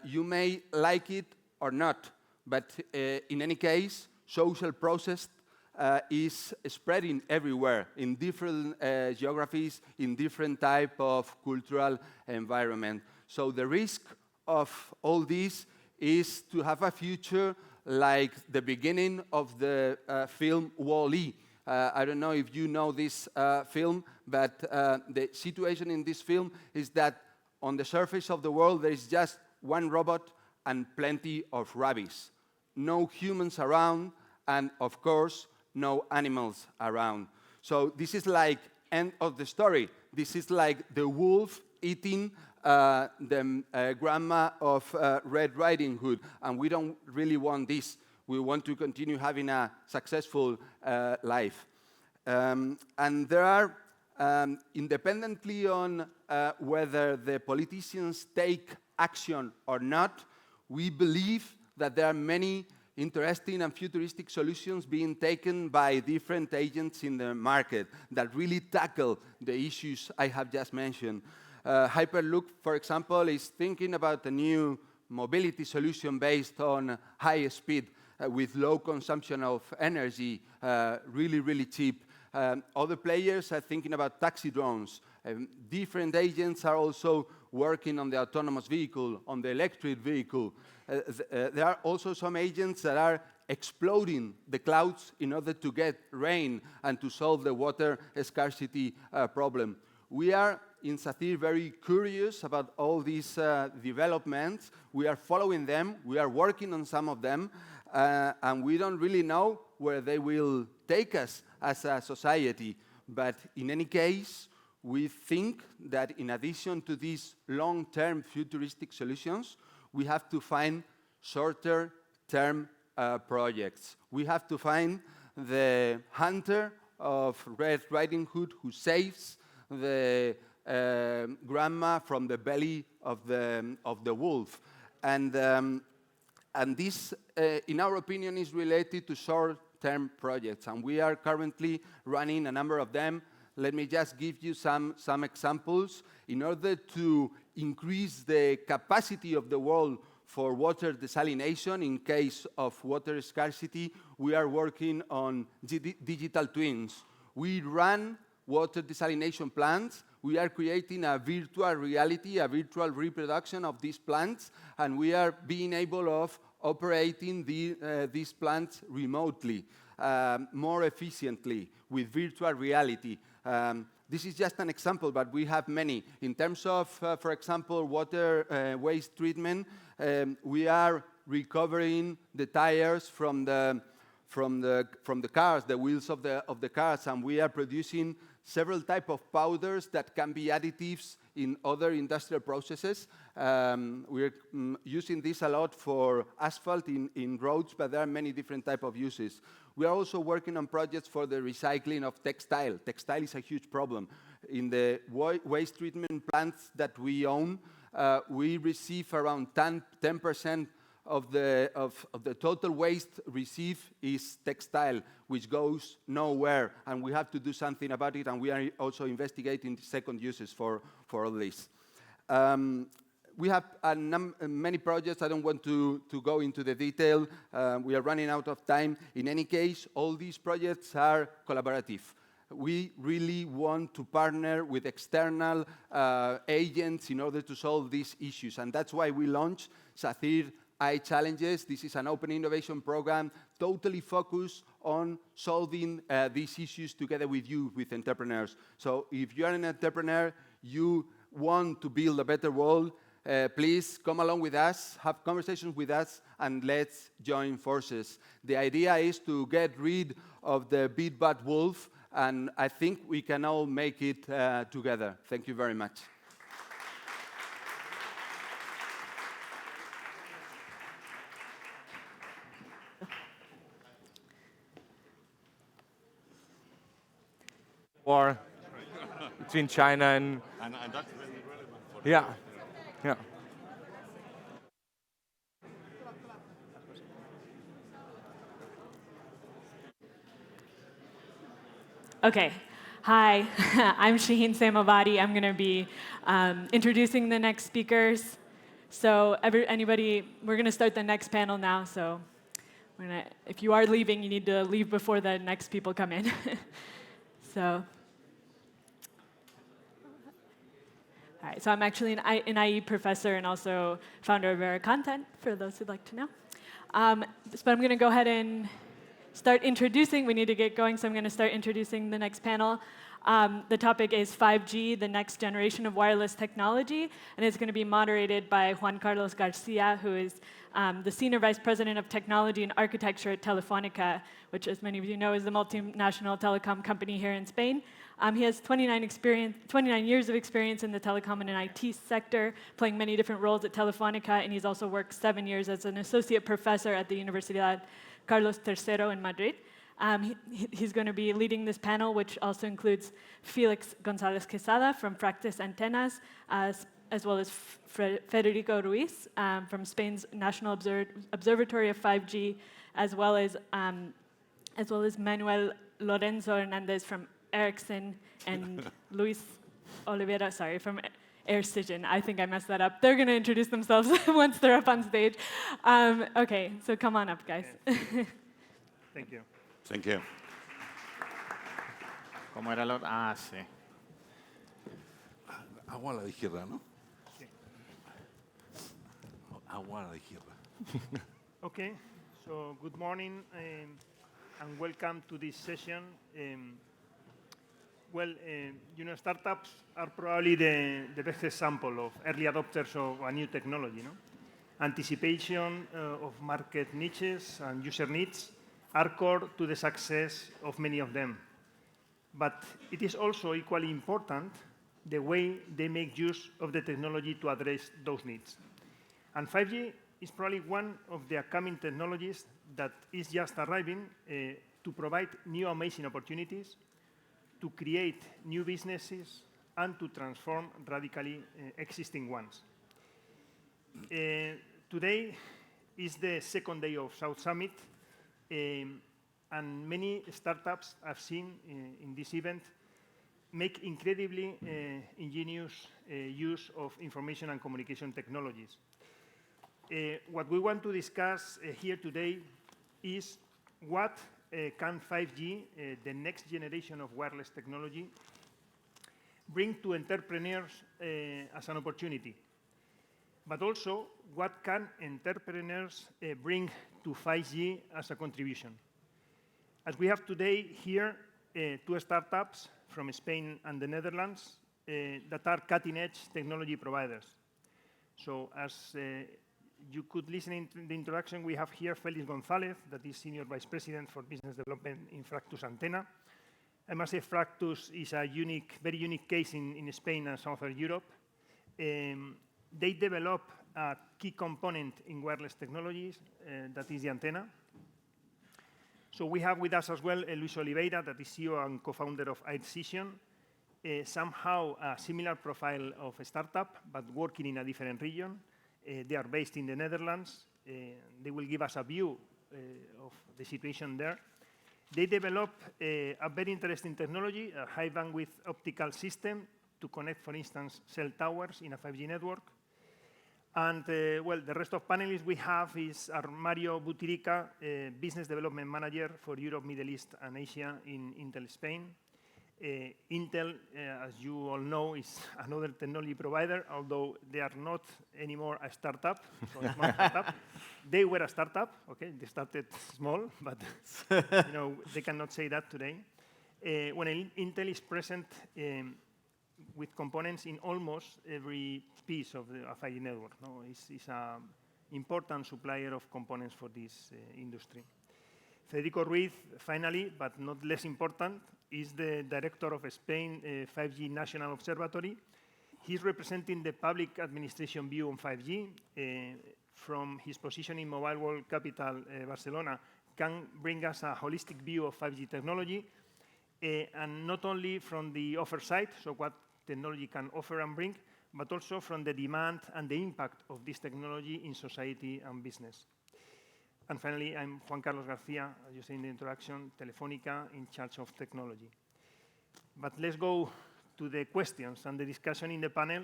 You may like it or not, but in any case, social process is spreading everywhere in different geographies, in different type of cultural environment. So the risk of all this is to have a future like the beginning of the film Wall-E. I don't know if you know this film, but the situation in this film is that on the surface of the world there is just one robot and plenty of rabbits. No humans around, and of course, no animals around. So this is like end of the story. This is like the wolf eating the grandma of Red Riding Hood, and we don't really want this. We want to continue having a successful life. And there are, independently on whether the politicians take action or not, we believe that there are many interesting and futuristic solutions being taken by different agents in the market that really tackle the issues I have just mentioned. Hyperloop, for example, is thinking about a new mobility solution based on high speed with low consumption of energy, really cheap. Other players are thinking about taxi drones. Different agents are also working on the autonomous vehicle, on the electric vehicle. There are also some agents that are exploding the clouds in order to get rain and to solve the water scarcity problem. We are in SACIR very curious about all these developments. We are following them. We are working on some of them. And we don't really know where they will take us as a society. But in any case, we think that in addition to these long-term futuristic solutions, we have to find shorter-term projects. We have to find the hunter of Red Riding Hood who saves the grandma from the belly of the wolf. And this, in our opinion, is related to short-term projects. And we are currently running a number of them. Let me just give you some examples. In order to increase the capacity of the world for water desalination in case of water scarcity, we are working on digital twins. We run water desalination plants. We are creating a virtual reality, a virtual reproduction of these plants, and we are being able of operating these plants remotely, more efficiently, with virtual reality. This is just an example, but we have many. In terms of, for example, water waste treatment, we are recovering the tires from the cars, the wheels of the cars, and we are producing several types of powders that can be additives in other industrial processes. We're using this a lot for asphalt in roads, but there are many different types of uses. We are also working on projects for the recycling of textile. Textile is a huge problem. In the waste treatment plants that we own, we receive around 10% of the total waste received is textile, which goes nowhere, and we have to do something about it, and we are also investigating second uses for all this. We have many projects. I don't want to go into the detail. We are running out of time. In any case, all these projects are collaborative. We really want to partner with external agents in order to solve these issues, and that's why we launched SACIR iChallenges. This is an open innovation program totally focused on solving these issues together with you, with entrepreneurs. So if you're an entrepreneur, you want to build a better world, please come along with us, have conversations with us, and let's join forces. The idea is to get rid of the big bad wolf, and I think we can all make it together. Thank you very much. war between China and that's very relevant for yeah, yeah. Okay. Hi, I'm Shaheen Samavati. I'm going to be introducing the next speakers. So we're going to start the next panel now. So if you are leaving, you need to leave before the next people come in. So, all right. So I'm actually an IE professor and also founder of Vera Content, for those who'd like to know. But I'm going to go ahead and start introducing. We need to get going, so I'm going to start introducing the next panel. The topic is 5G, the next generation of wireless technology, and it's going to be moderated by Juan Carlos Garcia, who is the Senior Vice President of Technology and Architecture at Telefónica, which, as many of you know, is the multinational telecom company here in Spain. He has 29 years of experience in the telecom and IT sector, playing many different roles at Telefónica, and he's also worked 7 years as an associate professor at the Universidad Carlos III in Madrid. He's going to be leading this panel, which also includes Felix González Quesada from Fractus Antenas, as well as Federico Ruiz from Spain's National Observatory of 5G, as well as Manuel Lorenzo Hernandez from Ericsson and Luis Oliveira, from Aircision. I think I messed that up. They're going to introduce themselves once they're up on stage. Okay, so come on up, guys. Thank you. Thank you. ¿Cómo era el otro? Ah, sí. Agua a la izquierda, ¿no? Sí. Agua a la izquierda. Okay, so good morning and welcome to this session. Startups are probably the best example of early adopters of a new technology. No? Anticipation of market niches and user needs are core to the success of many of them. But it is also equally important the way they make use of the technology to address those needs. And 5G is probably one of the upcoming technologies that is just arriving to provide new amazing opportunities, to create new businesses, and to transform radically existing ones. Today is the second day of South Summit, and many startups I've seen in this event make incredibly ingenious use of information and communication technologies. What we want to discuss here today is what can 5G, the next generation of wireless technology, bring to entrepreneurs as an opportunity. But also, what can entrepreneurs bring to 5G as a contribution? As we have today here, two startups from Spain and the Netherlands that are cutting-edge technology providers. So as you could listen in the introduction, we have here Felix González, that is Senior Vice President for Business Development in Fractus Antena. I must say Fractus is a very unique case in Spain and Southern Europe. They develop a key component in wireless technologies, that is the antenna. So we have with us as well Luis Oliveira, that is CEO and co-founder of Aircision, somehow a similar profile of a startup, but working in a different region. They are based in the Netherlands. They will give us a view of the situation there. They develop a very interesting technology, a high bandwidth optical system to connect, for instance, cell towers in a 5G network. And the rest of panelists we have is Mario Butirica, Business Development Manager for Europe, Middle East, and Asia in Intel Spain. Intel, as you all know, is another technology provider, although they are not anymore a startup. So it's not a startup. They were a startup, okay? They started small, but they cannot say that today. When Intel is present with components in almost every piece of the 5G network. No? It's an important supplier of components for this industry. Federico Ruiz, finally, but not less important, is the director of Spain 5G National Observatory. He's representing the public administration view on 5G. From his position in Mobile World Capital, Barcelona, can bring us a holistic view of 5G technology. and not only from the offer side, so what technology can offer and bring, but also from the demand and the impact of this technology in society and business. And finally, I'm Juan Carlos García, as you say in the introduction, Telefónica, in charge of technology. But let's go to the questions and the discussion in the panel.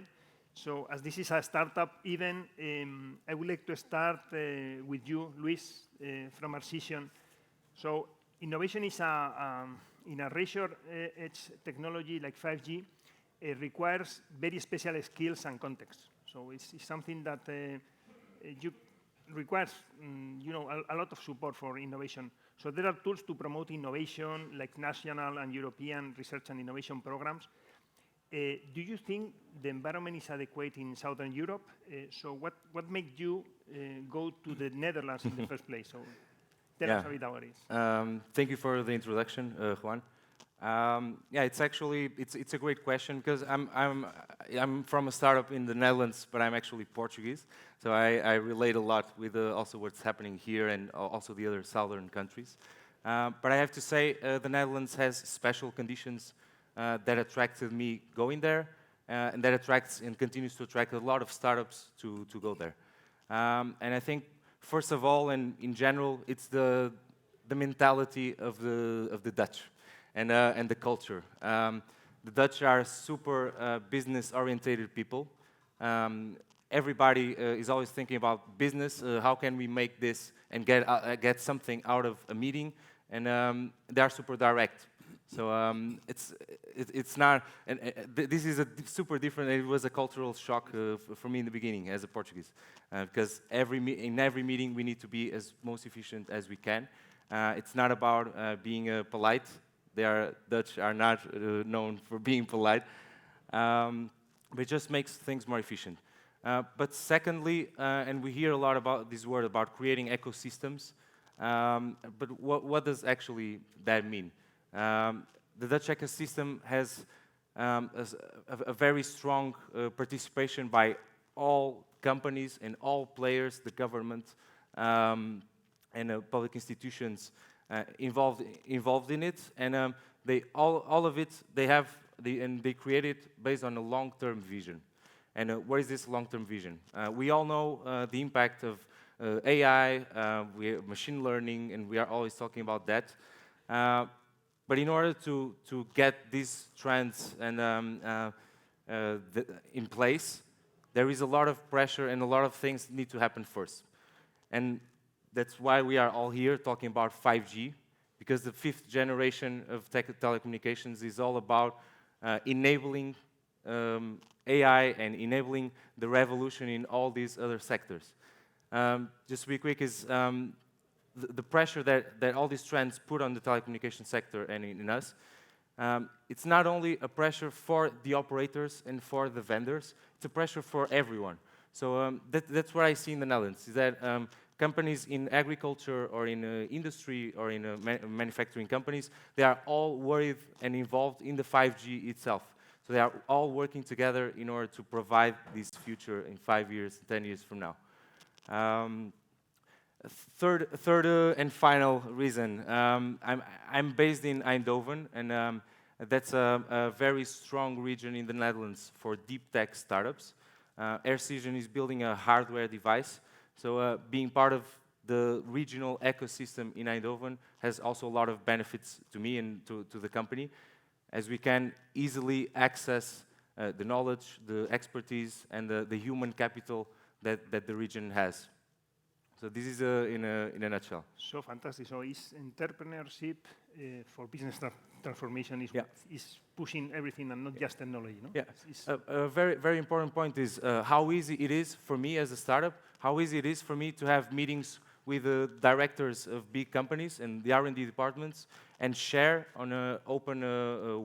So as this is a startup event, I would like to start with you, Luis, from Arcision. So innovation is in a razor-edge technology like 5G, it requires very special skills and context. So it's something that you requires a lot of support for innovation. So there are tools to promote innovation, like national and European research and innovation programs. Do you think the environment is adequate in Southern Europe? So what made you go to the Netherlands in the first place? So tell us a bit about it. Thank you for the introduction, Juan. Yeah, it's actually it's a great question because I'm from a startup in the Netherlands, but I'm actually Portuguese, so I relate a lot with also what's happening here and also the other southern countries. But I have to say, the Netherlands has special conditions that attracted me going there, and that attracts and continues to attract a lot of startups to go there. And I think, first of all, and in general, it's the mentality of the Dutch. And the culture. The Dutch are super business-oriented people. Everybody is always thinking about business. How can we make this and get something out of a meeting? And they are super direct. So it's not. And this is super different. It was a cultural shock for me in the beginning as a Portuguese, because in every meeting we need to be as most efficient as we can. It's not about being polite. Dutch are not known for being polite, but it just makes things more efficient. But secondly, and we hear a lot about this word about creating ecosystems, but what does actually that mean? The Dutch ecosystem has a very strong participation by all companies and all players, the government and public institutions involved in it, and all of it they create it based on a long-term vision. And what is this long-term vision? We all know the impact of AI, machine learning, and we are always talking about that. But in order to get these trends and in place, there is a lot of pressure and a lot of things need to happen first. And that's why we are all here talking about 5G, because the 5th generation of telecommunications is all about enabling AI and enabling the revolution in all these other sectors. Just to be quick, is the pressure that all these trends put on the telecommunication sector and in us, it's not only a pressure for the operators and for the vendors, it's a pressure for everyone. So that's what I see in the Netherlands, is that companies in agriculture or in industry or in manufacturing companies, they are all worried and involved in the 5G itself. So they are all working together in order to provide this future in 5 years, 10 years from now. Third and final reason, I'm based in Eindhoven, and that's a very strong region in the Netherlands for deep tech startups. Arcision is building a hardware device. So being part of the regional ecosystem in Eindhoven has also a lot of benefits to me and to the company, as we can easily access the knowledge, the expertise, and the human capital that the region has. So this is in a nutshell. So fantastic. So is entrepreneurship for business transformation is pushing everything and not just technology, no? Yeah. A very, very important point is how easy it is for me as a startup, how easy it is for me to have meetings with the directors of big companies and the R&D departments and share on an open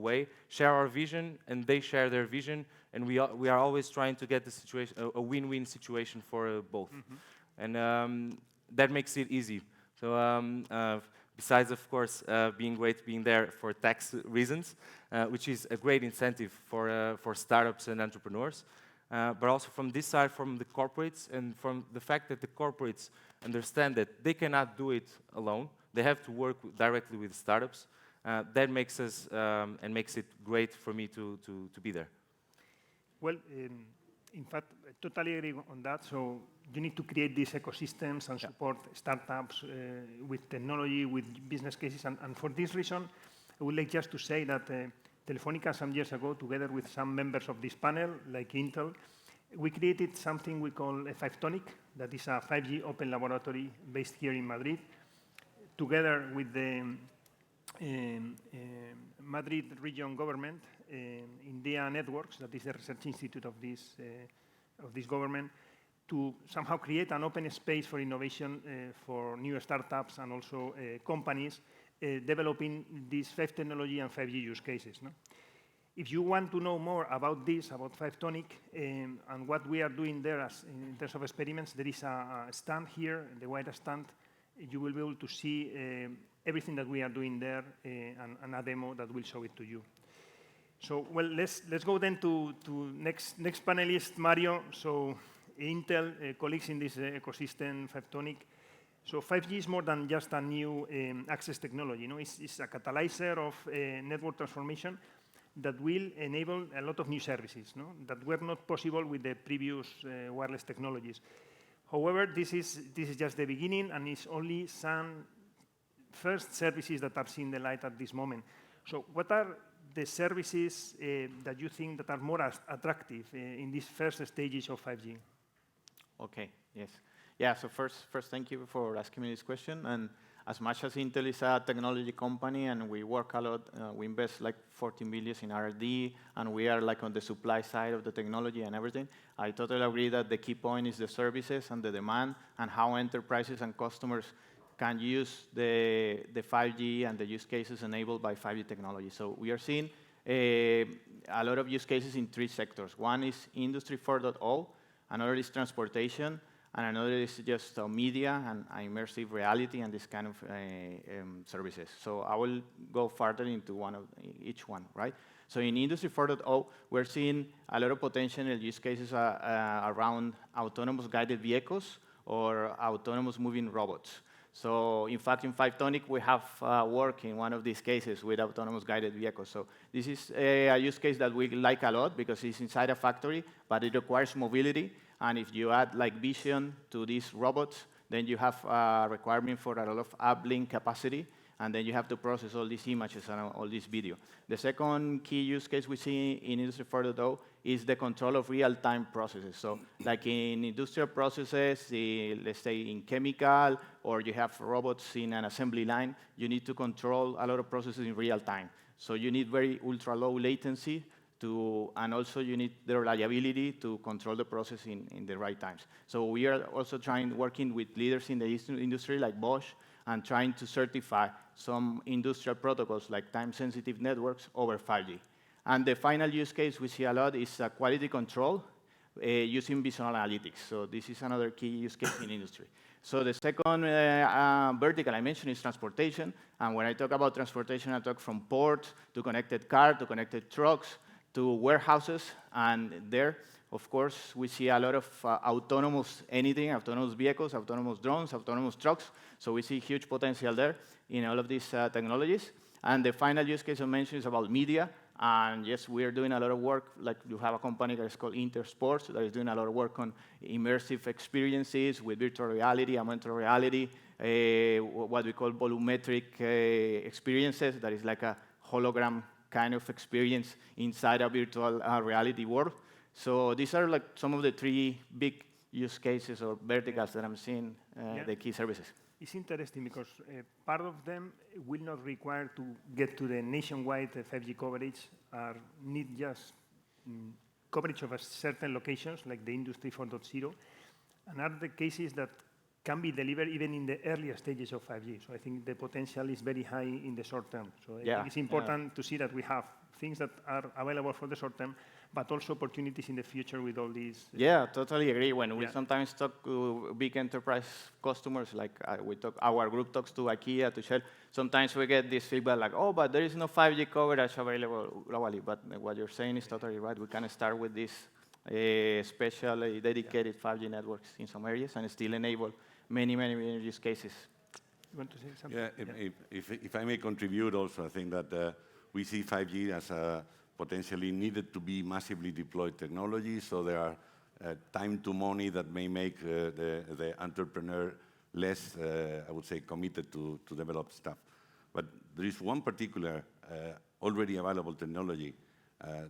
way, share our vision, and they share their vision, and we are always trying to get the situation, a win-win situation for both. Mm-hmm. And that makes it easy. So besides, of course, being there for tax reasons, which is a great incentive for startups and entrepreneurs, but also from this side, from the corporates, and from the fact that the corporates understand that they cannot do it alone. They have to work directly with startups. That makes us and makes it great for me to be there. Well, in fact, I totally agree on that. So you need to create these ecosystems and support startups with technology, with business cases. And for this reason, I would like just to say that Telefonica, some years ago, together with some members of this panel, like Intel, we created something we call a 5-tonic, that is a 5G open laboratory based here in Madrid, together with the Madrid region government, India Networks, that is the research institute of this government, to somehow create an open space for innovation for new startups and also companies developing these 5 technology and 5G use cases. No? If you want to know more about this, about 5-tonic, and what we are doing there in terms of experiments, there is a stand here, the white stand. You will be able to see everything that we are doing there and a demo that will show it to you. So, well, let's go then to next panelist, Mario. So, Intel colleagues in this ecosystem, 5-tonic. So 5G is more than just a new access technology. It's a catalyzer of network transformation that will enable a lot of new services that were not possible with the previous wireless technologies. However, this is just the beginning, and it's only some first services that are seeing the light at this moment. So what are the services that you think that are more attractive in these first stages of 5G? Okay, yes. Yeah, so first, thank you for asking me this question. And as much as Intel is a technology company and we work a lot, we invest like 40 million in R&D, and we are like on the supply side of the technology and everything, I totally agree that the key point is the services and the demand and how enterprises and customers can use the 5G and the use cases enabled by 5G technology. So we are seeing a lot of use cases in 3 sectors. One is Industry 4.0, another is transportation, and another is just media and immersive reality and this kind of services. So I will go further into each one, right? So in Industry 4.0, we're seeing a lot of potential use cases around autonomous guided vehicles or autonomous moving robots. So in fact, in 5-tonic, we have work in one of these cases with autonomous guided vehicles. So this is a use case that we like a lot because it's inside a factory, but it requires mobility. And if you add like vision to these robots, then you have a requirement for a lot of uplink capacity, and then you have to process all these images and all this video. The second key use case we see in Industry 4.0 is the control of real-time processes. So like in industrial processes, let's say in chemical, or you have robots in an assembly line, you need to control a lot of processes in real time. So you need very ultra-low latency, and also you need the reliability to control the process in the right times. So we are also working with leaders in the industry like Bosch and trying to certify some industrial protocols like time-sensitive networks over 5G. And the final use case we see a lot is quality control using visual analytics. So this is another key use case in industry. So the second vertical I mentioned is transportation. And when I talk about transportation, I talk from ports to connected cars, to connected trucks, to warehouses, and there, of course, we see a lot of autonomous anything, autonomous vehicles, autonomous drones, autonomous trucks, so we see huge potential there in all of these technologies. And the final use case I mentioned is about media, and yes, we are doing a lot of work, like you have a company that is called Intersports that is doing a lot of work on immersive experiences with virtual reality, augmented reality, what we call volumetric experiences, that is like a hologram kind of experience inside a virtual reality world. So these are like some of the 3 big use cases or verticals that I'm seeing, the key services. It's interesting because part of them will not require to get to the nationwide 5G coverage, or need just coverage of a certain locations like the Industry 4.0, and are the cases that can be delivered even in the earlier stages of 5G. So I think the potential is very high in the short term. So I think it's important to see that we have things that are available for the short term, but also opportunities in the future with all these. Yeah, totally agree. When we sometimes talk to big enterprise customers, like our group talks to IKEA, to Shell, sometimes we get this feedback like, oh, but there is no 5G coverage available globally. But what you're saying is totally right. We can start with this specially dedicated 5G networks in some areas and still enable many use cases. You want to say something? Yeah, if I may contribute also, I think that we see 5G as a potentially needed to be massively deployed technology, so there are time to money that may make the entrepreneur less, I would say, committed to develop stuff. But there is one particular already available technology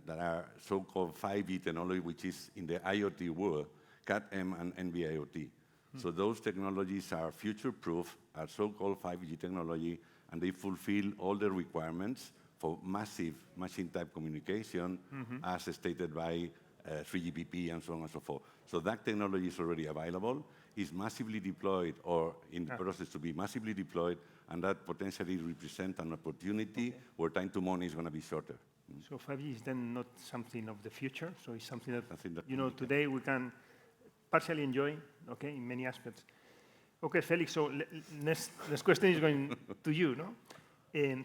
that are so-called 5G technology, which is in the IoT world, CAT-M and NB-IoT. So those technologies are future-proof, are so-called 5G technology, and they fulfill all the requirements for massive machine-type communication, as stated by 3GPP and so on and so forth. So that technology is already available, is massively deployed or in the process to be massively deployed, and that potentially represents an opportunity where time to money is going to be shorter. So 5G is then not something of the future, so it's something that, today we can partially enjoy, okay, in many aspects. Okay, Felix, so next question is going to you, no?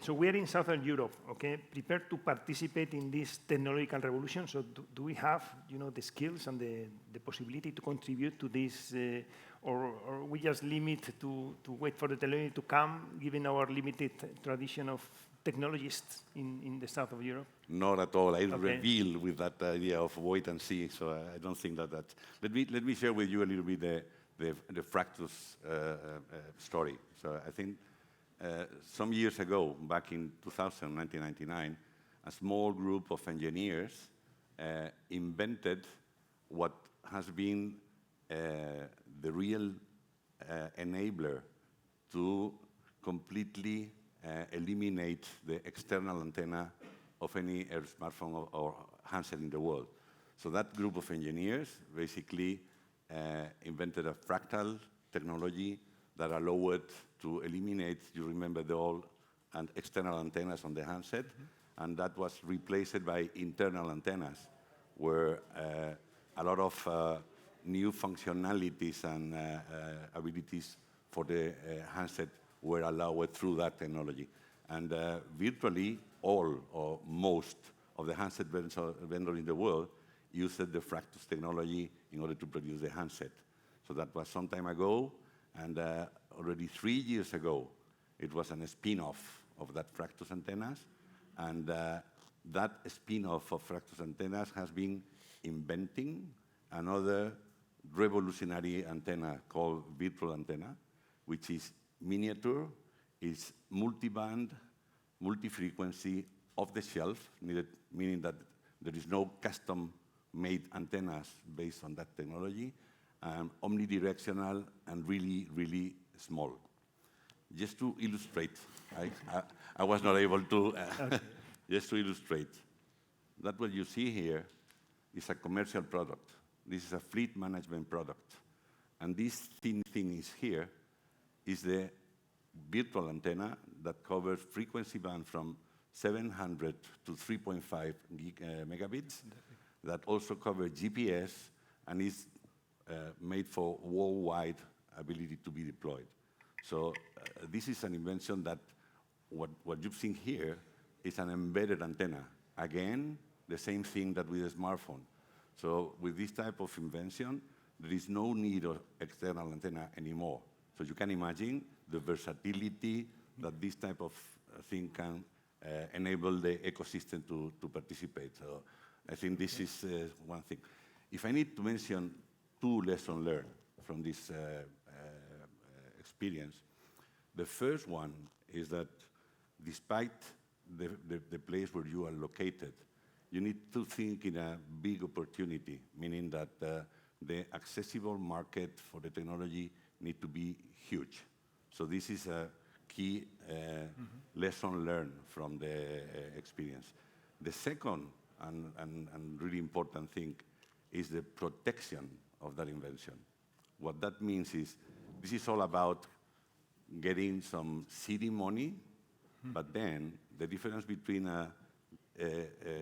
So we are in Southern Europe, okay, prepared to participate in this technological revolution. So do we have, the skills and the possibility to contribute to this, or we just limit to wait for the technology to come, given our limited tradition of technologists in the south of Europe? Not at all. I reveal with that idea of wait and see. So I don't think that that's. Let me share with you a little bit the Fractus story. So I think some years ago, back in 1999, a small group of engineers invented what has been the real enabler to completely eliminate the external antenna of any smartphone or handset in the world. So that group of engineers basically invented a fractal technology that allowed to eliminate, you remember, the old and external antennas on the handset, and that was replaced by internal antennas, where a lot of new functionalities and abilities for the handset were allowed through that technology. And virtually all or most of the handset vendors in the world used the Fractus technology in order to produce the handset. So that was some time ago, and already 3 years ago, it was a spin-off of that Fractus antennas, and that spin-off of Fractus antennas has been inventing another revolutionary antenna called virtual antenna, which is miniature, is multi-band, multi-frequency, off-the-shelf, meaning that there is no custom-made antennas based on that technology, omnidirectional and really, really small. Just to illustrate, I was not able to, just to illustrate, that what you see here is a commercial product. This is a fleet management product. And this thin thing is here, is the virtual antenna that covers frequency band from 700 to 3.5 megabits, that also covers GPS, and is made for worldwide ability to be deployed. So this is an invention that what you've seen here is an embedded antenna. Again, the same thing that with a smartphone. So with this type of invention, there is no need of external antenna anymore. So you can imagine the versatility that this type of thing can enable the ecosystem to participate. So I think this is one thing. If I need to mention 2 lessons learned from this experience, the first one is that despite the place where you are located, you need to think in a big opportunity, meaning that the accessible market for the technology need to be huge. So this is a key lesson learned from the experience. The second and really important thing is the protection of that invention. What that means is this is all about getting some seeding money, but then the difference between a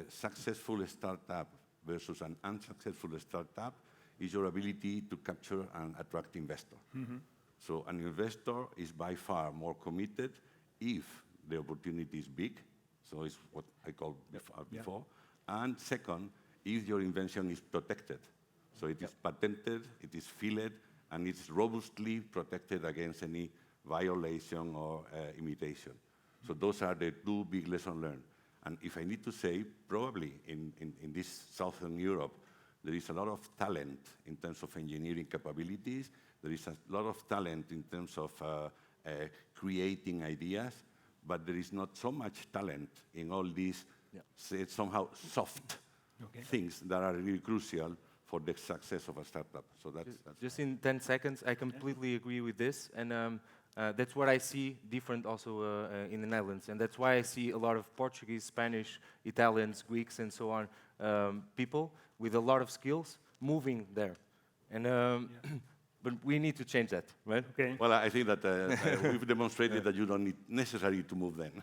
successful startup versus an unsuccessful startup is your ability to capture and attract investor. So an investor is by far more committed if the opportunity is big, so it's what I called before. And second, if your invention is protected. So it is patented, it is filled, and it's robustly protected against any violation or imitation. So those are the two big lessons learned. And if I need to say, probably in this Southern Europe, there is a lot of talent in terms of engineering capabilities. There is a lot of talent in terms of creating ideas, but there is not so much talent in all these somehow soft things that are really crucial for the success of a startup. So that's just in 10 seconds, I completely agree with this, and that's what I see different also in the Netherlands, and that's why I see a lot of Portuguese, Spanish, Italians, Greeks, and so on, people with a lot of skills moving there, and but we need to change that, right? Okay. Well, I think that we've demonstrated that you don't need necessarily to move then.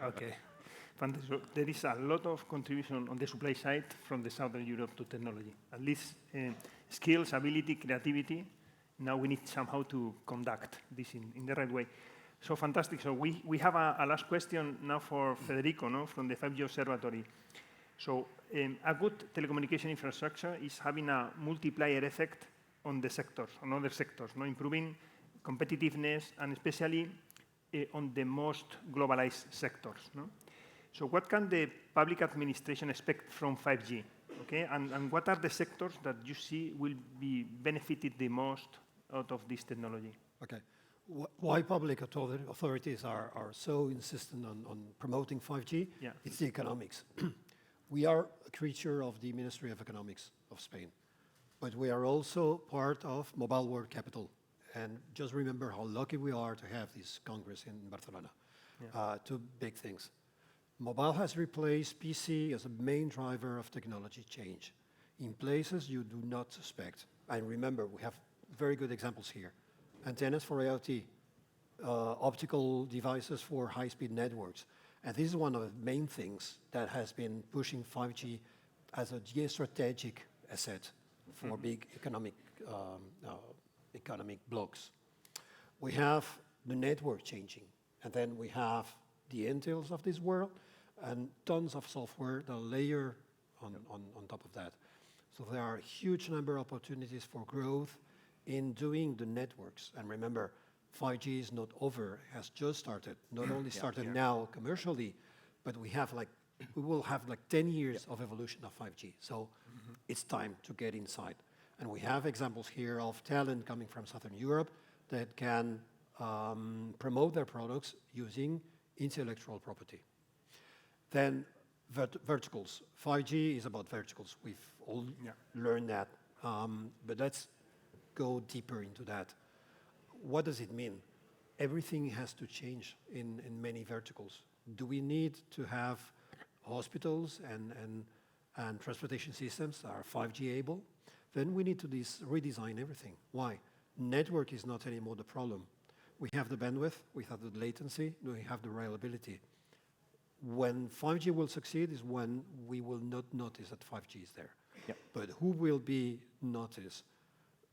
Okay. Fantastic. So there is a lot of contribution on the supply side from the Southern Europe to technology. At least skills, ability, creativity. Now we need somehow to conduct this in the right way. So fantastic. So we have a last question now for Federico, no, from the 5G Observatory. So a good telecommunication infrastructure is having a multiplier effect on the sectors, on other sectors, no, improving competitiveness and especially on the most globalized sectors. No? So what can the public administration expect from 5G? Okay, and what are the sectors that you see will be benefited the most out of this technology? Okay. Why public authorities are so insistent on promoting 5G? Yeah. It's the economics. We are a creature of the Ministry of Economics of Spain, but we are also part of Mobile World Capital. And just remember how lucky we are to have this Congress in Barcelona. Yeah. Two big things. Mobile has replaced PC as a main driver of technology change in places you do not suspect. And remember, we have very good examples here. Antennas for IoT, optical devices for high-speed networks. And this is one of the main things that has been pushing 5G as a geostrategic asset for big economic blocks. We have the network changing, and then we have the Intels of this world, and tons of software that layer on top of that. So there are a huge number of opportunities for growth in doing the networks. And remember, 5G is not over, it has just started. Not only started now commercially, but we will have like 10 years of evolution of 5G. So it's time to get inside. And we have examples here of talent coming from Southern Europe that can promote their products using intellectual property. Then verticals. 5G is about verticals. We've all learned that. But let's go deeper into that. What does it mean? Everything has to change in many verticals. Do we need to have hospitals and transportation systems that are 5G able? Then we need to redesign everything. Why? Network is not anymore the problem. We have the bandwidth, we have the latency, we have the reliability. When 5G will succeed is when we will not notice that 5G is there. Yep. But who will be noticed?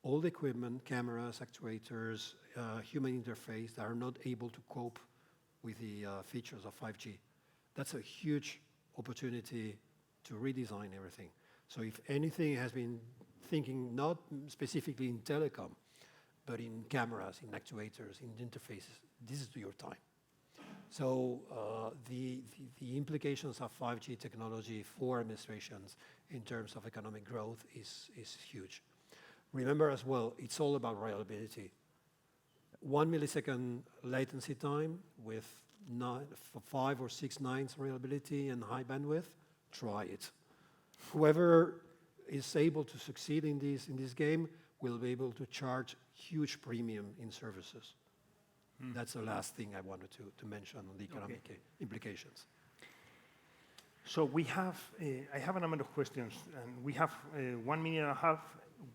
All the equipment, cameras, actuators, human interface that are not able to cope with the features of 5G. That's a huge opportunity to redesign everything. So if anything has been thinking not specifically in telecom, but in cameras, in actuators, in interfaces, this is your time. So the implications of 5G technology for administrations in terms of economic growth is huge. Remember as well, it's all about reliability. 1 millisecond latency time with 5 or 6 nines reliability and high bandwidth, try it. Whoever is able to succeed in this game will be able to charge huge premium in services. That's the last thing I wanted to mention on the economic implications. So we have, I have a number of questions, and we have 1 minute and a half.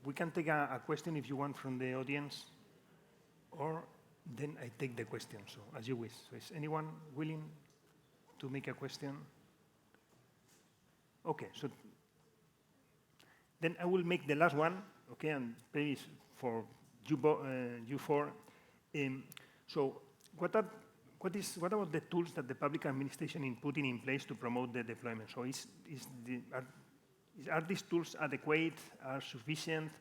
We can take a question if you want from the audience, or then I take the question, so as you wish. So is anyone willing to make a question? Okay, so then I will make the last one, okay, and maybe it's for you four. So what about the tools that the public administration is putting in place to promote the deployment? So are these tools adequate, are sufficient?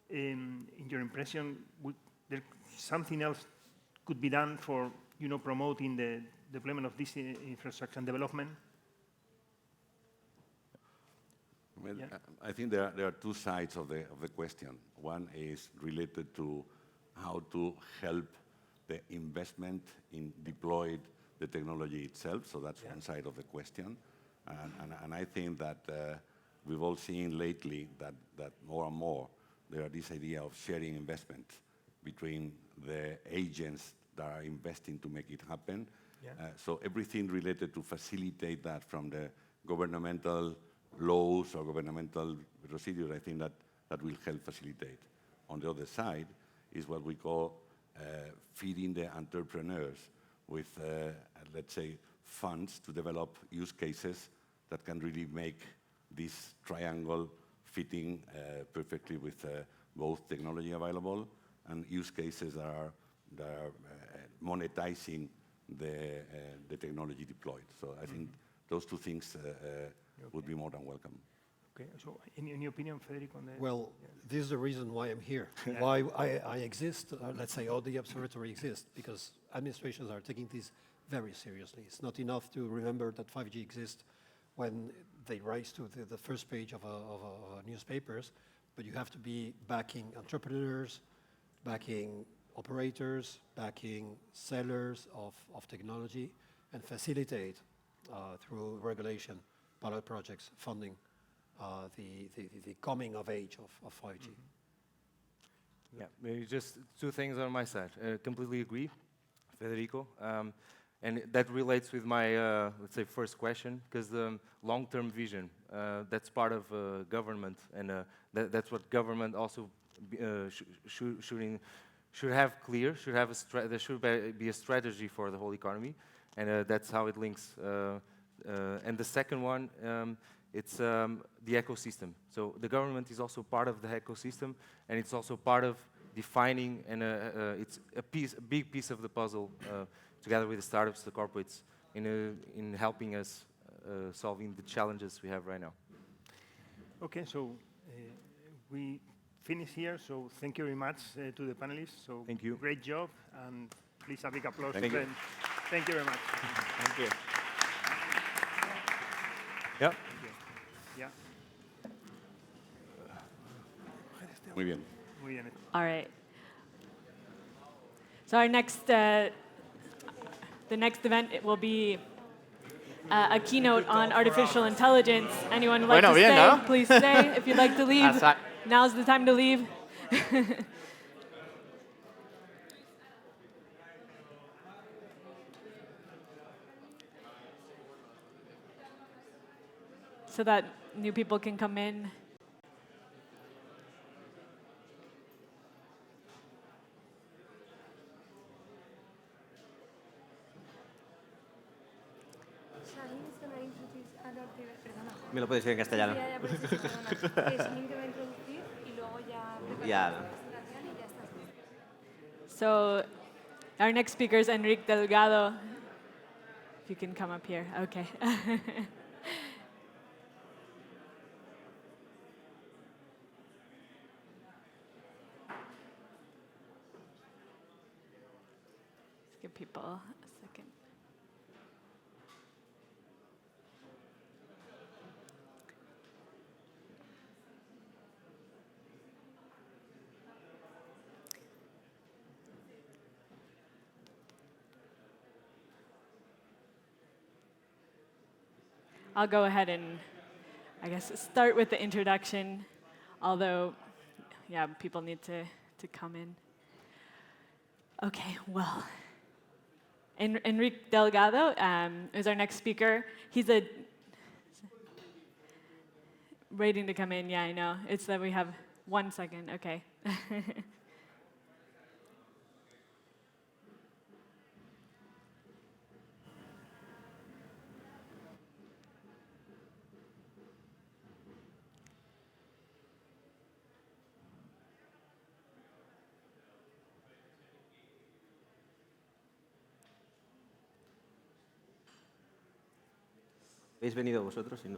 In your impression, would there something else could be done for promoting the deployment of this infrastructure and development? Well, I think there are two sides of the question. One is related to how to help the investment in deployed the technology itself. So that's one side of the question. And I think that we've all seen lately that more and more there are this idea of sharing investment between the agents that are investing to make it happen. So everything related to facilitate that from the governmental laws or governmental procedures, I think that will help facilitate. On the other side is what we call feeding the entrepreneurs with, let's say, funds to develop use cases that can really make this triangle fitting perfectly with both technology available and use cases that are monetizing the technology deployed. So I think those two things would be more than welcome. Okay, so any opinion, Federico? On the Well, this is the reason why I'm here, why I exist, let's say, or the observatory exists, because administrations are taking this very seriously. It's not enough to remember that 5G exists when they rise to the first page of newspapers, but you have to be backing entrepreneurs, backing operators, backing sellers of technology, and facilitate through regulation, pilot projects, funding, the coming of age of 5G. Yeah, maybe just two things on my side. Completely agree, Federico. And that relates with my, let's say, first question, because the long-term vision, that's part of government, and that's what government also should have clear, there should be a strategy for the whole economy, and that's how it links. And the second one, it's the ecosystem. So the government is also part of the ecosystem, and it's also part of defining, and it's a big piece of the puzzle, together with the startups, the corporates, in helping us solving the challenges we have right now. Okay, so we finish here. So thank you very much to the panelists. So thank you. Great job, and please a big applause. Thank you. Thank you very much. Thank you. Yeah. Yeah. Muy bien. Muy bien. All right. So our next, the next event will be a keynote on artificial intelligence. Anyone would like to stay? ¿no? Please stay. If you'd like to leave, now's the time to leave. So that new people can come in. Me lo puedes decir en castellano. Ya. So our next speaker is Enrique Delgado. If you can come up here. Okay. Let's give people a second. I'll go ahead and, I guess, start with the introduction, although, yeah, people need to come in. Okay, well, Enrique Delgado is our next speaker. He's waiting to come in. Yeah, I know. It's that we have 1 second. Okay. ¿Habéis venido vosotros? Si no.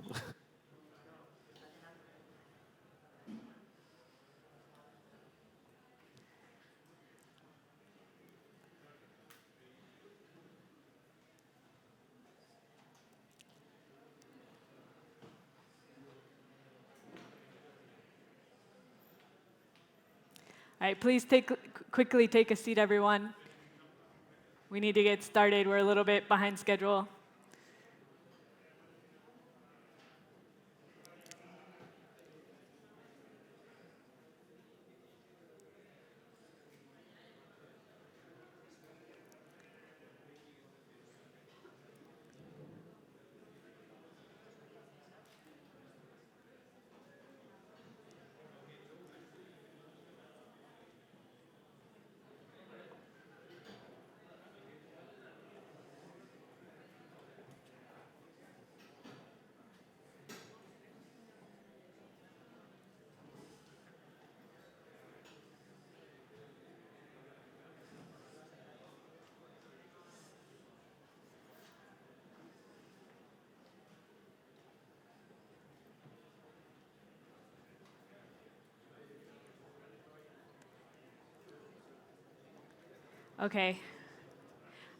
All right, please quickly take a seat, everyone. We need to get started. We're a little bit behind schedule. Okay.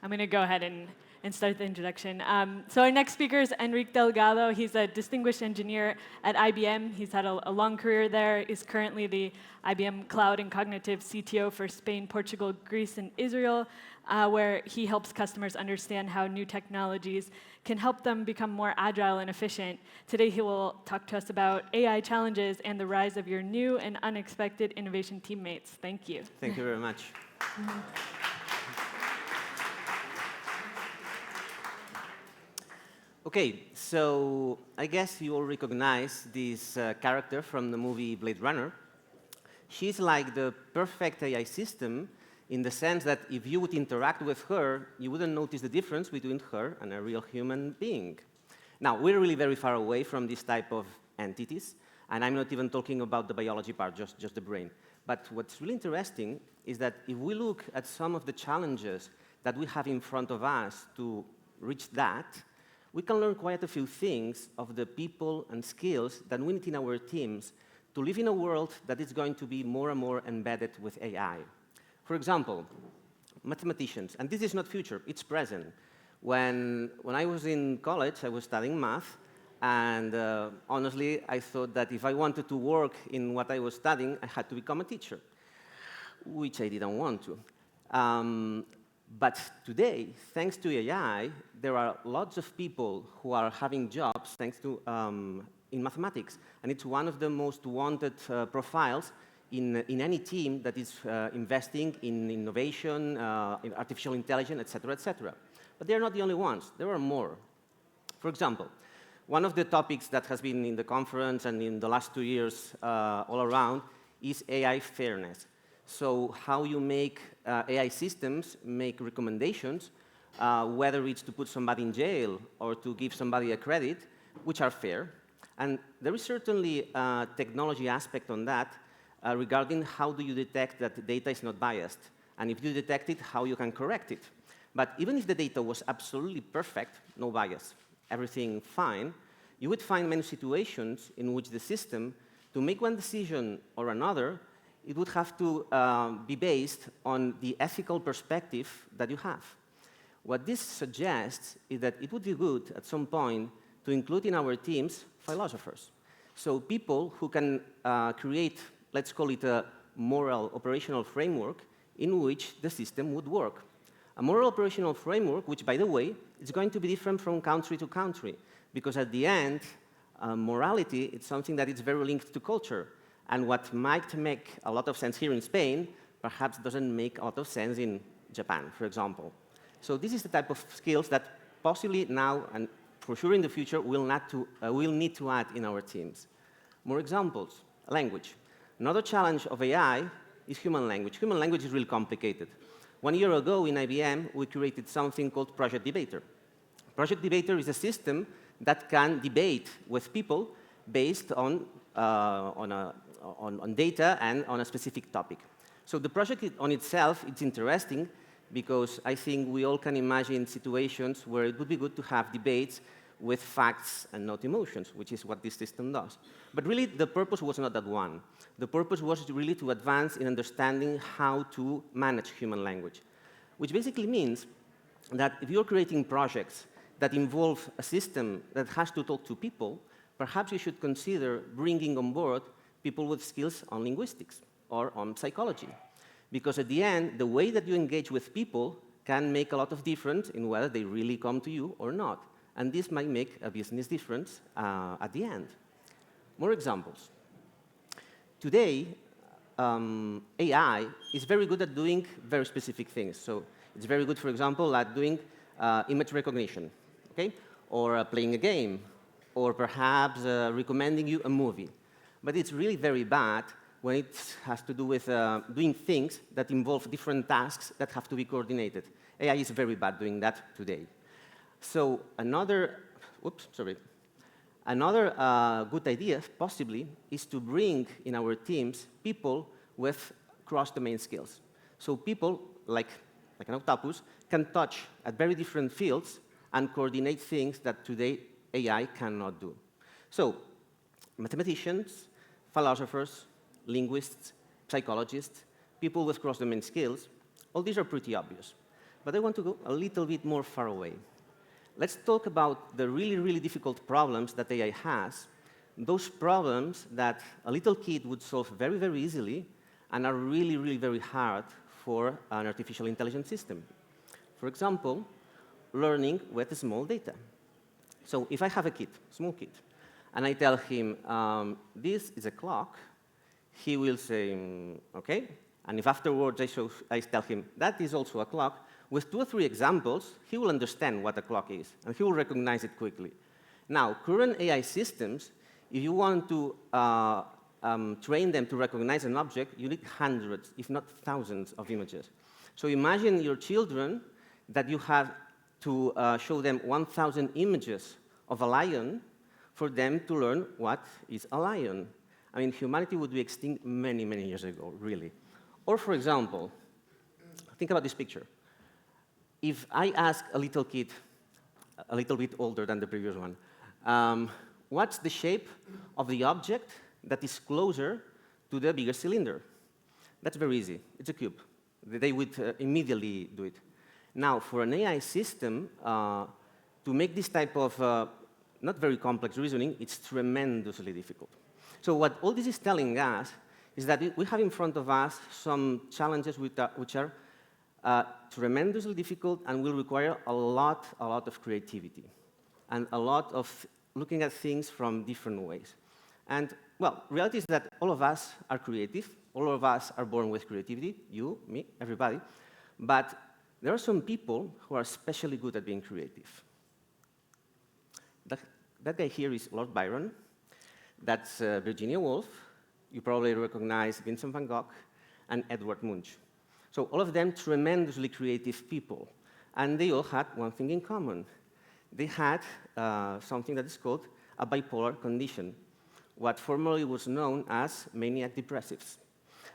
I'm going to go ahead and start the introduction. So our next speaker is Enrique Delgado. He's a distinguished engineer at IBM. He's had a long career there, is currently the IBM Cloud and Cognitive CTO for Spain, Portugal, Greece, and Israel, where he helps customers understand how new technologies can help them become more agile and efficient. Today he will talk to us about AI challenges and the rise of your new and unexpected innovation teammates. Thank you. Thank you very much. Okay, so I guess you all recognize this character from the movie Blade Runner. She's like the perfect AI system in the sense that if you would interact with her, you wouldn't notice the difference between her and a real human being. Now, we're really very far away from this type of entities, and I'm not even talking about the biology part, just the brain. But what's really interesting is that if we look at some of the challenges that we have in front of us to reach that, we can learn quite a few things of the people and skills that we need in our teams to live in a world that is going to be more and more embedded with AI. For example, mathematicians, and this is not future, it's present. When I was in college, I was studying math, and honestly, I thought that if I wanted to work in what I was studying, I had to become a teacher, which I didn't want to. But today, thanks to AI, there are lots of people who are having jobs thanks to in mathematics, and it's one of the most wanted profiles in any team that is investing in innovation, in artificial intelligence, et cetera, et cetera. But they're not the only ones. There are more. For example, one of the topics that has been in the conference and in the last 2 years all around is AI fairness. So how you make AI systems make recommendations, whether it's to put somebody in jail or to give somebody a credit, which are fair. And there is certainly a technology aspect on that regarding how do you detect that the data is not biased. And if you detect it, how you can correct it. But even if the data was absolutely perfect, no bias, everything fine, you would find many situations in which the system, to make one decision or another, it would have to be based on the ethical perspective that you have. What this suggests is that it would be good at some point to include in our teams philosophers. So people who can create, let's call it a moral operational framework in which the system would work. A moral operational framework, which, by the way, is going to be different from country to country, because at the end, morality is something that is very linked to culture. And what might make a lot of sense here in Spain perhaps doesn't make a lot of sense in Japan, for example. So this is the type of skills that possibly now and for sure in the future we'll need to add in our teams. More examples, language. Another challenge of AI is human language. Human language is really complicated. 1 year ago in IBM, we created something called Project Debater. Project Debater is a system that can debate with people based on data and on a specific topic. So the project on itself, it's interesting because I think we all can imagine situations where it would be good to have debates with facts and not emotions, which is what this system does. But really, the purpose was not that one. The purpose was really to advance in understanding how to manage human language, which basically means that if you're creating projects that involve a system that has to talk to people, perhaps you should consider bringing on board people with skills on linguistics or on psychology. Because at the end, the way that you engage with people can make a lot of difference in whether they really come to you or not. And this might make a business difference at the end. More examples. Today, AI is very good at doing very specific things. So it's very good, for example, at doing image recognition, okay? Or playing a game, or perhaps recommending you a movie. But it's really very bad when it has to do with doing things that involve different tasks that have to be coordinated. AI is very bad doing that today. So another good idea, possibly, is to bring in our teams people with cross-domain skills. So people, like an octopus, can touch at very different fields and coordinate things that today AI cannot do. So mathematicians, philosophers, linguists, psychologists, people with cross-domain skills, all these are pretty obvious. But I want to go a little bit more far away. Let's talk about the really, really difficult problems that AI has, those problems that a little kid would solve very, very easily and are really, really very hard for an artificial intelligence system. For example, learning with small data. So if I have a kid, small kid, and I tell him, this is a clock, he will say, OK. And if afterwards I tell him, that is also a clock, with 2 or 3 examples, he will understand what a clock is, and he will recognize it quickly. Now, current AI systems, if you want to train them to recognize an object, you need hundreds, if not thousands, of images. So imagine your children that you have to show them 1,000 images of a lion for them to learn what is a lion. I mean, humanity would be extinct many, many years ago, really. Or, for example, think about this picture. If I ask a little kid, a little bit older than the previous one, what's the shape of the object that is closer to the bigger cylinder? That's very easy. It's a cube. They would immediately do it. Now, for an AI system, to make this type of not very complex reasoning, it's tremendously difficult. So what all this is telling us is that we have in front of us some challenges which are tremendously difficult and will require a lot of creativity and a lot of looking at things from different ways. And, well, reality is that all of us are creative. All of us are born with creativity, you, me, everybody. But there are some people who are especially good at being creative. That guy here is Lord Byron. That's Virginia Woolf. You probably recognize Vincent van Gogh and Edward Munch. So all of them tremendously creative people. And they all had one thing in common. They had something that is called a bipolar condition, what formerly was known as maniac depressives.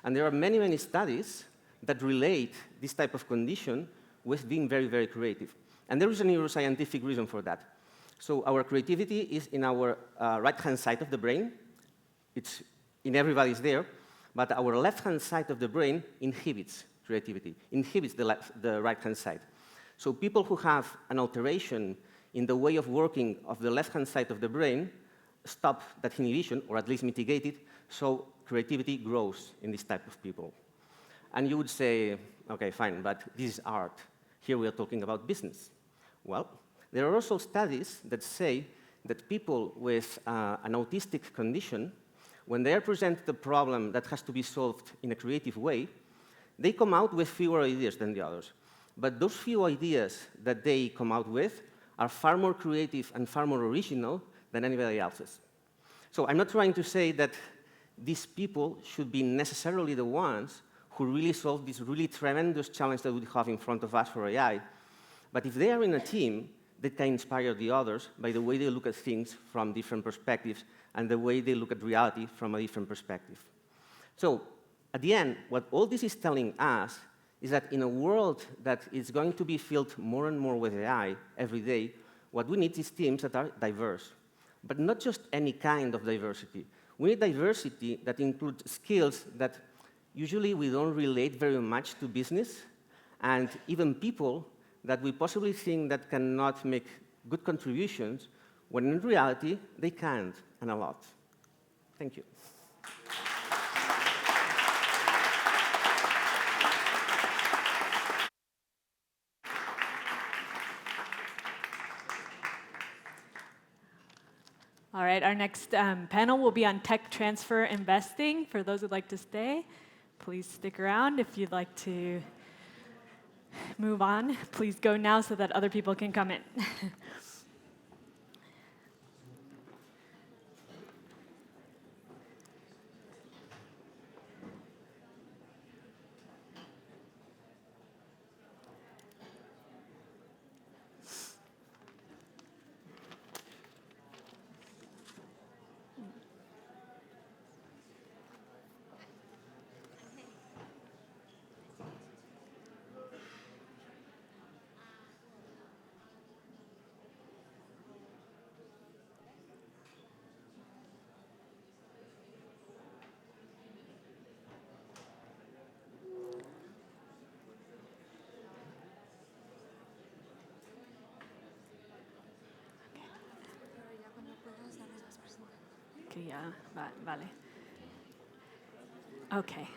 And there are many, many studies that relate this type of condition with being very, very creative. And there is a neuroscientific reason for that. So our creativity is in our right-hand side of the brain. It's in everybody's there. But our left-hand side of the brain inhibits creativity, inhibits the right-hand side. So people who have an alteration in the way of working of the left-hand side of the brain stop that inhibition, or at least mitigate it, so creativity grows in this type of people. And you would say, OK, fine, but this is art. Here we are talking about business. Well, there are also studies that say that people with an autistic condition, when they are presented a problem that has to be solved in a creative way, they come out with fewer ideas than the others. But those few ideas that they come out with are far more creative and far more original than anybody else's. So I'm not trying to say that these people should be necessarily the ones who really solve this really tremendous challenge that we have in front of us for AI. But if they are in a team, they can inspire the others by the way they look at things from different perspectives and the way they look at reality from a different perspective. So at the end, what all this is telling us is that in a world that is going to be filled more and more with AI every day, what we need is teams that are diverse. But not just any kind of diversity. We need diversity that includes skills that usually we don't relate very much to business, and even people that we possibly think that cannot make good contributions, when in reality, they can't, and a lot. Thank you. All right, our next panel will be on tech transfer investing. For those who'd like to stay, please stick around. If you'd like to move on, please go now so that other people can come in. Okay, yeah, vale. Okay.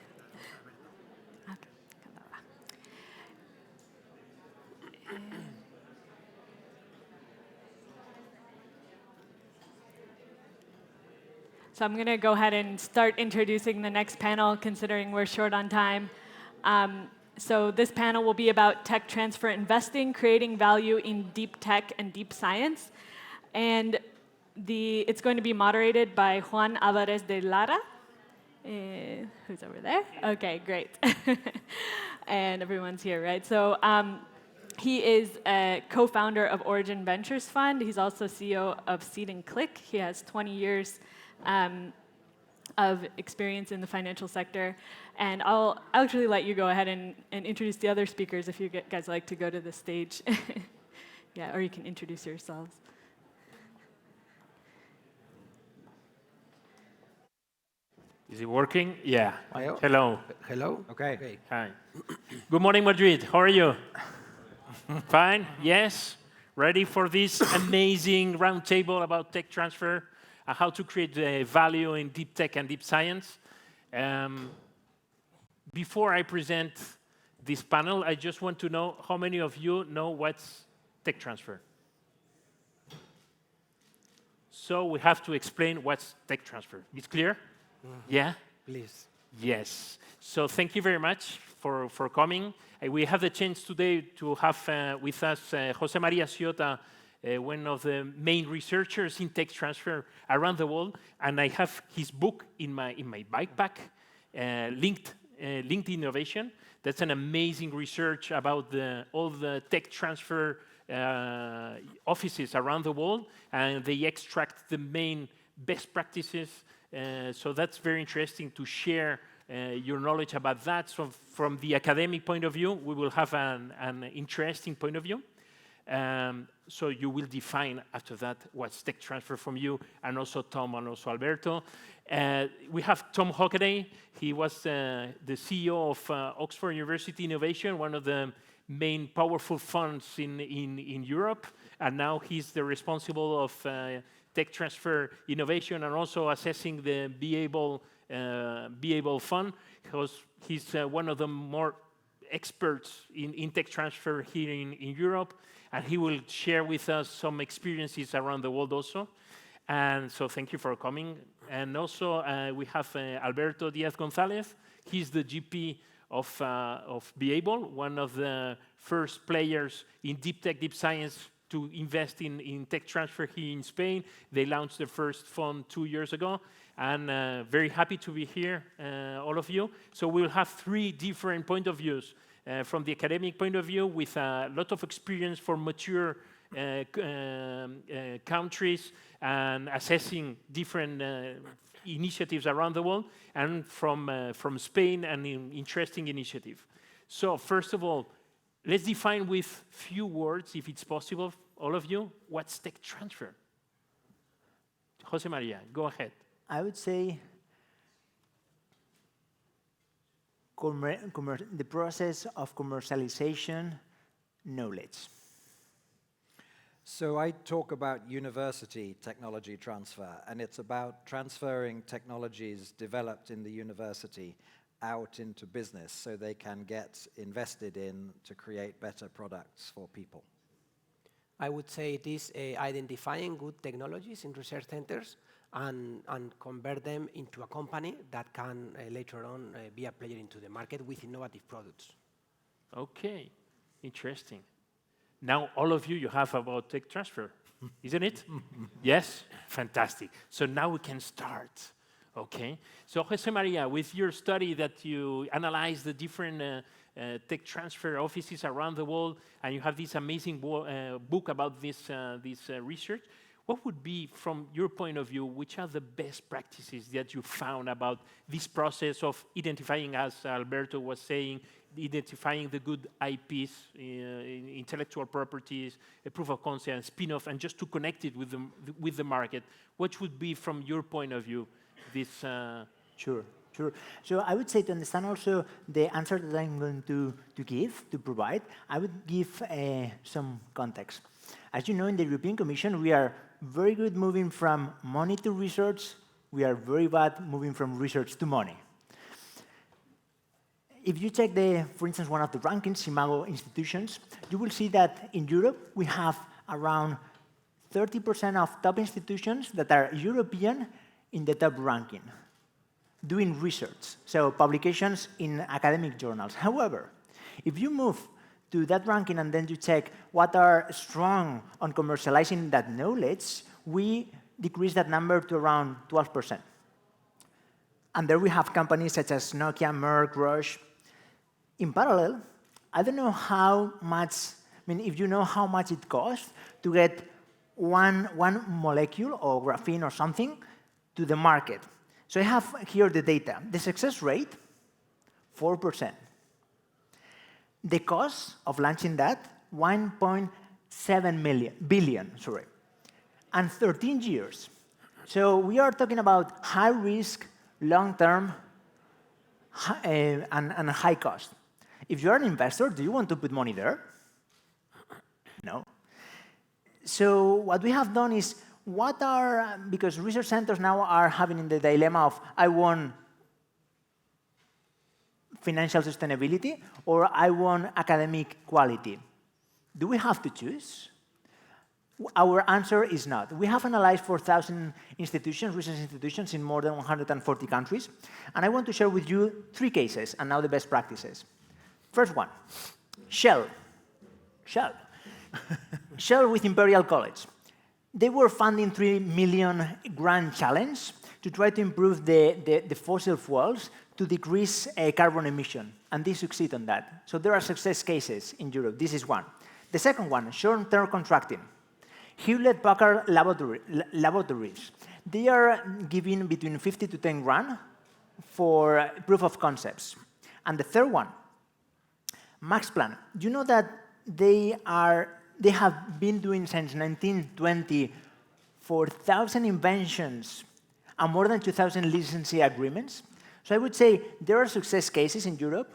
So I'm going to go ahead and start introducing the next panel, considering we're short on time. So this panel will be about tech transfer investing, creating value in deep tech and deep science. And it's going to be moderated by Juan Alvarez de Lara, who's over there. Okay, great. And everyone's here, right? So he is a co-founder of Origin Ventures Fund. He's also CEO of Seed and Click. He has 20 years of experience in the financial sector. And I'll actually let you go ahead and introduce the other speakers if you guys like to go to the stage. Yeah, or you can introduce yourselves. Is it working? Yeah. Hello. Hello. Hello. Okay. Hi. Good morning, Madrid. How are you? Fine? Yes? Ready for this amazing roundtable about tech transfer and how to create value in deep tech and deep science? Before I present this panel, I just want to know how many of you know what's tech transfer? So we have to explain what's tech transfer. It's clear? Yeah? Please. Yes. So thank you very much for coming. We have the chance today to have with us Jose Maria Ciota, one of the main researchers in tech transfer around the world. And I have his book in my backpack, Linked Innovation. That's an amazing research about all the tech transfer offices around the world. And they extract the main best practices. So that's very interesting to share your knowledge about that. So from the academic point of view, we will have an interesting point of view. So you will define after that what's tech transfer from you, and also Tom and also Alberto. We have Tom Hockaday. He was the CEO of Oxford University Innovation, one of the main powerful funds in Europe. And now he's the responsible of tech transfer innovation and also assessing the Be Able Fund, because he's one of the more experts in tech transfer here in Europe, and he will share with us some experiences around the world also. And so thank you for coming. And also we have Alberto Diaz-Gonzalez. He's the GP of Be Able, one of the first players in deep tech, deep science to invest in tech transfer here in Spain. They launched their first fund 2 years ago. And very happy to be here, all of you. So we'll have 3 different point of views. From the academic point of view, with a lot of experience for mature countries and assessing different initiatives around the world, and from Spain, an interesting initiative. So first of all, let's define with few words, if it's possible, all of you, what's tech transfer? Jose Maria, go ahead. I would say the process of commercialization knowledge. So I talk about university technology transfer, and it's about transferring technologies developed in the university out into business so they can get invested in to create better products for people. I would say it is identifying good technologies in research centers and convert them into a company that can later on be a player into the market with innovative products. Okay, interesting. Now, all of you have about tech transfer, isn't it? Yes? Fantastic. So now we can start, okay? So Jose Maria, with your study that you analyze the different tech transfer offices around the world, and you have this amazing book about this research, what would be, from your point of view, which are the best practices that you found about this process of identifying, as Alberto was saying, identifying the good IPs, intellectual properties, a proof of concept, and spin-off, and just to connect it with the market? What would be, from your point of view, this? Sure. So I would say, to understand also the answer that I'm going to provide, I would give some context. As you know, in the European Commission, we are very good moving from money to research. We are very bad moving from research to money. If you check, for instance, one of the rankings, Imago institutions, you will see that in Europe, we have around 30% of top institutions that are European in the top ranking, doing research, so publications in academic journals. However, if you move to that ranking and then you check what are strong on commercializing that knowledge, we decrease that number to around 12%. And there we have companies such as Nokia, Merck, Roche. In parallel, I don't know how much, if you know how much it costs to get one molecule or graphene or something to the market. So I have here the data. The success rate, 4%. The cost of launching that, 1.7 billion, and 13 years. So we are talking about high risk, long-term, and high cost. If you're an investor, do you want to put money there? No. So what we have done is, because research centers now are having the dilemma of, I want financial sustainability, or I want academic quality. Do we have to choose? Our answer is not. We have analyzed 4,000 institutions, research institutions in more than 140 countries, and I want to share with you 3 cases, and now the best practices. First one, Shell. Shell with Imperial College. They were funding 3 million grant challenge to try to improve the fossil fuels to decrease carbon emission, and they succeed on that. So there are success cases in Europe. This is one. The second one, short-term contracting. Hewlett-Packard Laboratories. They are giving between 50 to 10 grand for proof of concepts. And the third one, Max Planck. Do you know that they have been doing since 1920 4,000 inventions and more than 2,000 licensing agreements? So I would say there are success cases in Europe.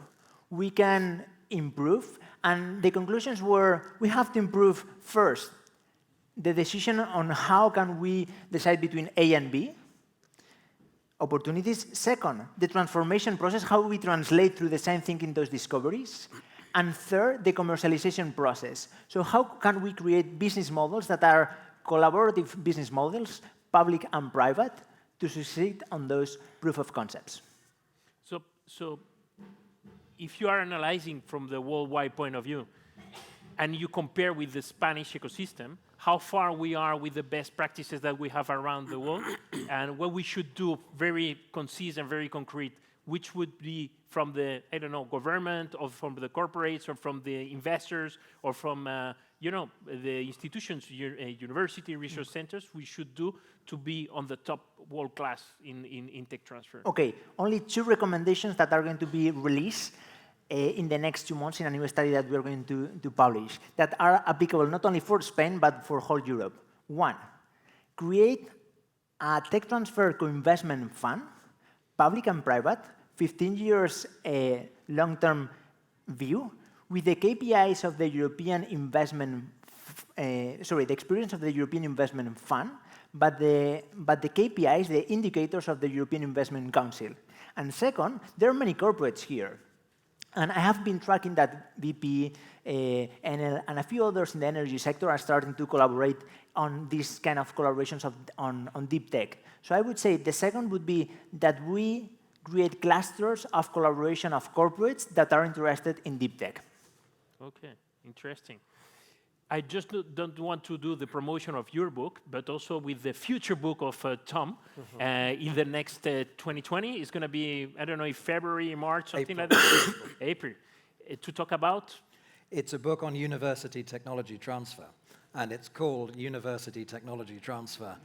We can improve. And the conclusions were, we have to improve first the decision on how can we decide between A and B opportunities. Second, the transformation process, how we translate through design thinking those discoveries. And third, the commercialization process. So how can we create business models that are collaborative business models, public and private, to succeed on those proof of concepts? So if you are analyzing from the worldwide point of view, and you compare with the Spanish ecosystem, how far we are with the best practices that we have around the world, and what we should do, very concise and very concrete, which would be from the, I don't know, government, or from the corporates, or from the investors, or from the institutions, university research centers, we should do to be on the top world class in tech transfer? Okay, only 2 recommendations that are going to be released in the next 2 months in a new study that we are going to publish that are applicable not only for Spain, but for whole Europe. 1, create a tech transfer co-investment fund, public and private, 15 years long-term view, with the KPIs of the European investment, the experience of the European Investment Fund, but the KPIs, the indicators of the European Investment Council. And second, there are many corporates here. And I have been tracking that BP, and a few others in the energy sector are starting to collaborate on these kind of collaborations on deep tech. So I would say the second would be that we create clusters of collaboration of corporates that are interested in deep tech. Okay, interesting. I just don't want to do the promotion of your book, but also with the future book of Tom in the next 2020. It's going to be, I don't know, if February, March, something like that. April. To talk about? It's a book on university technology transfer, and it's called University Technology Transfer,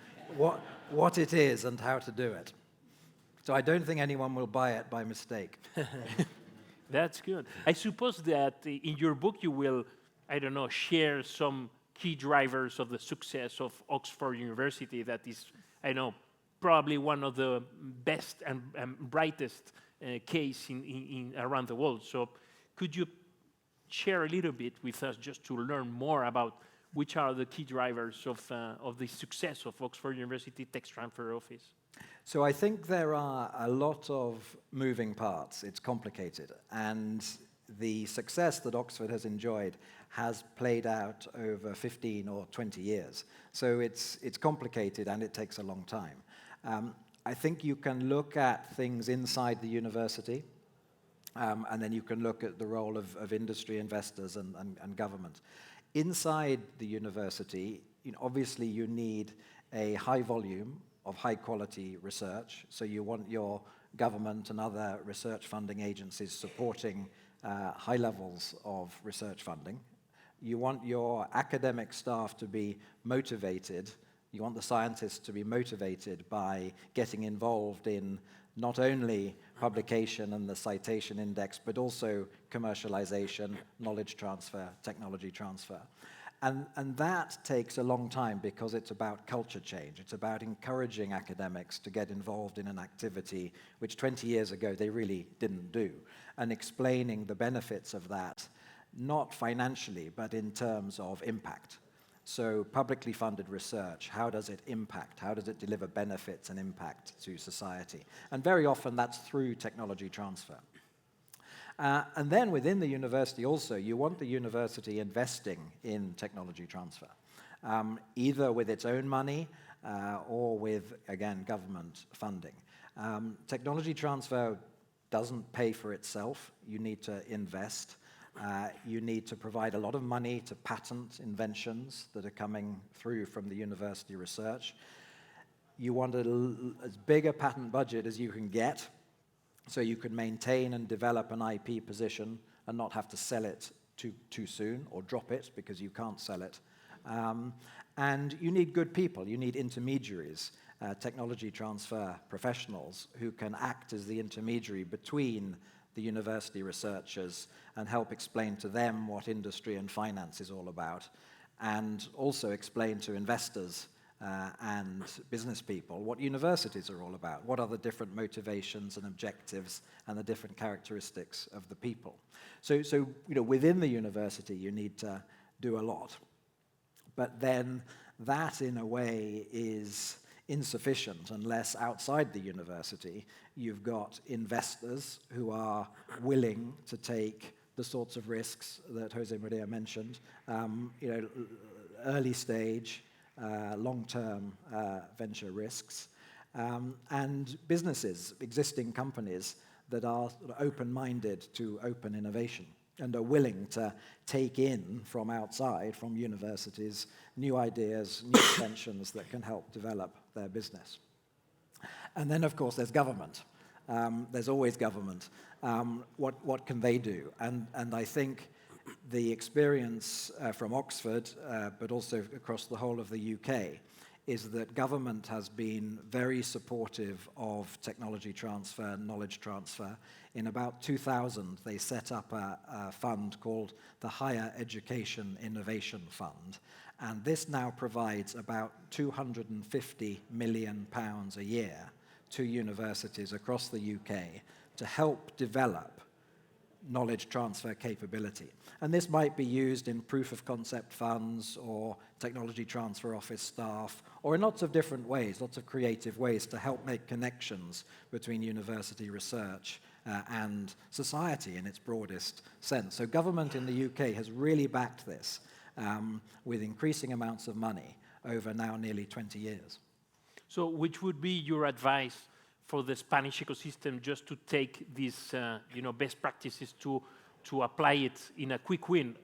what it is and how to do it. So I don't think anyone will buy it by mistake. That's good. I suppose that in your book you will, I don't know, share some key drivers of the success of Oxford University that is, I know, probably one of the best and brightest case in around the world. So could you share a little bit with us just to learn more about which are the key drivers of the success of Oxford University Tech Transfer Office? So I think there are a lot of moving parts. It's complicated. And the success that Oxford has enjoyed has played out over 15 or 20 years. So it's complicated and it takes a long time. I think you can look at things inside the university, and then you can look at the role of industry investors and government. Inside the university, obviously you need a high volume of high quality research. So you want your government and other research funding agencies supporting high levels of research funding. You want your academic staff to be motivated. You want the scientists to be motivated by getting involved in not only publication and the citation index, but also commercialization, knowledge transfer, technology transfer. And that takes a long time because it's about culture change. It's about encouraging academics to get involved in an activity which 20 years ago they really didn't do, and explaining the benefits of that, not financially, but in terms of impact. So publicly funded research, how does it impact? How does it deliver benefits and impact to society? And very often that's through technology transfer. And then within the university also, you want the university investing in technology transfer, either with its own money or with, again, government funding. Technology transfer doesn't pay for itself. You need to invest. You need to provide a lot of money to patent inventions that are coming through from the university research. You want as big a patent budget as you can get, so you can maintain and develop an IP position and not have to sell it too soon or drop it because you can't sell it. And you need good people. You need intermediaries, technology transfer professionals who can act as the intermediary between the university researchers and help explain to them what industry and finance is all about, and also explain to investors and business people what universities are all about, what are the different motivations and objectives and the different characteristics of the people. So within the university you need to do a lot. But then that in a way is insufficient unless outside the university you've got investors who are willing to take the sorts of risks that Jose Maria mentioned, early stage, long-term venture risks, and businesses, existing companies that are sort of open-minded to open innovation and are willing to take in from outside, from universities, new ideas, new inventions that can help develop their business. And then, of course, there's government. There's always government. What can they do? And I think the experience from Oxford, but also across the whole of the UK, is that government has been very supportive of technology transfer, knowledge transfer. In about 2000, they set up a fund called the Higher Education Innovation Fund. And this now provides about £250 million a year to universities across the UK to help develop knowledge transfer capability. And this might be used in proof of concept funds or technology transfer office staff, or in lots of different ways, lots of creative ways to help make connections between university research and society in its broadest sense. So government in the UK has really backed this with increasing amounts of money over now nearly 20 years. So which would be your advice for the Spanish ecosystem just to take these best practices to apply it in a quick win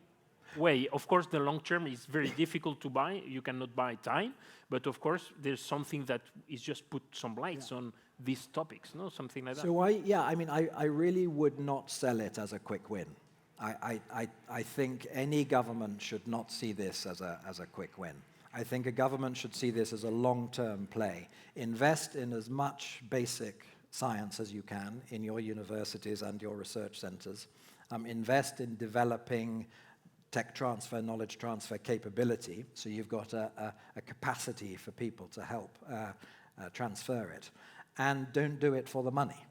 way? Of course, the long term is very difficult to buy. You cannot buy time. But of course, there's something that is just put some lights on these topics, no? Something like that. So I really would not sell it as a quick win. I think any government should not see this as a quick win. I think a government should see this as a long-term play. Invest in as much basic science as you can in your universities and your research centers. Invest in developing tech transfer, knowledge transfer capability, so you've got a capacity for people to help transfer it. And don't do it for the money.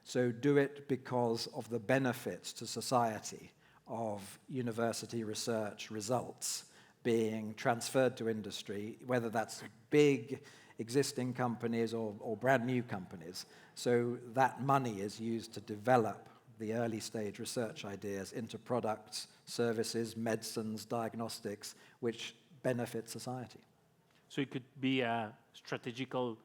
So do it because of the benefits to society of university research results being transferred to industry, whether that's big existing companies or brand new companies. So that money is used to develop the early stage research ideas into products, services, medicines, diagnostics, which benefit society. So it could be a strategical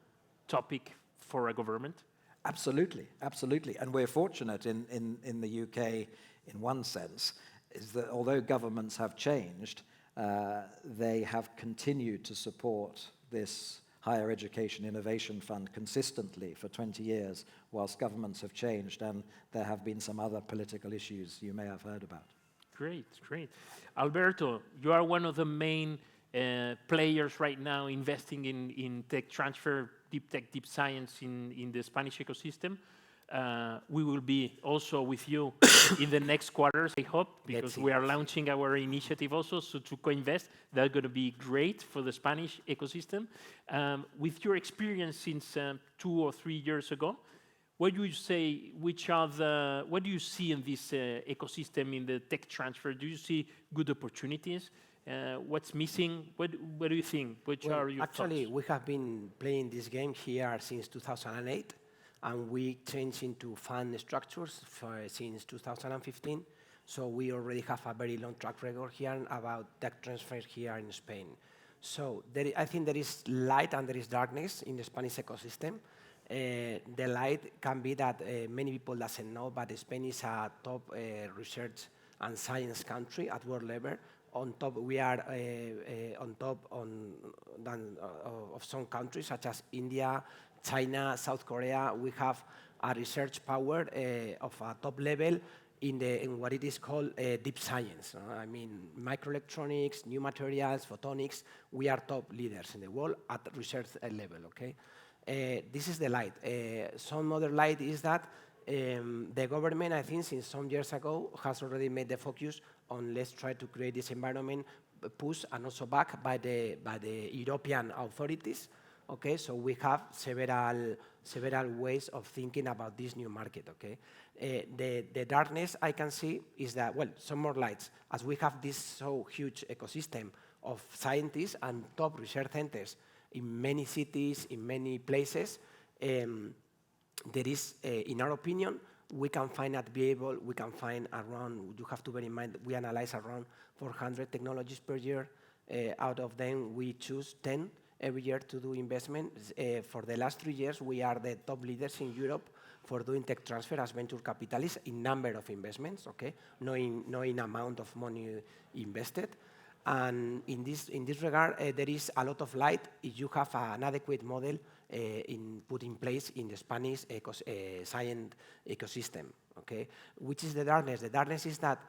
topic for a government? Absolutely, absolutely. And we're fortunate in the UK, in one sense, is that although governments have changed, they have continued to support this Higher Education Innovation Fund consistently for 20 years, whilst governments have changed, and there have been some other political issues you may have heard about. Great, great. Alberto, you are one of the main players right now investing in tech transfer, deep tech, deep science in the Spanish ecosystem. We will be also with you in the next quarters, I hope, because we are launching our initiative also, so to co-invest. That's going to be great for the Spanish ecosystem. With your experience since 2 or 3 years ago, what do you say, what do you see in this ecosystem, in the tech transfer? Do you see good opportunities? What's missing? What do you think? Which are your Actually, thoughts? we have been playing this game here since 2008. And we changed into fund structures since 2015. So we already have a very long track record here about tech transfer here in Spain. So I think there is light and there is darkness in the Spanish ecosystem. The light can be that many people doesn't know, but Spain is a top research and science country at world level. On top, we are on top of some countries such as India, China, South Korea. We have a research power of a top level in what it is called deep science. I mean, microelectronics, new materials, photonics. We are top leaders in the world at research level. Okay, this is the light. Some other light is that the government, I think, since some years ago, has already made the focus on let's try to create this environment, pushed and also backed by the European authorities. Okay, so we have several ways of thinking about this new market. Okay, the darkness I can see is that, well, some more lights. As we have this so huge ecosystem of scientists and top research centers in many cities, in many places, there is, in our opinion, we can find around, you have to bear in mind, we analyze around 400 technologies per year. Out of them, we choose 10 every year to do investment. For the last 3 years, we are the top leaders in Europe for doing tech transfer as venture capitalists in number of investments, okay? No in amount of money invested. And in this regard, there is a lot of light if you have an adequate model put in place in the Spanish science ecosystem, okay? Which is the darkness? The darkness is that,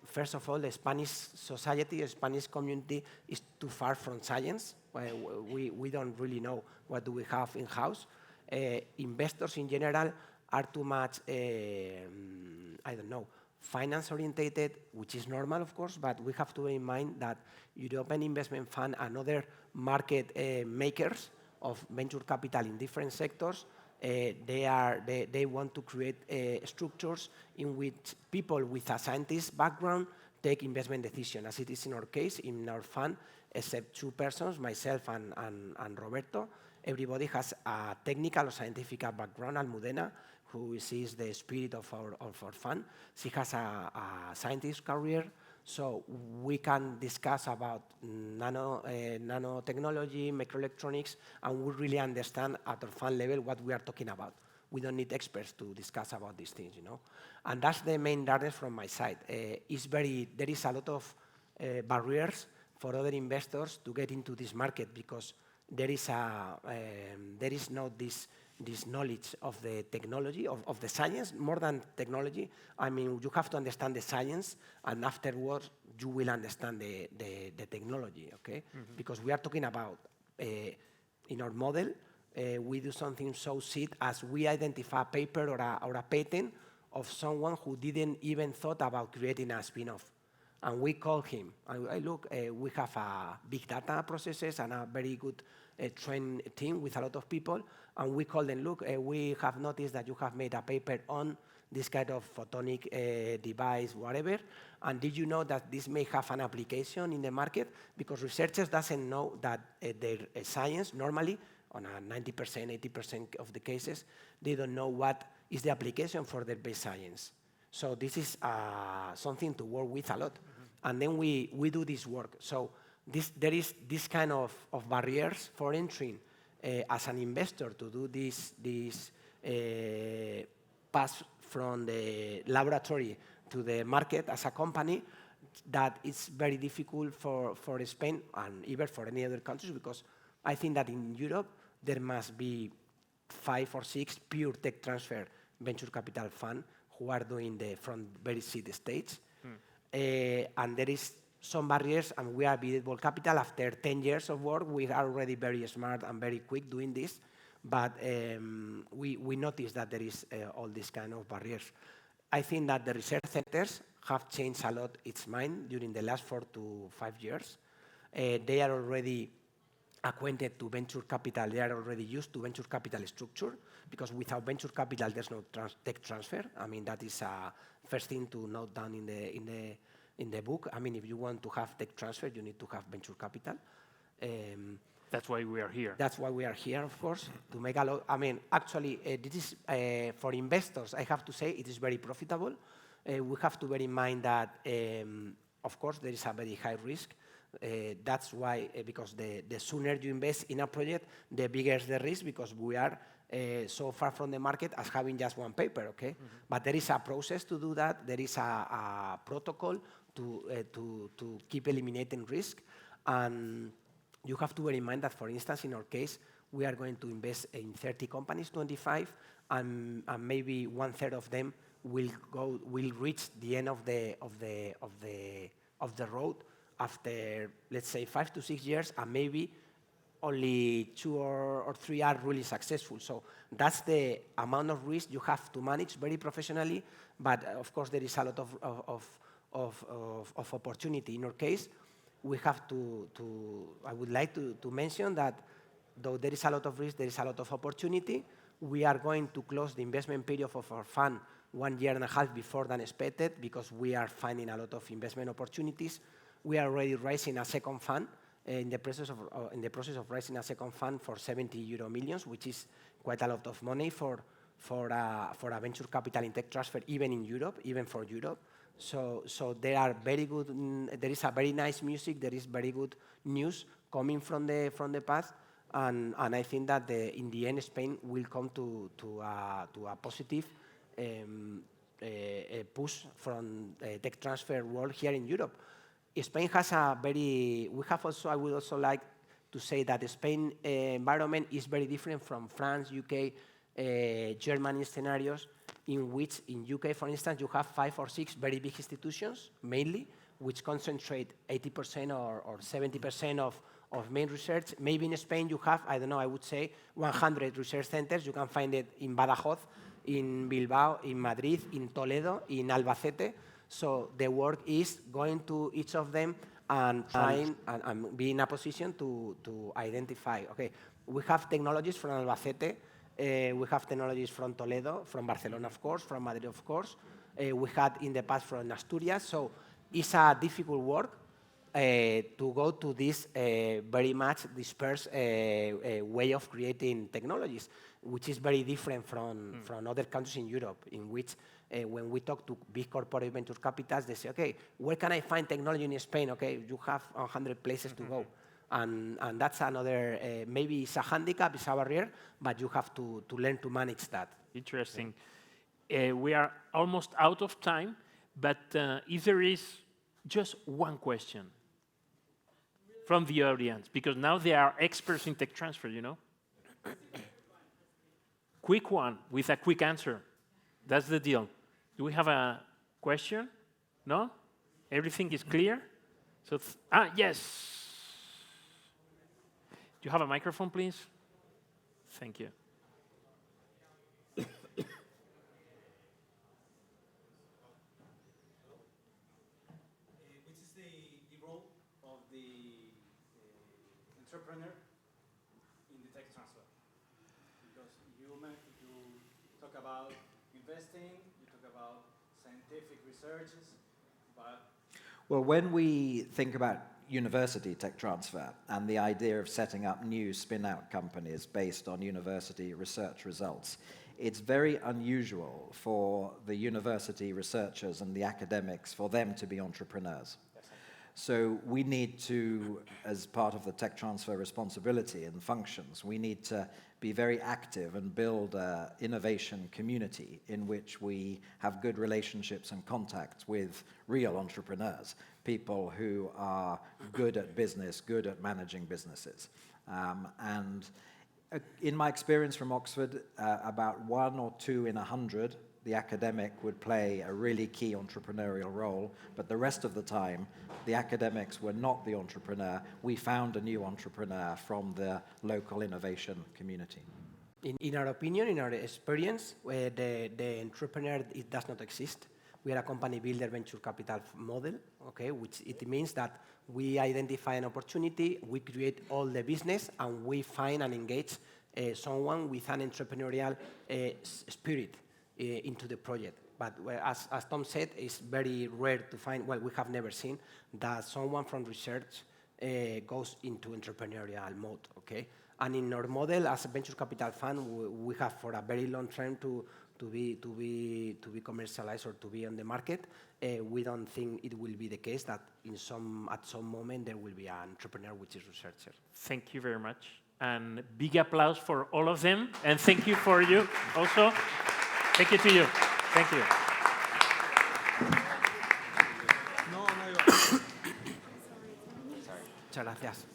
first of all, the Spanish society, the Spanish community is too far from science. We don't really know what do we have in-house. Investors in general are too much, I don't know, finance-orientated, which is normal, of course, but we have to bear in mind that European Investment Fund and other market makers of venture capital in different sectors, they want to create structures in which people with a scientist background take investment decisions, as it is in our case, in our fund, except 2 persons, myself and Roberto. Everybody has a technical or scientific background, Almudena, who sees the spirit of our fund. She has a scientist career, so we can discuss about nanotechnology, microelectronics, and we really understand at our fund level what we are talking about. We don't need experts to discuss about these things, you know. And that's the main darkness from my side. There is a lot of barriers for other investors to get into this market because there is not this knowledge of the technology, of the science, more than technology. I mean, you have to understand the science, and afterwards you will understand the technology, okay? Mm-hmm. Because we are talking about, in our model, we do something so seed as we identify a paper or a patent of someone who didn't even thought about creating a spin-off. And we call him. Look, we have big data processes and a very good trained team with a lot of people. And we call them, look, we have noticed that you have made a paper on this kind of photonic device, whatever. And did you know that this may have an application in the market? Because researchers doesn't know that their science normally, on a 90%, 80% of the cases, they don't know what is the application for their base science. So this is something to work with a lot. Mm-hmm. And then we do this work. So there is this kind of barriers for entering as an investor to do this pass from the laboratory to the market as a company, that it's very difficult for Spain and even for any other countries, because I think that in Europe, there must be 5 or 6 pure tech transfer venture capital fund who are doing from very seed stage. And there is some barriers, and we are Visible Capital. After 10 years of work, we are already very smart and very quick doing this. But we notice that there is all these kind of barriers. I think that the research centers have changed a lot its mind during the last 4 to 5 years. They are already acquainted to venture capital. They are already used to venture capital structure, because without venture capital, there's no tech transfer. I mean, that is first thing to note down in the book. I mean, if you want to have tech transfer, you need to have venture capital. That's why we are here. That's why we are here, of course, to make a lot. I mean, actually, this is for investors. I have to say it is very profitable. We have to bear in mind that, of course, there is a very high risk. That's why, because the sooner you invest in a project, the bigger is the risk, because we are so far from the market as having just one paper, okay? Mm-hmm. But there is a process to do that. There is a protocol to keep eliminating risk. And you have to bear in mind that, for instance, in our case, we are going to invest in 30 companies, 25, and maybe 1/3 of them will reach the end of the road after, let's say, 5 to 6 years, and maybe only 2 or 3 are really successful. So that's the amount of risk you have to manage very professionally. But of course, there is a lot of opportunity. In our case, we have I would like to mention that though there is a lot of risk, there is a lot of opportunity. We are going to close the investment period of our fund 1.5 years before than expected, because we are finding a lot of investment opportunities. We are already raising a second fund, in the process of raising a second fund for 70 million €, which is quite a lot of money for a venture capital in tech transfer, even in Europe, even for Europe. So there are very good. There is a very nice music. There is very good news coming from the past, and I think that in the end, Spain will come to a positive push from tech transfer world here in Europe. Spain has we have also, I would also like to say that the Spain environment is very different from France, UK, Germany scenarios, in which in UK, for instance, you have 5 or 6 very big institutions, mainly, which concentrate 80% or 70% of main research. Maybe in Spain you have, I don't know, I would say 100 research centers. You can find it in Badajoz, in Bilbao, in Madrid, in Toledo, in Albacete. So the work is going to each of them and trying and be in a position to identify, okay, we have technologies from Albacete, we have technologies from Toledo, from Barcelona, of course, from Madrid, of course. We had in the past from Asturias. So it's a difficult work. to go to this very much dispersed way of creating technologies, which is very different from other countries in Europe, in which when we talk to big corporate venture capitals, they say, okay, where can I find technology in Spain? Okay, you have 100 places to go. And that's another, maybe it's a handicap, it's a barrier, but you have to learn to manage that. Interesting. We are almost out of time, but if there is just one question from the audience, because now they are experts in tech transfer, you know? Quick one with a quick answer. That's the deal. Do we have a question? No? Everything is clear? So, yes. Do you have a microphone, please? Thank you. Which is the role of the entrepreneur in the tech transfer? Because you talk about investing, you talk about scientific researches, but... Well, when we think about university tech transfer and the idea of setting up new spin-out companies based on university research results, it's very unusual for the university researchers and the academics for them to be entrepreneurs. So we need to, as part of the tech transfer responsibility and functions, we need to be very active and build an innovation community in which we have good relationships and contacts with real entrepreneurs, people who are good at business, good at managing businesses. In my experience from Oxford, about 1 or 2 in 100, the academic would play a really key entrepreneurial role, but the rest of the time, the academics were not the entrepreneur. We found a new entrepreneur from the local innovation community. In our opinion, in our experience, the entrepreneur, it does not exist. We are a company builder venture capital model, okay, which it means that we identify an opportunity, we create all the business, and we find and engage someone with an entrepreneurial spirit into the project. But as Tom said, it's very rare to find, well, we have never seen that someone from research goes into entrepreneurial mode, okay? And in our model, as a venture capital fund, we have for a very long time to be commercialized or to be on the market. We don't think it will be the case that at some moment there will be an entrepreneur which is researcher. Thank you very much. And big applause for all of them. And thank you for you also. Thank you to you. Thank you. Muchas gracias.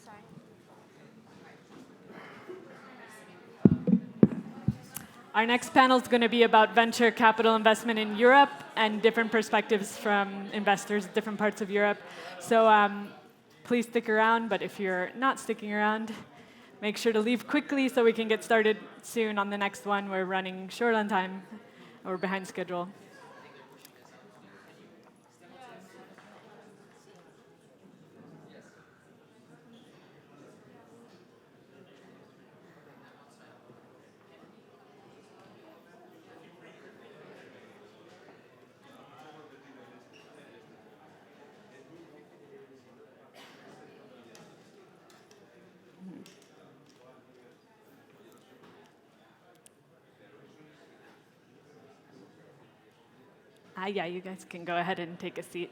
Our next panel is going to be about venture capital investment in Europe and different perspectives from investors in different parts of Europe. So please stick around, but if you're not sticking around, make sure to leave quickly so we can get started soon on the next one. We're running short on time. We're behind schedule. Yeah, you guys can go ahead and take a seat.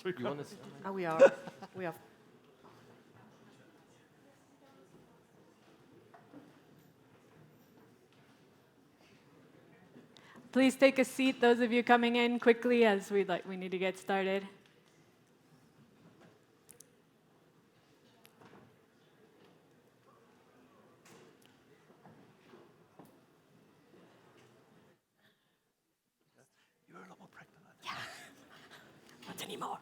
You want to Oh, we are. We are. Please take a seat, those of you coming in quickly, as we need to get started. You're a little pregnant. Yeah. Not anymore.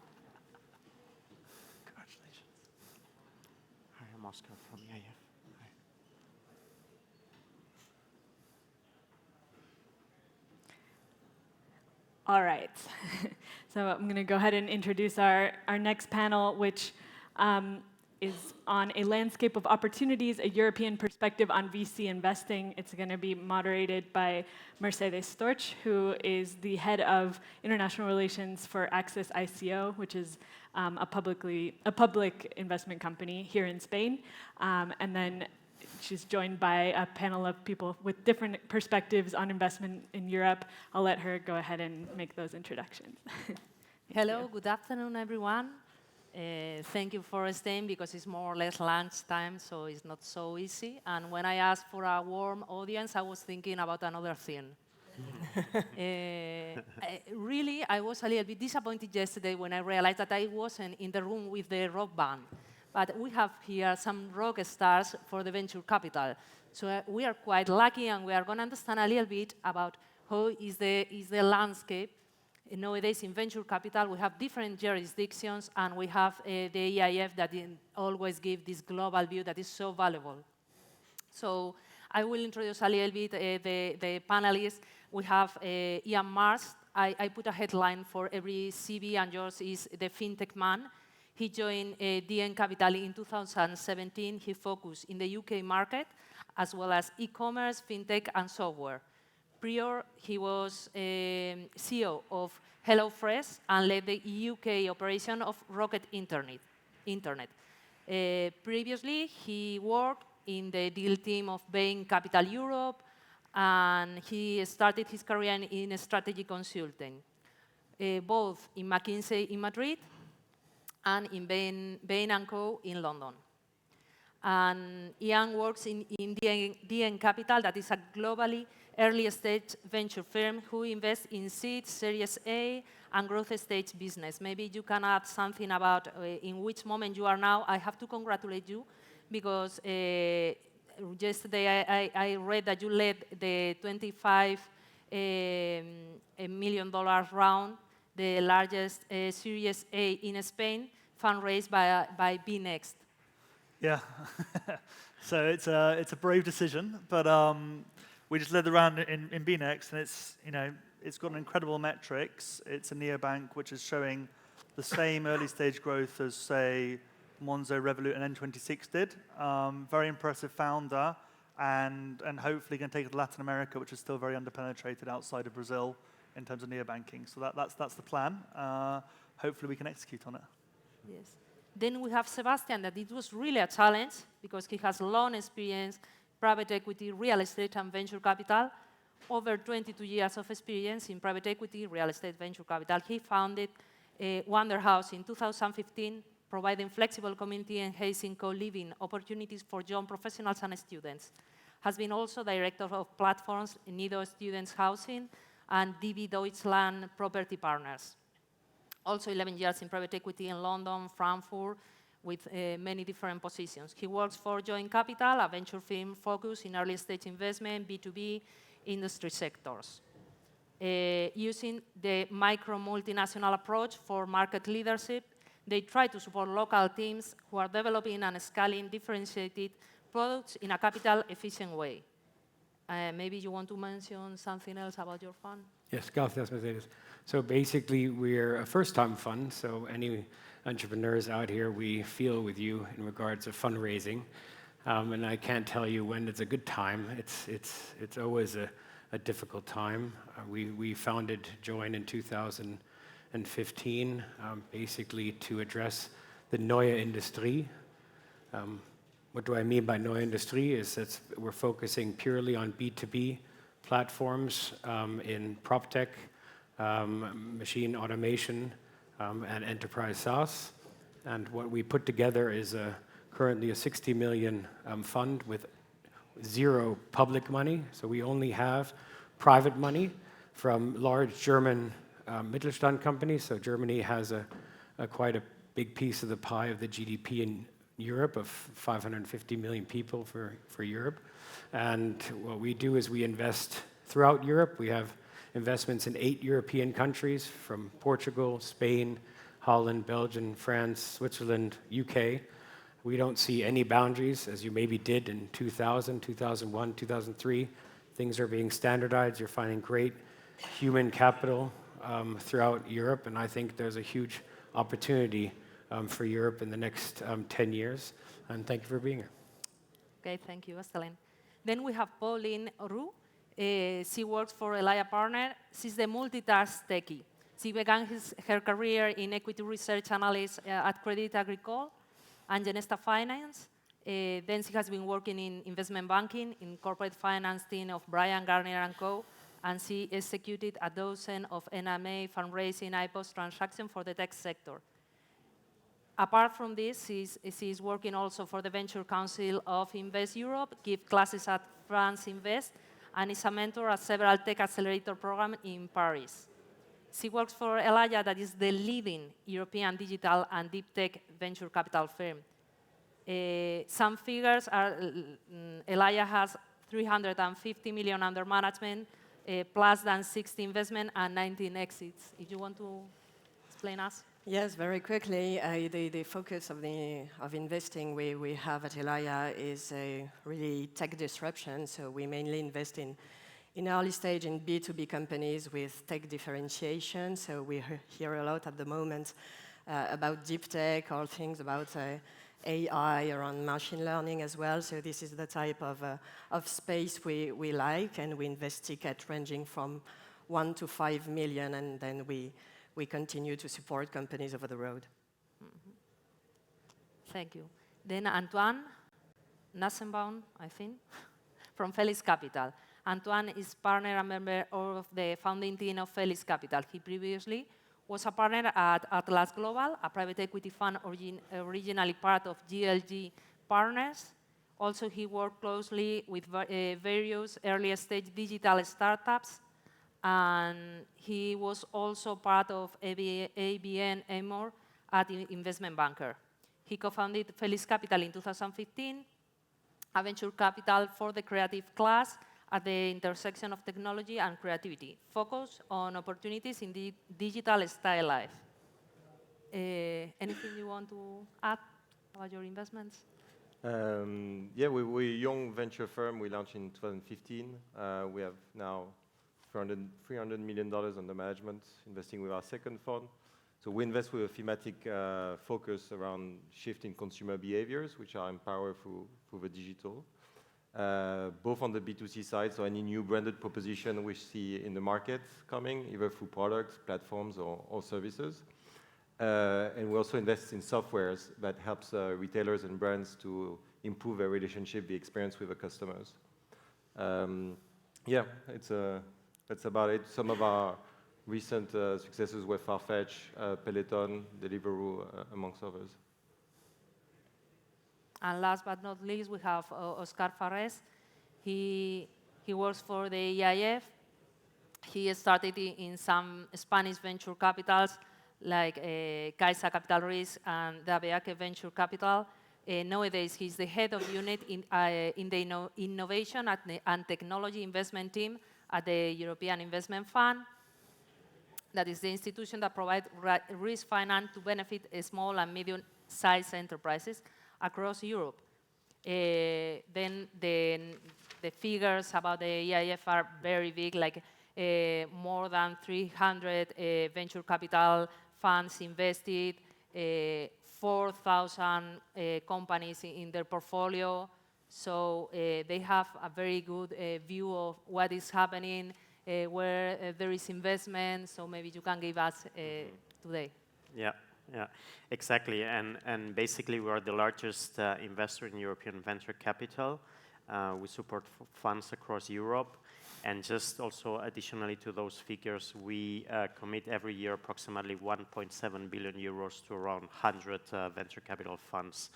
Congratulations. Hi, I'm Oscar from EIF. Hi. All right. So I'm going to go ahead and introduce our next panel, which is on a landscape of opportunities, a European perspective on VC investing. It's going to be moderated by Mercedes Storch, who is the head of international relations for Access ICO, which is a public investment company here in Spain. And then she's joined by a panel of people with different perspectives on investment in Europe. I'll let her go ahead and make those introductions. Hello, good afternoon, everyone. Thank you for staying because it's more or less lunchtime, so it's not so easy. And when I asked for a warm audience, I was thinking about another thing. Really, I was a little bit disappointed yesterday when I realized that I wasn't in the room with the rock band. But we have here some rock stars for the venture capital. So we are quite lucky, and we are going to understand a little bit about how is the landscape. Nowadays, in venture capital, we have different jurisdictions, and we have the EIF that always gives this global view that is so valuable. So I will introduce a little bit the panelists. We have Ian Mars. I put a headline for every CV, and yours is the FinTech man. He joined DN Capital in 2017. He focused in the UK market, as well as e-commerce, FinTech, and software. Prior, he was CEO of HelloFresh and led the UK operation of Rocket Internet. Previously, he worked in the deal team of Bain Capital Europe, and he started his career in strategy consulting, both in McKinsey in Madrid and in Bain & Co. in London. And Ian works in DN Capital, that is a globally early-stage venture firm who invests in seed, Series A, and growth stage business. Maybe you can add something about in which moment you are now. I have to congratulate you because yesterday I read that you led the $25 million round, the largest Series A in Spain, fundraised by BNext. Yeah, so it's a brave decision, but we just led the round in BNext, and it's got incredible metrics. It's a neobank which is showing the same early stage growth as, say, Monzo, Revolut, and N26 did. Very impressive founder, and hopefully going to take it to Latin America, which is still very underpenetrated outside of Brazil in terms of neobanking. So that's the plan. Hopefully we can execute on it. Yes. Then we have Sebastian, that it was really a challenge because he has long experience, private equity, real estate, and venture capital, over 22 years of experience in private equity, real estate, venture capital. He founded Wonder House in 2015, providing flexible community enhancing co-living opportunities for young professionals and students. Has been also director of platforms Nido Students Housing and DB Deutschland Property Partners. Also 11 years in private equity in London, Frankfurt, with many different positions. He works for Joint Capital, a venture firm focused in early stage investment, B2B, industry sectors. Using the micro multinational approach for market leadership, they try to support local teams who are developing and scaling differentiated products in a capital efficient way. Maybe you want to mention something else about your fund? Yes, gracias, Mercedes. So basically, we're a first-time fund, so any entrepreneurs out here, we feel with you in regards to fundraising. And I can't tell you when it's a good time. It's always a difficult time. We founded Join in 2015, basically to address the neue Industrie. What do I mean by neue Industrie is that we're focusing purely on B2B platforms in PropTech, machine automation, and enterprise SaaS. And what we put together is currently a 60 million fund with zero public money. So we only have private money from large German Mittelstand companies. So Germany has quite a big piece of the pie of the GDP in Europe of 550 million people for Europe. And what we do is we invest throughout Europe. We have investments in 8 European countries, from Portugal, Spain, Holland, Belgium, France, Switzerland, UK. We don't see any boundaries, as you maybe did in 2000, 2001, 2003. Things are being standardized. You're finding great human capital throughout Europe, and I think there's a huge opportunity for Europe in the next 10 years. And thank you for being here. Okay, thank you, Estelle. Then we have Pauline Roux. She works for Elia Partner. She's the multitask techie. She began her career in equity research analyst at Crédit Agricole and Genesta Finance. Then she has been working in investment banking, in corporate finance team of Bryan Garnier & Co., and she executed a dozen of NMA fundraising IPOs transactions for the tech sector. Apart from this, she's working also for the Venture Council of Invest Europe, gives classes at France Invest, and is a mentor at several tech accelerator programs in Paris. She works for Elia, that is the leading European digital and deep tech venture capital firm. Some figures are, Elia has 350 million under management, plus than 60 investment and 19 exits. If you want to explain us. Yes, very quickly. The focus of investing we have at Elia is really tech disruption. So we mainly invest in early stage in B2B companies with tech differentiation. So we hear a lot at the moment about deep tech or things about AI around machine learning as well. So this is the type of space we like, and we invest ticket ranging from 1 to 5 million, and then we continue to support companies over the road. Mm-hmm. Thank you. Then Antoine Nassenbaum, I think, from Felix Capital. Antoine is partner and member of the founding team of Felix Capital. He previously was a partner at Atlas Global, a private equity fund originally part of GLG Partners. Also, he worked closely with various early-stage digital startups, and he was also part of ABN AMRO as investment banker. He co-founded Felix Capital in 2015, a venture capital for the creative class at the intersection of technology and creativity, focused on opportunities in the digital style life. Anything you want to add about your investments? Yeah, we're a young venture firm. We launched in 2015. We have now $300 million under management, investing with our second fund. So we invest with a thematic focus around shifting consumer behaviors, which are empowered through the digital. Both on the B2C side, so any new branded proposition we see in the market coming, either through products, platforms, or services. And we also invest in softwares that helps retailers and brands to improve their relationship, the experience with the customers. Yeah, that's about it. Some of our recent successes were Farfetch, Peloton, Deliveroo, amongst others. And last but not least, we have Oscar Farrés. He works for the EIF. He started in some Spanish venture capitals like Caixa Capital Risk and Dabeake Venture Capital. Nowadays, he's the head of unit in the innovation and technology investment team at the European Investment Fund. That is the institution that provides risk finance to benefit small and medium-sized enterprises across Europe. Then the figures about the EIF are very big, like more than 300 venture capital funds invested, 4,000 companies in their portfolio. So they have a very good view of what is happening, where there is investment. So maybe you can give us today. Yeah, exactly. And basically, we are the largest investor in European venture capital. We support funds across Europe. And just also additionally to those figures, we commit every year approximately 1.7 billion euros to around 100 venture capital funds,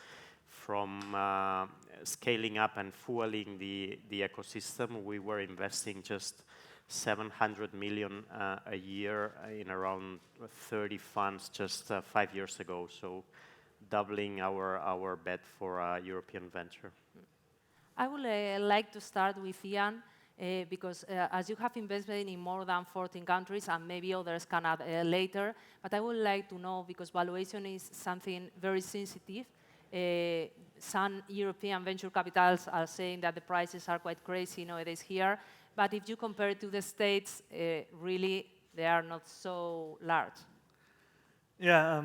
from scaling up and fueling the ecosystem. We were investing just 700 million a year in around 30 funds just 5 years ago. So doubling our bet for European venture. I would like to start with Ian. Because as you have invested in more than 14 countries, and maybe others can add later, but I would like to know, because valuation is something very sensitive, some European venture capitals are saying that the prices are quite crazy nowadays here, but if you compare it to the States, really They are not so large. Yeah,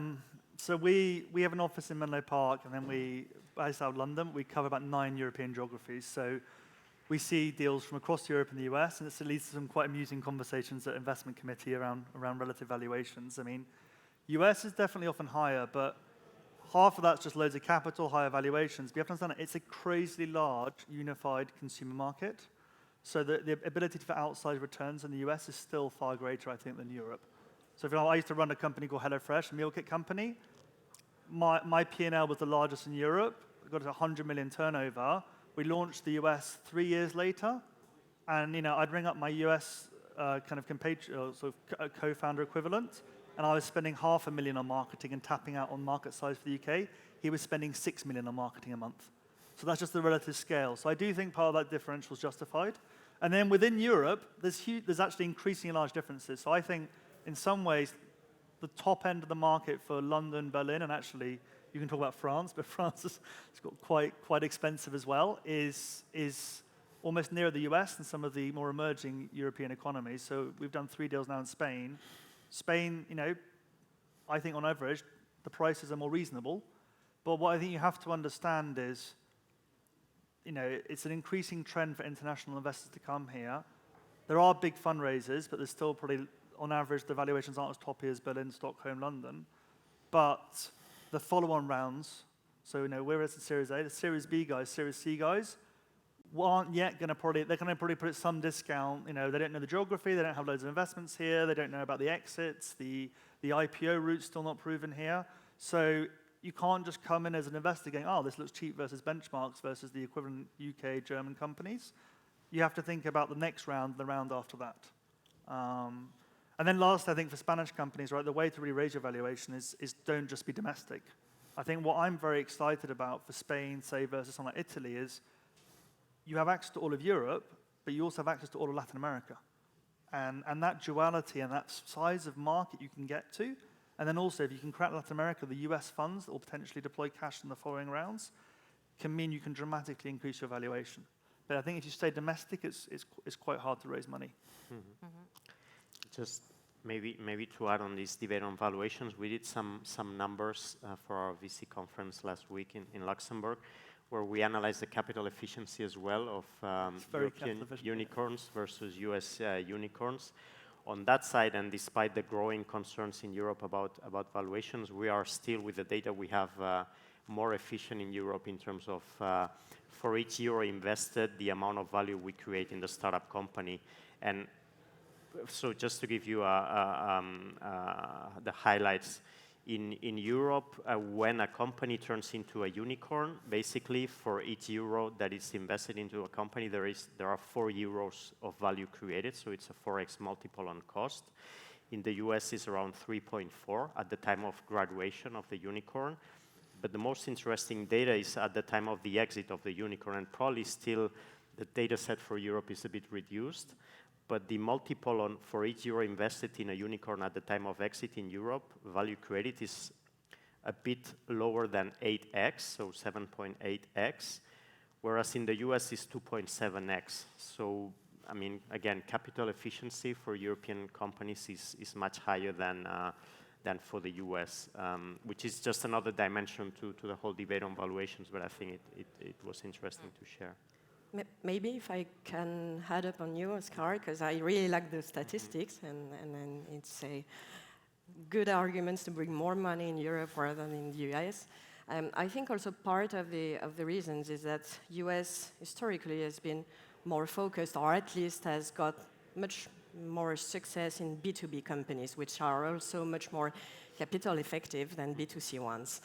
so we have an office in Menlo Park, and then based out of London, we cover about 9 European geographies. So we see deals from across Europe and the US, and it leads to some quite amusing conversations at investment committee around relative valuations. I mean, US is definitely often higher, but half of that's just loads of capital, higher valuations. But you have to understand that it's a crazily large, unified consumer market. So the ability for outsized returns in the US is still far greater, I think, than Europe. So if I used to run a company called HelloFresh, a meal kit company, my P&L was the largest in Europe. We got to 100 million turnover. We launched the US 3 years later, and I'd ring up my US co-founder equivalent, and I was spending $500,000 on marketing and tapping out on market size for the UK. He was spending $6 million on marketing a month. So that's just the relative scale. So I do think part of that differential is justified. And then within Europe, there's actually increasingly large differences. So I think in some ways, the top end of the market for London, Berlin, and actually you can talk about France, but France is got quite expensive as well, is almost nearer the US than some of the more emerging European economies. So we've done 3 deals now in Spain. Spain, I think on average, the prices are more reasonable. But what I think you have to understand is, it's an increasing trend for international investors to come here. There are big fundraisers, but there's still probably, on average, the valuations aren't as toppy as Berlin, Stockholm, London. But the follow-on rounds, so we're at the Series A, the Series B guys, Series C guys, aren't yet going to they're going to probably put some discount. They don't know the geography, they don't have loads of investments here, they don't know about the exits, the IPO route's still not proven here. So you can't just come in as an investor going, oh, this looks cheap versus benchmarks versus the equivalent UK, German companies. You have to think about the next round, the round after that. And then last, I think for Spanish companies, right, the way to really raise your valuation is don't just be domestic. I think what I'm very excited about for Spain, say, versus something like Italy is you have access to all of Europe, but you also have access to all of Latin America. And that duality and that size of market you can get to, and then also if you can crack Latin America, the US funds that will potentially deploy cash in the following rounds can mean you can dramatically increase your valuation. But I think if you stay domestic, it's quite hard to raise money. Mm-hmm. Just maybe to add on this debate on valuations, we did some numbers for our VC conference last week in Luxembourg, where we analyzed the capital efficiency as well of European unicorns versus US unicorns. On that side, and despite the growing concerns in Europe about valuations, we are still, with the data we have, more efficient in Europe in terms of for each euro invested, the amount of value we create in the startup company. And so just to give you the highlights, in Europe, when a company turns into a unicorn, basically for each euro that is invested into a company, there are 4 euros of value created, so it's a 4x multiple on cost. In the US, it's around 3.4 at the time of graduation of the unicorn. But the most interesting data is at the time of the exit of the unicorn, and probably still the data set for Europe is a bit reduced. But the multiple for each euro invested in a unicorn at the time of exit in Europe, value created, is a bit lower than 8x, so 7.8x, whereas in the US it's 2.7x. So, I mean, again, capital efficiency for European companies is much higher than for the US, which is just another dimension to the whole debate on valuations, but I think it was interesting to share. Maybe if I can add up on you, Oscar, because I really like the statistics, and it's a good arguments to bring more money in Europe rather than in the US. I think also part of the reasons is that US historically has been more focused, or at least has got much more success in B2B companies, which are also much more capital effective than B2C ones.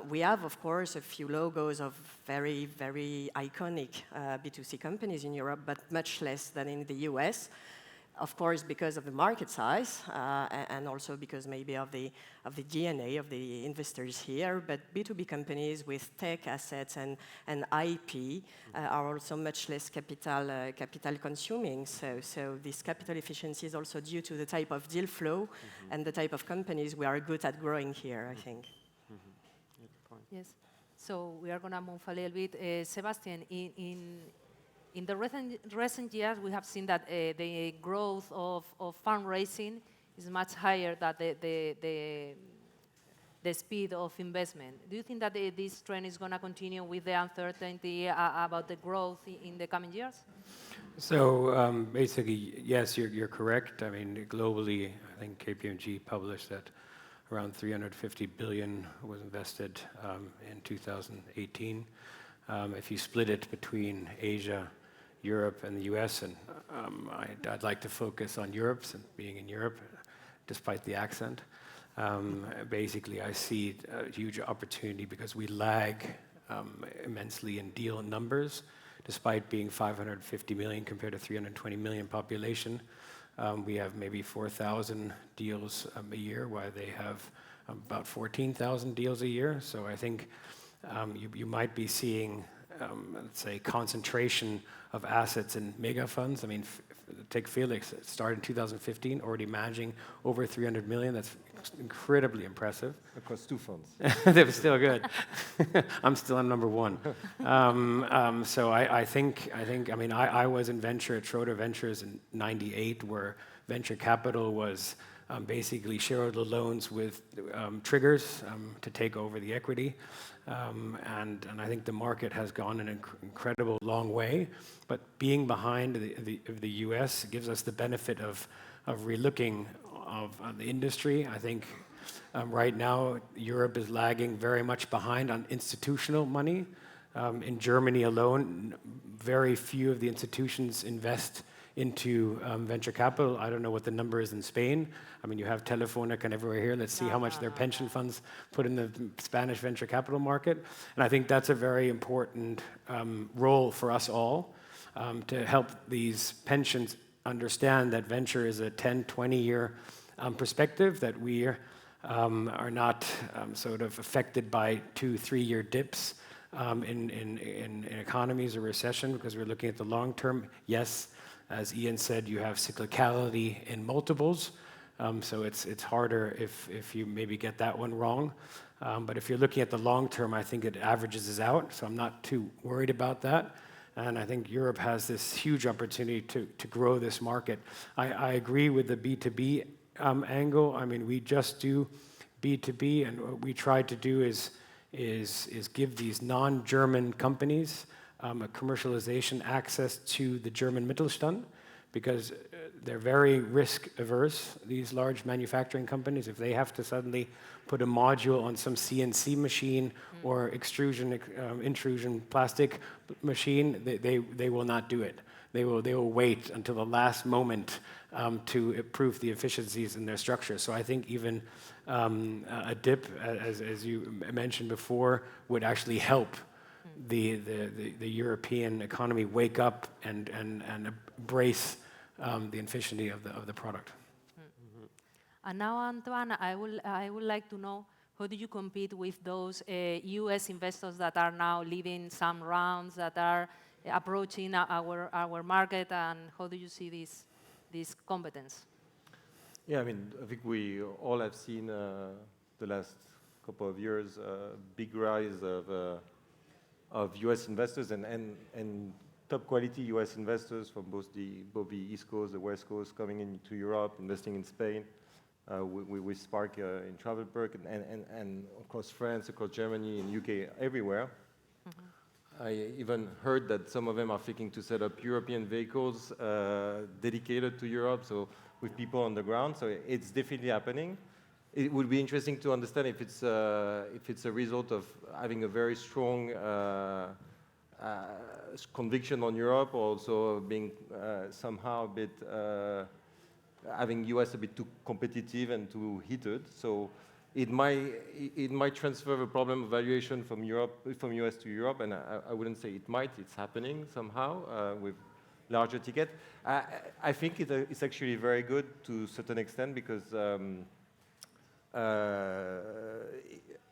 We have, of course, a few logos of very, very iconic B2C companies in Europe, but much less than in the US. Of course, because of the market size, and also because maybe of the DNA of the investors here. But B2B companies with tech assets and IP are also much less capital consuming. So this capital efficiency is also due to the type of deal flow and the type of companies we are good at growing here, I think. Yes. So we are going to move a little bit. Sebastian, In the recent years, we have seen that the growth of fundraising is much higher than the speed of investment. Do you think that this trend is going to continue with the uncertainty about the growth in the coming years? So basically, yes, you're correct. I mean, globally, I think KPMG published that around 350 billion was invested in 2018. If you split it between Asia, Europe, and the US, and I'd like to focus on Europe, since being in Europe, despite the accent. Basically, I see a huge opportunity because we lag immensely in deal numbers, despite being 550 million compared to 320 million population. We have maybe 4,000 deals a year, while they have about 14,000 deals a year. So I think you might be seeing, let's say, concentration of assets in mega funds. I mean, take Felix, it started in 2015, already managing over 300 million. That's incredibly impressive. Across 2 funds. They were still good. I'm still on number 1. So I think, I mean, I was in venture at Schroeder Ventures in '98, where venture capital was basically shareholder loans with triggers to take over the equity. And I think the market has gone an incredible long way. But being behind the US gives us the benefit of relooking of the industry. I think right now Europe is lagging very much behind on institutional money. In Germany alone, very few of the institutions invest into venture capital. I don't know what the number is in Spain. I mean, you have Telefónica and everywhere here. Let's see how much their pension funds put in the Spanish venture capital market. And I think that's a very important role for us all to help these pensions understand that venture is a 10, 20-year perspective, that we are not sort of affected by 2, 3-year dips in economies or recession, because we're looking at the long term. Yes, as Ian said, you have cyclicality in multiples, so it's harder if you maybe get that one wrong. But if you're looking at the long term, I think it averages out, so I'm not too worried about that. And I think Europe has this huge opportunity to grow this market. I agree with the B2B angle. I mean, we just do B2B, and what we try to do is give these non-German companies a commercialization access to the German Mittelstand, because they're very risk averse, these large manufacturing companies. If they have to suddenly put a module on some CNC machine or intrusion plastic machine, they will not do it. They will wait until the last moment to improve the efficiencies in their structure. So I think even a dip, as you mentioned before, would actually help the European economy wake up and embrace the efficiency of the product. And now, Antoine, I would like to know, how do you compete with those US investors that are now leading some rounds, that are approaching our market, and how do you see this competence? Yeah, I mean, I think we all have seen the last couple of years big rise of US investors and top quality US investors from both the East Coast, the West Coast, coming into Europe, investing in Spain. We Spark in Travelperk and across France, across Germany, in UK, everywhere. I even heard that some of them are thinking to set up European vehicles dedicated to Europe, so with people on the ground. So it's definitely happening. It would be interesting to understand if it's a result of having a very strong conviction on Europe, or also being somehow a bit having US a bit too competitive and too heated. So it might transfer the problem of valuation from US to Europe, and I wouldn't say it might. It's happening somehow with larger ticket. I think it's actually very good to a certain extent, because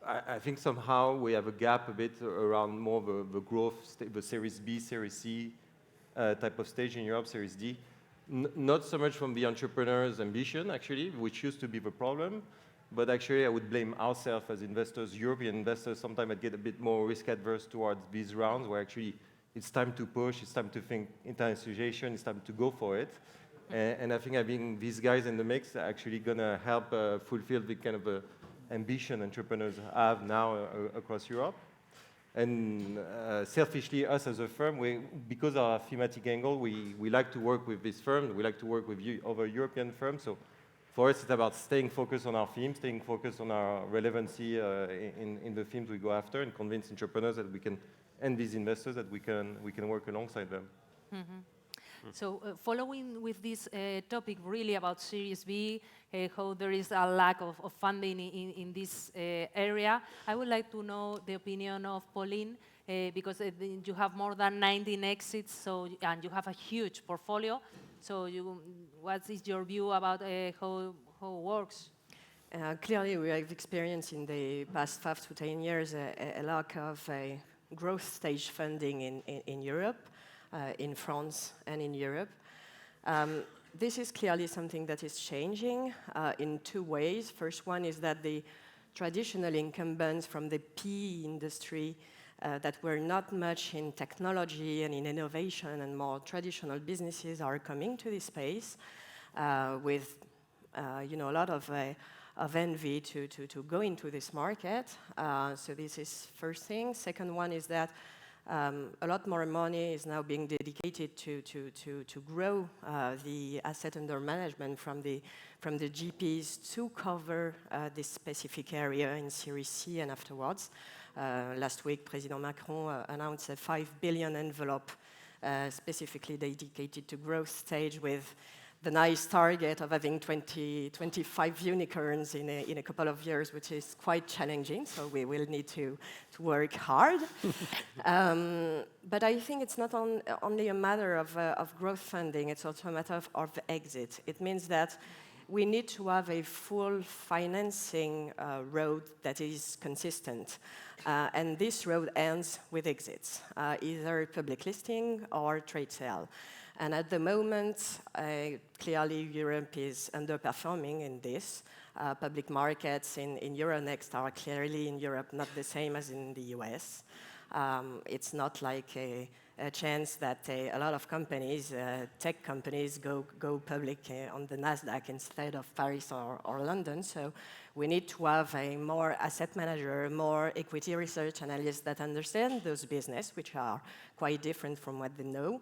I think somehow we have a gap a bit around more the growth, the Series B, Series C type of stage in Europe, Series D. Not so much from the entrepreneur's ambition, actually, which used to be the problem, but actually I would blame ourselves as investors, European investors. Sometimes I get a bit more risk adverse towards these rounds, where actually it's time to push, it's time to think internationalization, it's time to go for it. And I think having these guys in the mix are actually going to help fulfill the kind of ambition entrepreneurs have now across Europe. And selfishly, us as a firm, because of our thematic angle, we like to work with this firm. We like to work with other European firms. So for us, it's about staying focused on our themes, staying focused on our relevancy in the themes we go after, and convince entrepreneurs that we can, and these investors, that we can work alongside them. So following with this topic really about Series B, how there is a lack of funding in this area, I would like to know the opinion of Pauline, because you have more than 19 exits, so, and you have a huge portfolio. So what is your view about how it works? Clearly, we have experienced in the past 5 to 10 years a lack of growth stage funding in Europe. In France and in Europe. This is clearly something that is changing in 2 ways. First one is that the traditional incumbents from the PE industry that were not much in technology and in innovation and more traditional businesses are coming to this space with a lot of envy to go into this market. So this is first thing. Second one is that a lot more money is now being dedicated to grow the asset under management from the GPs to cover this specific area in Series C and afterwards. Last week, President Macron announced a 5 billion envelope specifically dedicated to growth stage, with the nice target of having 25 unicorns in a couple of years, which is quite challenging, so we will need to work hard. But I think it's not only a matter of growth funding, it's also a matter of exit. It means that we need to have a full financing road that is consistent. And this road ends with exits, either public listing or trade sale. And at the moment, clearly Europe is underperforming in this. Public markets in Euronext are clearly in Europe not the same as in the US. It's not like a chance that a lot of companies, tech companies, go public on the NASDAQ instead of Paris or London. So we need to have a more asset manager, more equity research analysts that understand those business, which are quite different from what they know.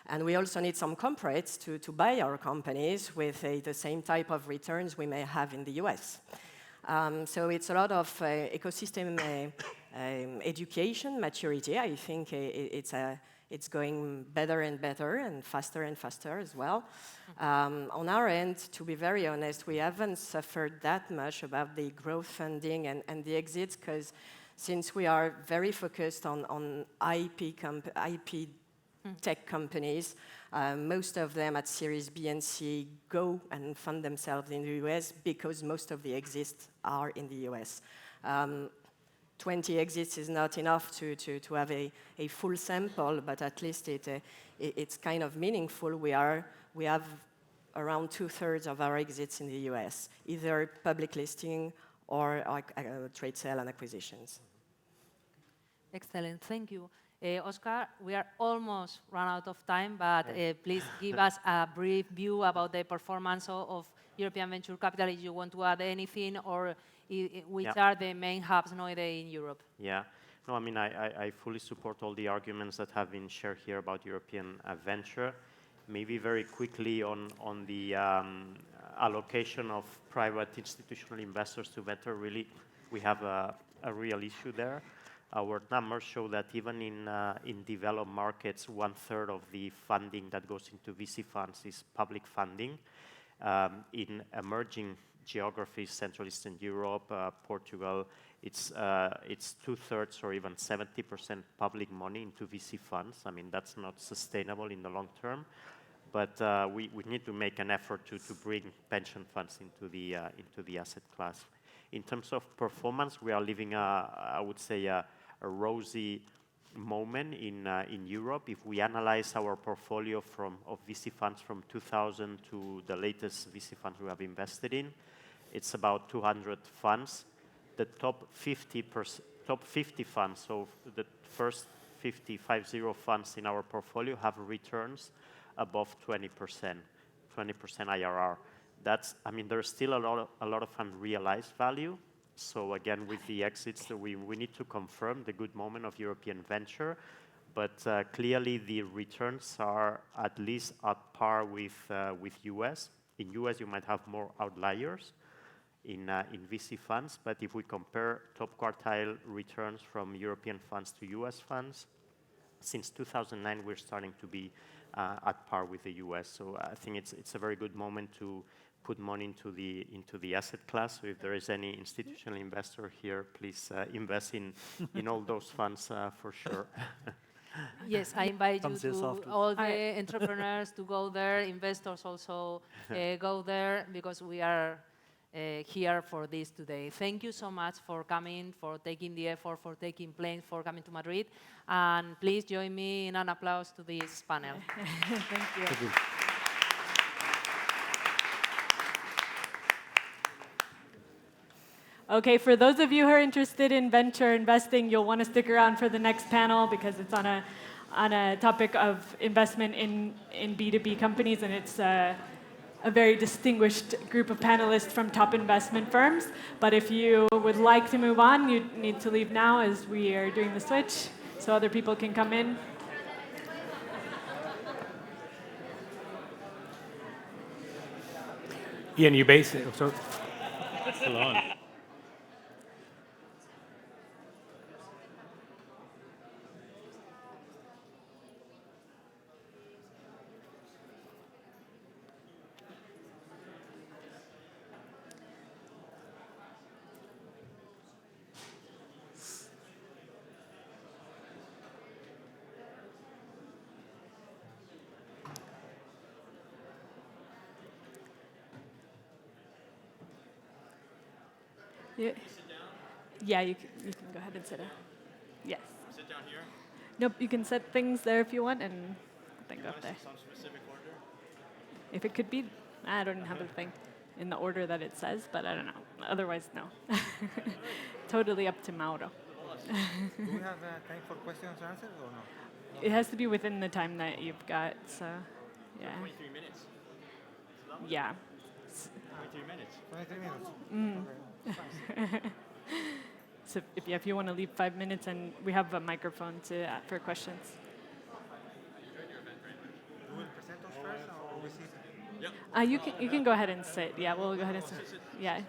And we also need some corporates to buy our companies with the same type of returns we may have in the US. So it's a lot of ecosystem education, maturity. I think it's going better and better and faster as well. On our end, to be very honest, we haven't suffered that much about the growth funding and the exits, because since we are very focused on IP tech companies, most of them at Series B and C go and fund themselves in the US because most of the exits are in the US. 20 exits is not enough to have a full sample, but at least it's kind of meaningful. We have around 2/3 of our exits in the US, either public listing or trade sale and acquisitions. Excellent, thank you. Oscar, we are almost run out of time, but please give us a brief view about the performance of European venture capital, if you want to add anything, or which are the main hubs nowadays in Europe? Yeah, no, I mean, I fully support all the arguments that have been shared here about European venture. Maybe very quickly on the allocation of private institutional investors to venture, really, we have a real issue there. Our numbers show that even in developed markets, 1/3 of the funding that goes into VC funds is public funding. In emerging geographies, Central Eastern Europe, Portugal, it's 2/3 or even 70% public money into VC funds. I mean, that's not sustainable in the long term. But we need to make an effort to bring pension funds into the asset class. In terms of performance, we are living, I would say, a rosy moment in Europe. If we analyze our portfolio of VC funds from 2000 to the latest VC funds we have invested in, it's about 200 funds. The top 50 funds, so the first 50 funds in our portfolio have returns above 20%, 20% IRR. That's, I mean, there's still a lot of unrealized value. So again, with the exits, we need to confirm the good moment of European venture. But clearly, the returns are at least at par with US. In US, you might have more outliers in VC funds. But if we compare top quartile returns from European funds to US funds, since 2009, we're starting to be at par with the US. So I think it's a very good moment to put money into the asset class. So if there is any institutional investor here, please invest in all those funds for sure. Yes, I invite you to all the entrepreneurs to go there, investors also go there, because we are here for this today. Thank you so much for coming, for taking the effort, for taking planes, for coming to Madrid. And please join me in an applause to this panel. Thank you. Thank you. Okay, for those of you who are interested in venture investing, you'll want to stick around for the next panel because it's on a topic of investment in B2B companies, and it's a very distinguished group of panelists from top investment firms. But if you would like to move on, you need to leave now as we are doing the switch so other people can come in. Ian, you basically... So, Hold on. Yeah, you can go ahead and sit down. Yes. Sit down here? Nope, you can set things there if you want and then go up there. Some specific order? If it could be, I don't have a thing in the order that it says, but I don't know. Otherwise, no. Totally up to Mauro. Do we have time for questions and answers or no? It has to be within the time that you've got, so yeah. 23 minutes. Yeah. 23 minutes. 23 minutes. Okay. So if you want to leave 5 minutes, and we have a microphone for questions. You will present us first, or we sit? Yep. You can go ahead and sit. Yeah, we'll go ahead and sit. Yeah.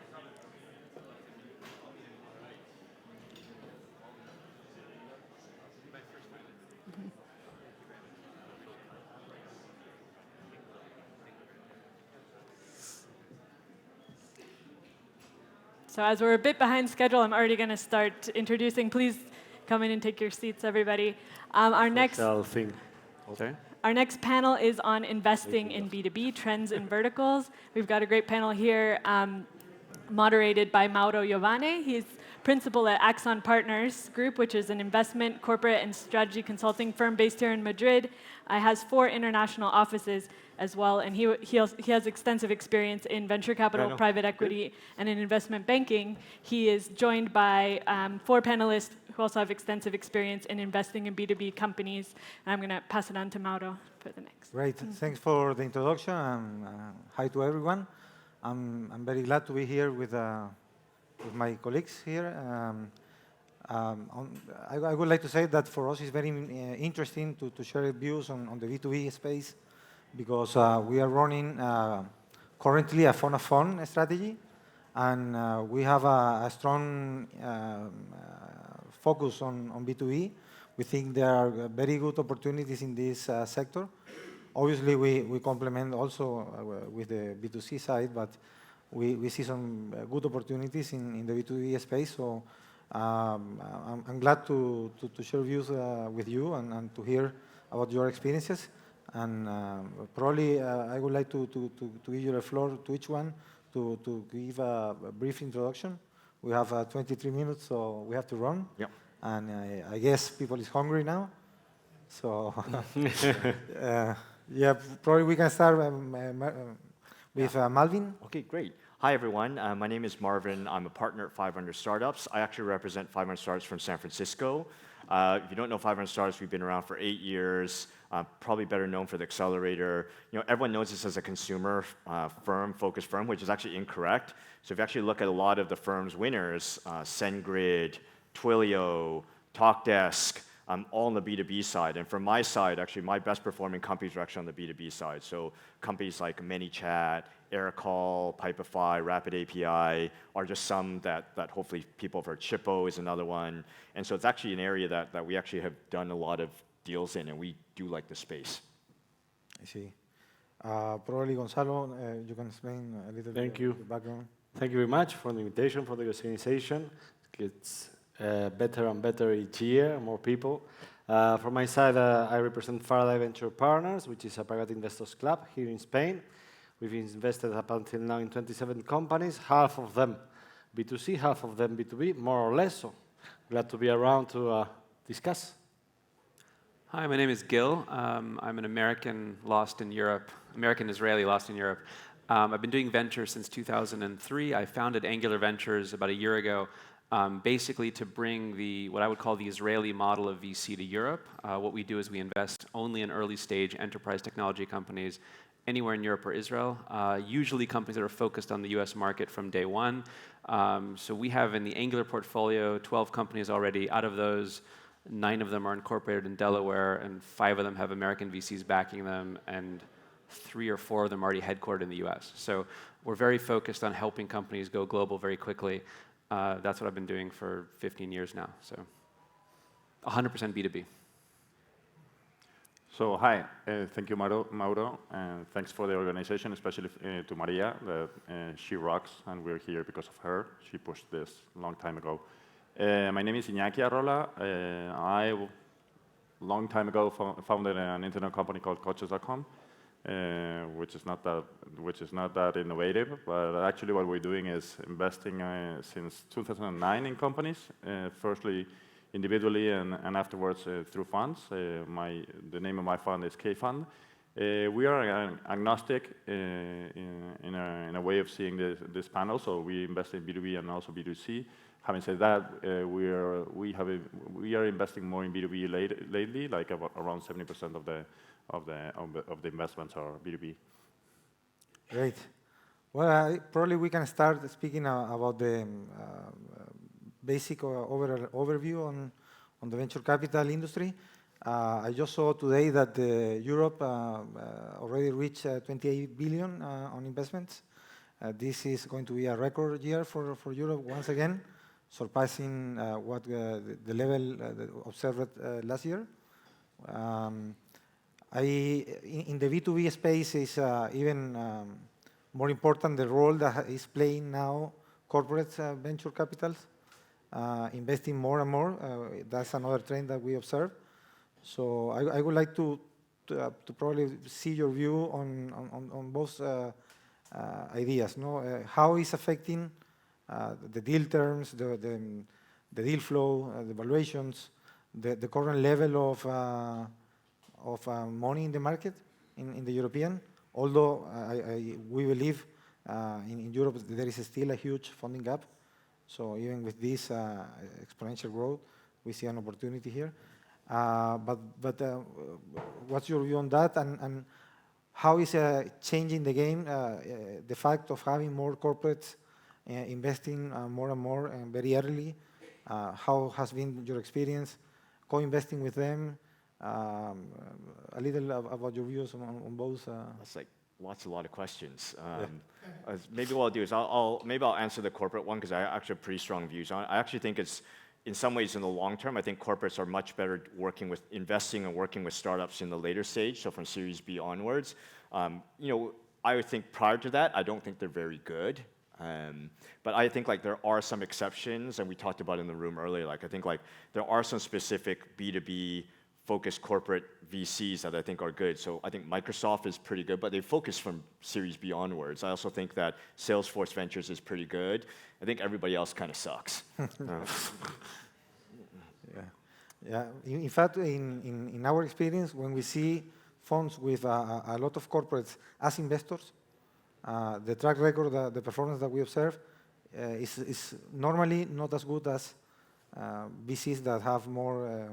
So as we're a bit behind schedule, I'm already going to start introducing. Please come in and take your seats, everybody. Our next panel is on investing in B2B, trends and verticals. We've got a great panel here moderated by Mauro Giovane. He's principal at Axon Partners Group, which is an investment, corporate, and strategy consulting firm based here in Madrid. Has 4 international offices as well, and he has extensive experience in venture capital, private equity, and in investment banking. He is joined by 4 panelists who also have extensive experience in investing in B2B companies. And I'm going to pass it on to Mauro for the next. Great. Thanks for the introduction, and hi to everyone. I'm very glad to be here with my colleagues here. I would like to say that for us it's very interesting to share views on the B2B space, because we are running currently a phone-of-phone strategy, and we have a strong focus on B2B. We think there are very good opportunities in this sector. Obviously, we complement also with the B2C side, but we see some good opportunities in the B2B space. So I'm glad to share views with you and to hear about your experiences. And probably I would like to give you the floor to each one to give a brief introduction. We have 23 minutes, so we have to run. Yep. And I guess people is hungry now. So yeah, probably we can start with Malvin. Okay, great. Hi, everyone. My name is Marvin. I'm a partner at 500 Startups. I actually represent 500 Startups from San Francisco. If you don't know 500 Startups, we've been around for 8 years, probably better known for the accelerator. You know, everyone knows this as a consumer firm, focused firm, which is actually incorrect. So if you actually look at a lot of the firm's winners, SendGrid, Twilio, TalkDesk, all on the B2B side. And from my side, actually, my best performing companies are actually on the B2B side. So companies like ManyChat, Aircall, Pipefy, Rapid API are just some that hopefully people have heard. Shippo is another one. And so it's actually an area that we actually have done a lot of deals in, and we do like the space. I see. Probably Gonzalo, you can explain a little bit Thank you. the background. Thank you very much for the invitation, for the organization. It's better and better each year, more people. From my side, I represent Faraday Venture Partners, which is a private investors club here in Spain. We've invested up until now in 27 companies, half of them B2C, half of them B2B, more or less. So glad to be around to discuss. Hi, my name is Gil. I'm an American lost in Europe, American-Israeli lost in Europe. I've been doing venture since 2003. I founded Angular Ventures about a year ago, basically to bring what I would call the Israeli model of VC to Europe. What we do is we invest only in early-stage enterprise technology companies anywhere in Europe or Israel, usually companies that are focused on the US market from day one. So we have in the Angular portfolio 12 companies already. Out of those, 9 of them are incorporated in Delaware, and 5 of them have American VCs backing them, and 3 or 4 of them are already headquartered in the US. So we're very focused on helping companies go global very quickly. That's what I've been doing for 15 years now. So 100% B2B. So hi, thank you, Mauro, and thanks for the organization, especially to Maria. She rocks, and we're here because of her. She pushed this a long time ago. My name is Iñaki Arrola. I, long time ago, founded an internet company called Coaches.com, which is not that innovative, but actually what we're doing is investing since 2009 in companies, firstly individually and afterwards through funds. The name of my fund is K-Fund. We are agnostic in a way of seeing this panel, so we invest in B2B and also B2C. Having said that, we are investing more in B2B lately, like around 70% of the investments are B2B. Great. Well, probably we can start speaking about the basic overall overview on the venture capital industry. I just saw today that Europe already reached 28 billion on investments. This is going to be a record year for Europe once again, surpassing what the level observed last year. In the B2B space is even more important the role that is playing now corporate venture capitals, investing more and more. That's another trend that we observe. So I would like to probably see your view on both ideas. No? How is affecting the deal terms, the deal flow, the valuations, the current level of money in the market in the European, although we believe in Europe there is still a huge funding gap. So even with this exponential growth, we see an opportunity here. But what's your view on that, and how is changing the game, the fact of having more corporates investing more and more and very early? How has been your experience co-investing with them? A little about your views on both. That's like a lot of questions. Maybe what I'll do is I'll answer the corporate one because I actually have pretty strong views on it. I actually think it's, in some ways, in the long term, I think corporates are much better investing and working with startups in the later stage, so from Series B onwards. I would think prior to that, I don't think they're very good. But I think there are some exceptions, and we talked about it in the room earlier. I think there are some specific B2B focused corporate VCs that I think are good. So I think Microsoft is pretty good, but they focus from Series B onwards. I also think that Salesforce Ventures is pretty good. I think everybody else kind of sucks. Yeah. In fact, in our experience, when we see funds with a lot of corporates as investors, The track record, the performance that we observe is normally not as good as VCs that have more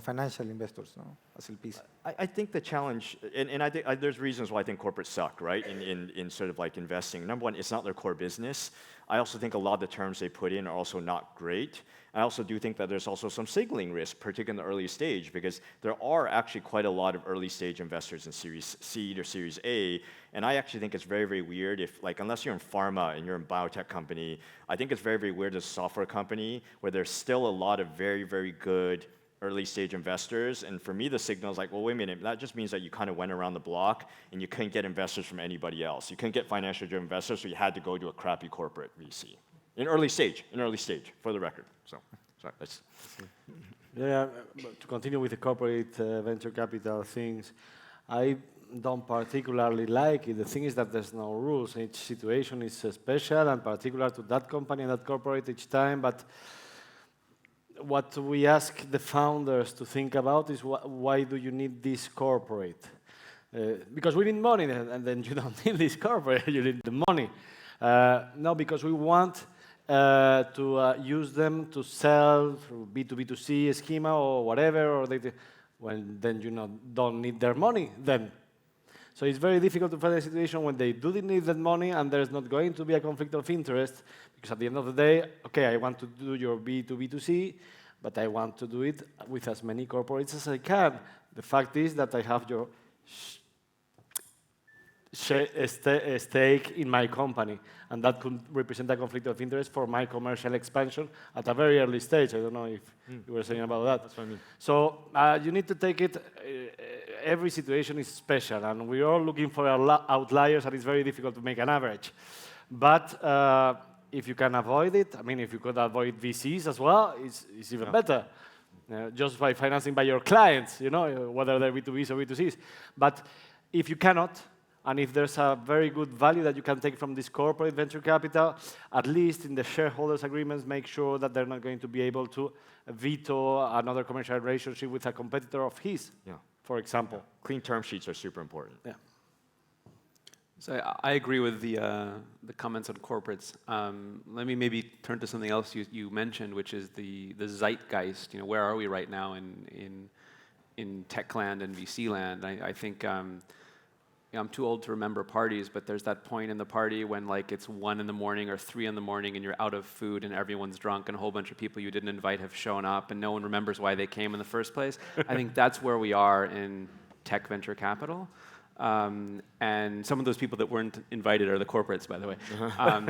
financial investors, as LPs. I think the challenge, and I think there's reasons why I think corporates suck, right, in sort of like investing. Number one, it's not their core business. I also think a lot of the terms they put in are also not great. I also do think that there's also some signaling risk, particularly in the early stage, because there are actually quite a lot of early stage investors in Series C or Series A, and I actually think it's very, very weird if, like, unless you're in pharma and you're in biotech company, I think it's very, very weird as a software company where there's still a lot of very, very good early stage investors, and for me the signal is like, well, wait a minute, that just means that you kind of went around the block and you couldn't get investors from anybody else. You couldn't get financially driven investors, so you had to go to a crappy corporate VC. In early stage, for the record. So, sorry, let's Yeah, to continue with the corporate venture capital things, I don't particularly like it. The thing is that there's no rules. Each situation is special and particular to that company and that corporate each time, but what we ask the founders to think about is why do you need this corporate? Because we need money, and then you don't need this corporate, you need the money. No, because we want to use them to sell through B2B2C schema or whatever, or then you don't need their money then. So it's very difficult to find a situation when they do need that money and there's not going to be a conflict of interest, because at the end of the day, okay, I want to do your B2B2C, but I want to do it with as many corporates as I can. The fact is that I have your stake in my company, and that could represent a conflict of interest for my commercial expansion at a very early stage. I don't know if you were saying about that. That's what I mean. So you need to take it, every situation is special, and we're all looking for outliers, and it's very difficult to make an average. But if you can avoid it, I mean, if you could avoid VCs as well, it's even better. Just by financing by your clients, whether they're B2Bs or B2Cs. But if you cannot, and if there's a very good value that you can take from this corporate venture capital, at least in the shareholders' agreements, make sure that they're not going to be able to veto another commercial relationship with a competitor of his, for example. Yeah. Clean term sheets are super important. Yeah. So I agree with the comments on corporates. Let me maybe turn to something else you mentioned, which is the zeitgeist. Where are we right now in tech land and VC land? I think I'm too old to remember parties, but there's that point in the party when it's 1 in the morning or 3 in the morning and you're out of food and everyone's drunk and a whole bunch of people you didn't invite have shown up and no one remembers why they came in the first place. I think that's where we are in tech venture capital. And some of those people that weren't invited are the corporates, by the way.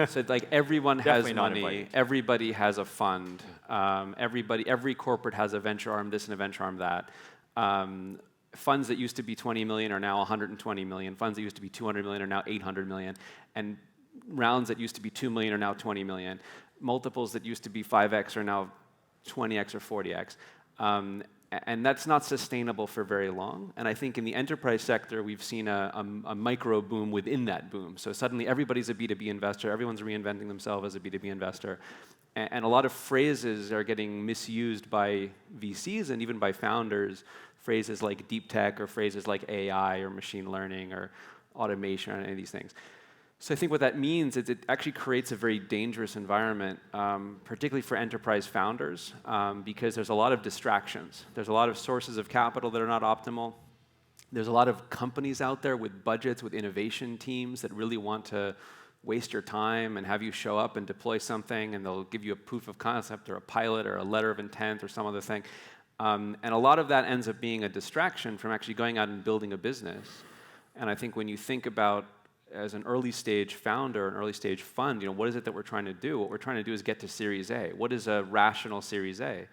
So it's like everyone has money, everybody has a fund, every corporate has a venture arm this and a venture arm that. Funds that used to be 20 million are now 120 million. Funds that used to be 200 million are now 800 million. And rounds that used to be 2 million are now 20 million. Multiples that used to be 5x are now 20x or 40x. And that's not sustainable for very long. And I think in the enterprise sector, we've seen a micro boom within that boom. So suddenly everybody's a B2B investor. Everyone's reinventing themselves as a B2B investor. And a lot of phrases are getting misused by VCs and even by founders. Phrases like deep tech or phrases like AI or machine learning or automation or any of these things. So I think what that means is it actually creates a very dangerous environment, particularly for enterprise founders, because there's a lot of distractions. There's a lot of sources of capital that are not optimal. There's a lot of companies out there with budgets, with innovation teams that really want to waste your time and have you show up and deploy something, and they'll give you a proof of concept or a pilot or a letter of intent or some other thing. And a lot of that ends up being a distraction from actually going out and building a business. And I think when you think about, as an early stage founder, an early stage fund, what is it that we're trying to do? What we're trying to do is get to Series A. What is a rational Series A?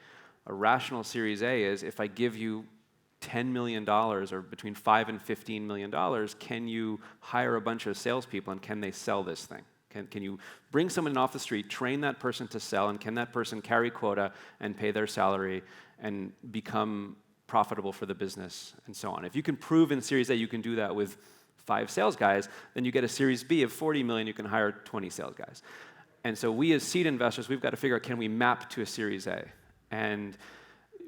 A rational Series A is if I give you $10 million or between $5 and $15 million, can you hire a bunch of salespeople and can they sell this thing? Can you bring someone off the street, train that person to sell, and can that person carry quota and pay their salary and become profitable for the business and so on? If you can prove in Series A you can do that with 5 sales guys, then you get a Series B of 40 million, you can hire 20 sales guys. And so we as seed investors, we've got to figure out, can we map to a Series A? And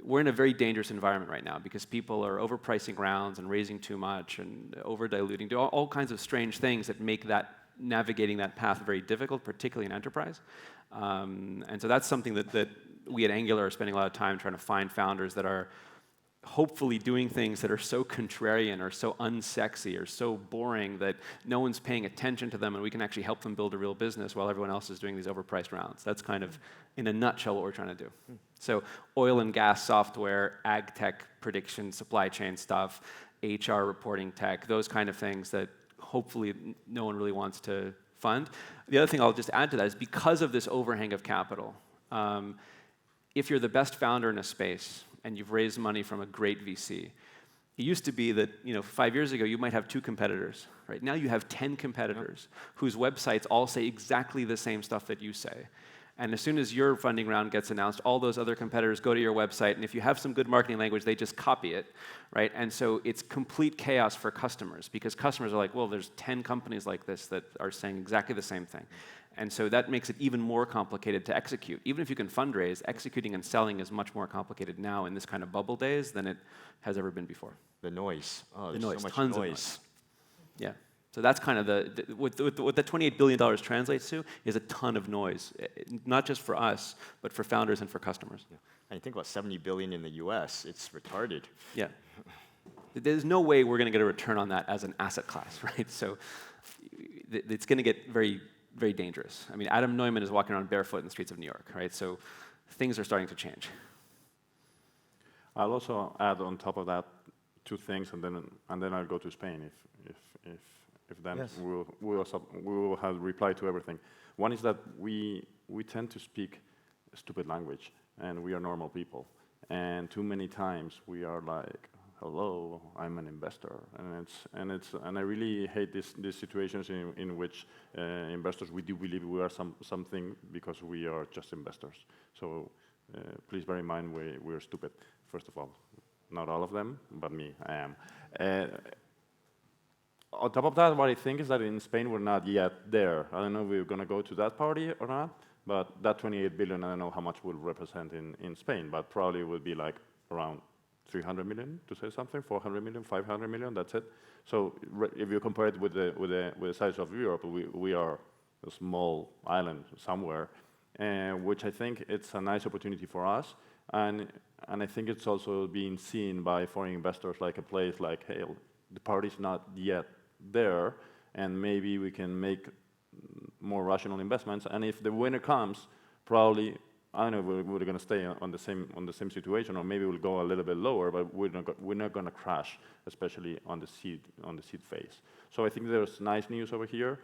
we're in a very dangerous environment right now because people are overpricing rounds and raising too much and over-diluting, do all kinds of strange things that make that navigating that path very difficult, particularly in enterprise. And so that's something that we at Angular are spending a lot of time trying to find founders that are hopefully doing things that are so contrarian or so unsexy or so boring that no one's paying attention to them, and we can actually help them build a real business while everyone else is doing these overpriced rounds. That's kind of, in a nutshell, what we're trying to do. So oil and gas software, ag tech prediction, supply chain stuff, HR reporting tech, those kind of things that hopefully no one really wants to fund. The other thing I'll just add to that is because of this overhang of capital, if you're the best founder in a space and you've raised money from a great VC, it used to be that 5 years ago you might have 2 competitors. Right now you have 10 competitors whose websites all say exactly the same stuff that you say. And as soon as your funding round gets announced, all those other competitors go to your website, and if you have some good marketing language, they just copy it, right? And so it's complete chaos for customers, because customers are like, well, there's 10 companies like this that are saying exactly the same thing. And so that makes it even more complicated to execute. Even if you can fundraise, executing and selling is much more complicated now in this kind of bubble days than it has ever been before. The noise. Oh, the there's noise, so much tons noise. of noise. Yeah. So that's kind of what the $28 billion translates to is a ton of noise, not just for us, but for founders and for customers. Yeah. And you think about 70 billion in the US, it's retarded. Yeah. There's no way we're going to get a return on that as an asset class, right? So it's going to get very, very dangerous. I mean, Adam Neumann is walking around barefoot in the streets of New York, right? So things are starting to change. I'll also add on top of that 2 things, and then I'll go to Spain if then yes. we will have reply to everything. One is that we tend to speak a stupid language, and we are normal people. And too many times we are like, hello, I'm an investor, and I really hate these situations in which investors, we do believe we are something because we are just investors. So please bear in mind we are stupid, first of all. Not all of them, but me, I am. On top of that, what I think is that in Spain we're not yet there. I don't know if we're going to go to that party or not, but that 28 billion, I don't know how much will represent in Spain, but probably will be like around 300 million, to say something, 400 million, 500 million, that's it. So if you compare it with the size of Europe, we are a small island somewhere, which I think it's a nice opportunity for us. And I think it's also being seen by foreign investors like a place like, hey, the party's not yet there, and maybe we can make more rational investments. And if the winner comes, probably, I don't know if we're going to stay on the same situation, or maybe we'll go a little bit lower, but we're not going to crash, especially on the seed phase. So I think there's nice news over here.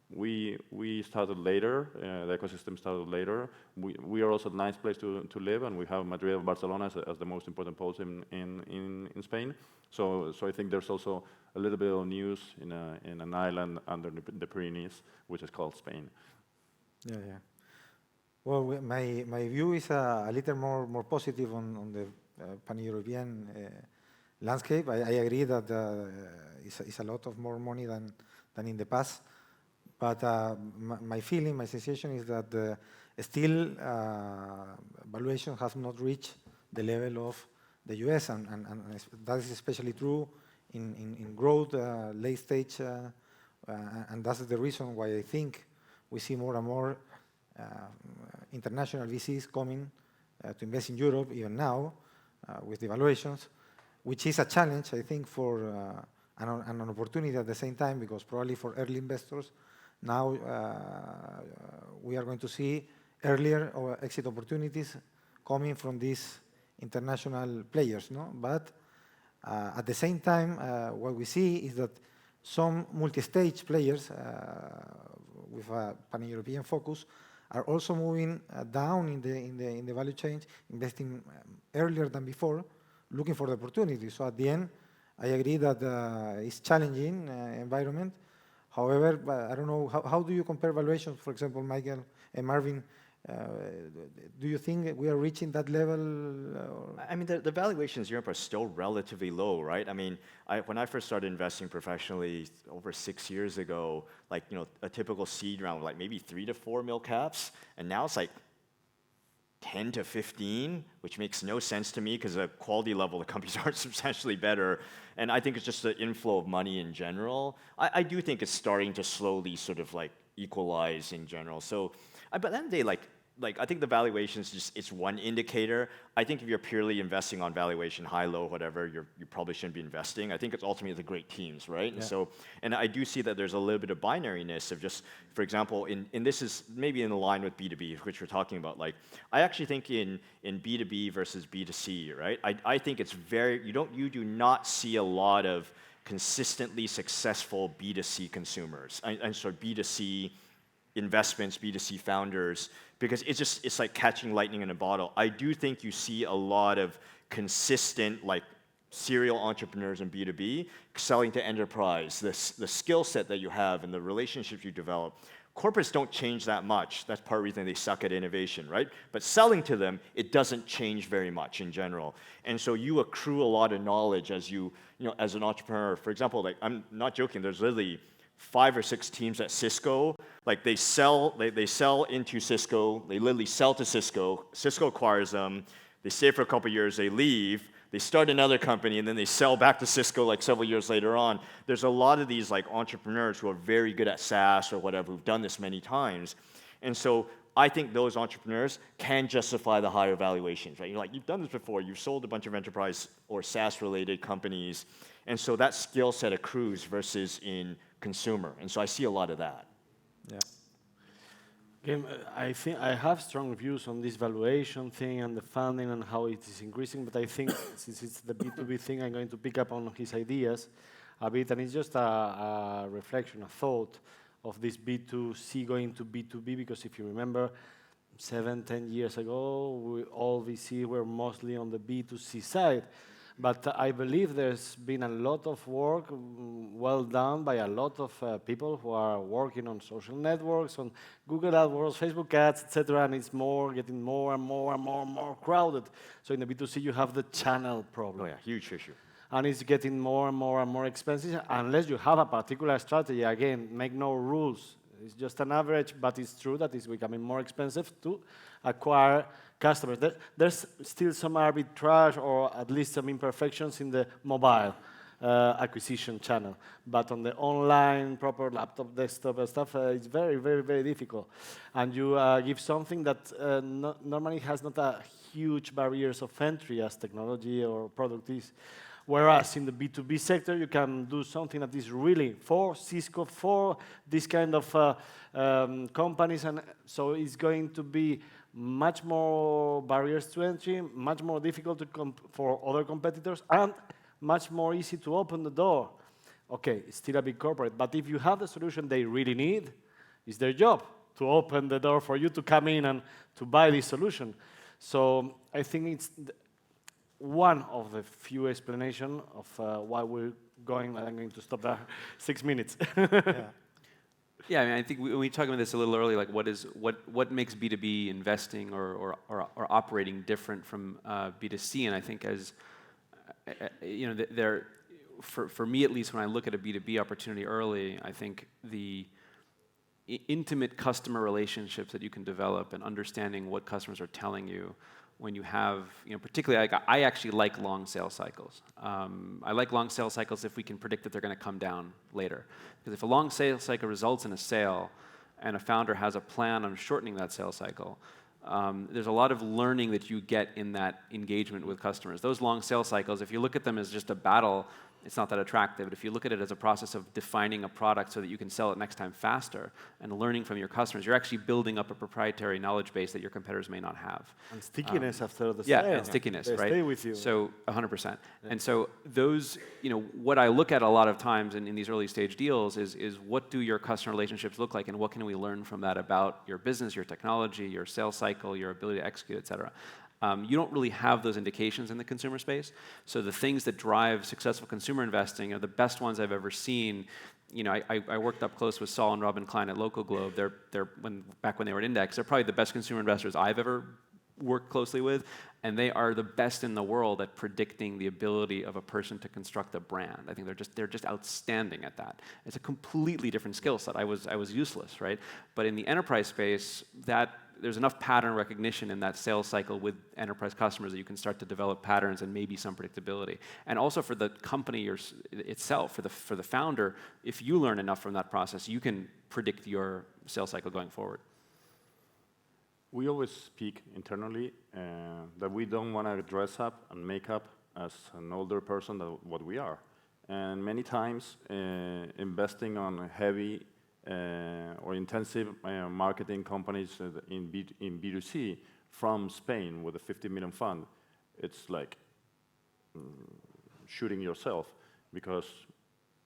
We started later. The ecosystem started later. We are also a nice place to live, and we have Madrid and Barcelona as the most important poles in Spain. So I think there's also a little bit of news in an island under the Pyrenees, which is called Spain. Yeah. Well, my view is a little more positive on the pan-European landscape. I agree that it's a lot of more money than in the past. But my feeling, my sensation is that still valuation has not reached the level of the US, and that is especially true in growth, late stage, and that's the reason why I think we see more and more international VCs coming to invest in Europe, even now, with the valuations, which is a challenge, I think, for an opportunity at the same time, because probably for early investors, now we are going to see earlier exit opportunities coming from these international players, no? But at the same time, what we see is that some multi-stage players with a pan-European focus are also moving down in the value chain, investing earlier than before, looking for the opportunities. So at the end, I agree that it's challenging environment. However, I don't know, how do you compare valuations, for example, Michael and Marvin? Do you think we are reaching that level? I mean, the valuations in Europe are still relatively low, right? I mean, when I first started investing professionally over 6 years ago, like, a typical seed round, like maybe 3 to 4 mil caps, and now it's like 10 to 15, which makes no sense to me because the quality level of the companies aren't substantially better. And I think it's just the inflow of money in general. I do think it's starting to slowly sort of like equalize in general. So, but then they like I think the valuation is just, it's one indicator. I think if you're purely investing on valuation, high, low, whatever, you probably shouldn't be investing. I think it's ultimately the great teams, right? Yeah. And so, and I do see that there's a little bit of binariness of just, for example, and this is maybe in line with B2B, which we're talking about. Like, I actually think in B2B versus B2C, right? I think it's very, you do not see a lot of consistently successful B2C consumers. And so B2C investments, B2C founders, because it's like catching lightning in a bottle. I do think you see a lot of consistent, like, serial entrepreneurs in B2B selling to enterprise. The skill set that you have and the relationships you develop. Corporates don't change that much. That's part of the reason they suck at innovation, right? But selling to them, it doesn't change very much in general. And so you accrue a lot of knowledge as as an entrepreneur. For example, like, I'm not joking, there's literally 5 or 6 teams at Cisco. Like, they sell into Cisco, they literally sell to Cisco, Cisco acquires them, they stay for a couple of years, they leave, they start another company, and then they sell back to Cisco like several years later on. There's a lot of these like entrepreneurs who are very good at SaaS or whatever, who've done this many times. And so I think those entrepreneurs can justify the higher valuations, right? You've done this before, you've sold a bunch of enterprise or SaaS-related companies, and so that skill set accrues versus in consumer. And so I see a lot of that. Yeah. Again, I think I have strong views on this valuation thing and the funding and how it is increasing, but I think since it's the B2B thing, I'm going to pick up on his ideas a bit, and it's just a reflection, a thought of this B2C going to B2B, because if you remember, 7-10 years ago, all VC were mostly on the B2C side. But I believe there's been a lot of work well done by a lot of people who are working on social networks, on Google AdWords, Facebook ads, etc. And it's getting more and more crowded. So in the B2C, you have the channel problem. Oh yeah, huge issue. And it's getting more and more expensive unless you have a particular strategy. Again, make no rules. It's just an average, but it's true that it's becoming more expensive to acquire customers. There's still some arbitrage or at least some imperfections in the mobile acquisition channel. But on the online, proper laptop, desktop stuff, it's very difficult. And you give something that normally has not a huge barriers of entry as technology or product is. Whereas in the B2B sector, you can do something that is really for Cisco, for this kind of companies. And so it's going to be much more barriers to entry, much more difficult for other competitors, and much more easy to open the door. Okay, it's still a big corporate, but if you have the solution they really need, it's their job to open the door for you to come in and to buy this solution. So I think it's one of the few explanations of why we're going, and I'm going to stop there, 6 minutes. Yeah, I mean, I think we talked about this a little earlier, like what makes B2B investing or operating different from B2C, and I think as, for me at least, when I look at a B2B opportunity early, I think the intimate customer relationships that you can develop and understanding what customers are telling you when you have, particularly, I actually like long sales cycles. I like long sales cycles if we can predict that they're going to come down later. Because if a long sales cycle results in a sale and a founder has a plan on shortening that sales cycle, there's a lot of learning that you get in that engagement with customers. Those long sales cycles, if you look at them as just a battle, it's not that attractive. But if you look at it as a process of defining a product so that you can sell it next time faster and learning from your customers, you're actually building up a proprietary knowledge base that your competitors may not have. And stickiness after the sale. sale. Yeah, and stickiness, they right? Stay with you. So 100%. Yeah. And so those, what I look at a lot of times in these early stage deals is what do your customer relationships look like, and what can we learn from that about your business, your technology, your sales cycle, your ability to execute, et cetera. You don't really have those indications in the consumer space. So the things that drive successful consumer investing are the best ones I've ever seen. I worked up close with Saul and Robin Klein at Local Globe. Back when they were at Index, they're probably the best consumer investors I've ever worked closely with, and they are the best in the world at predicting the ability of a person to construct a brand. I think they're just outstanding at that. It's a completely different skill set. I was useless, right? But in the enterprise space, that there's enough pattern recognition in that sales cycle with enterprise customers that you can start to develop patterns and maybe some predictability. And also for the company itself, for the founder, if you learn enough from that process, you can predict your sales cycle going forward. We always speak internally that we don't want to dress up and make up as an older person than what we are. And many times, investing on heavy or intensive marketing companies in B2C from Spain with a 50 million fund, it's like shooting yourself, because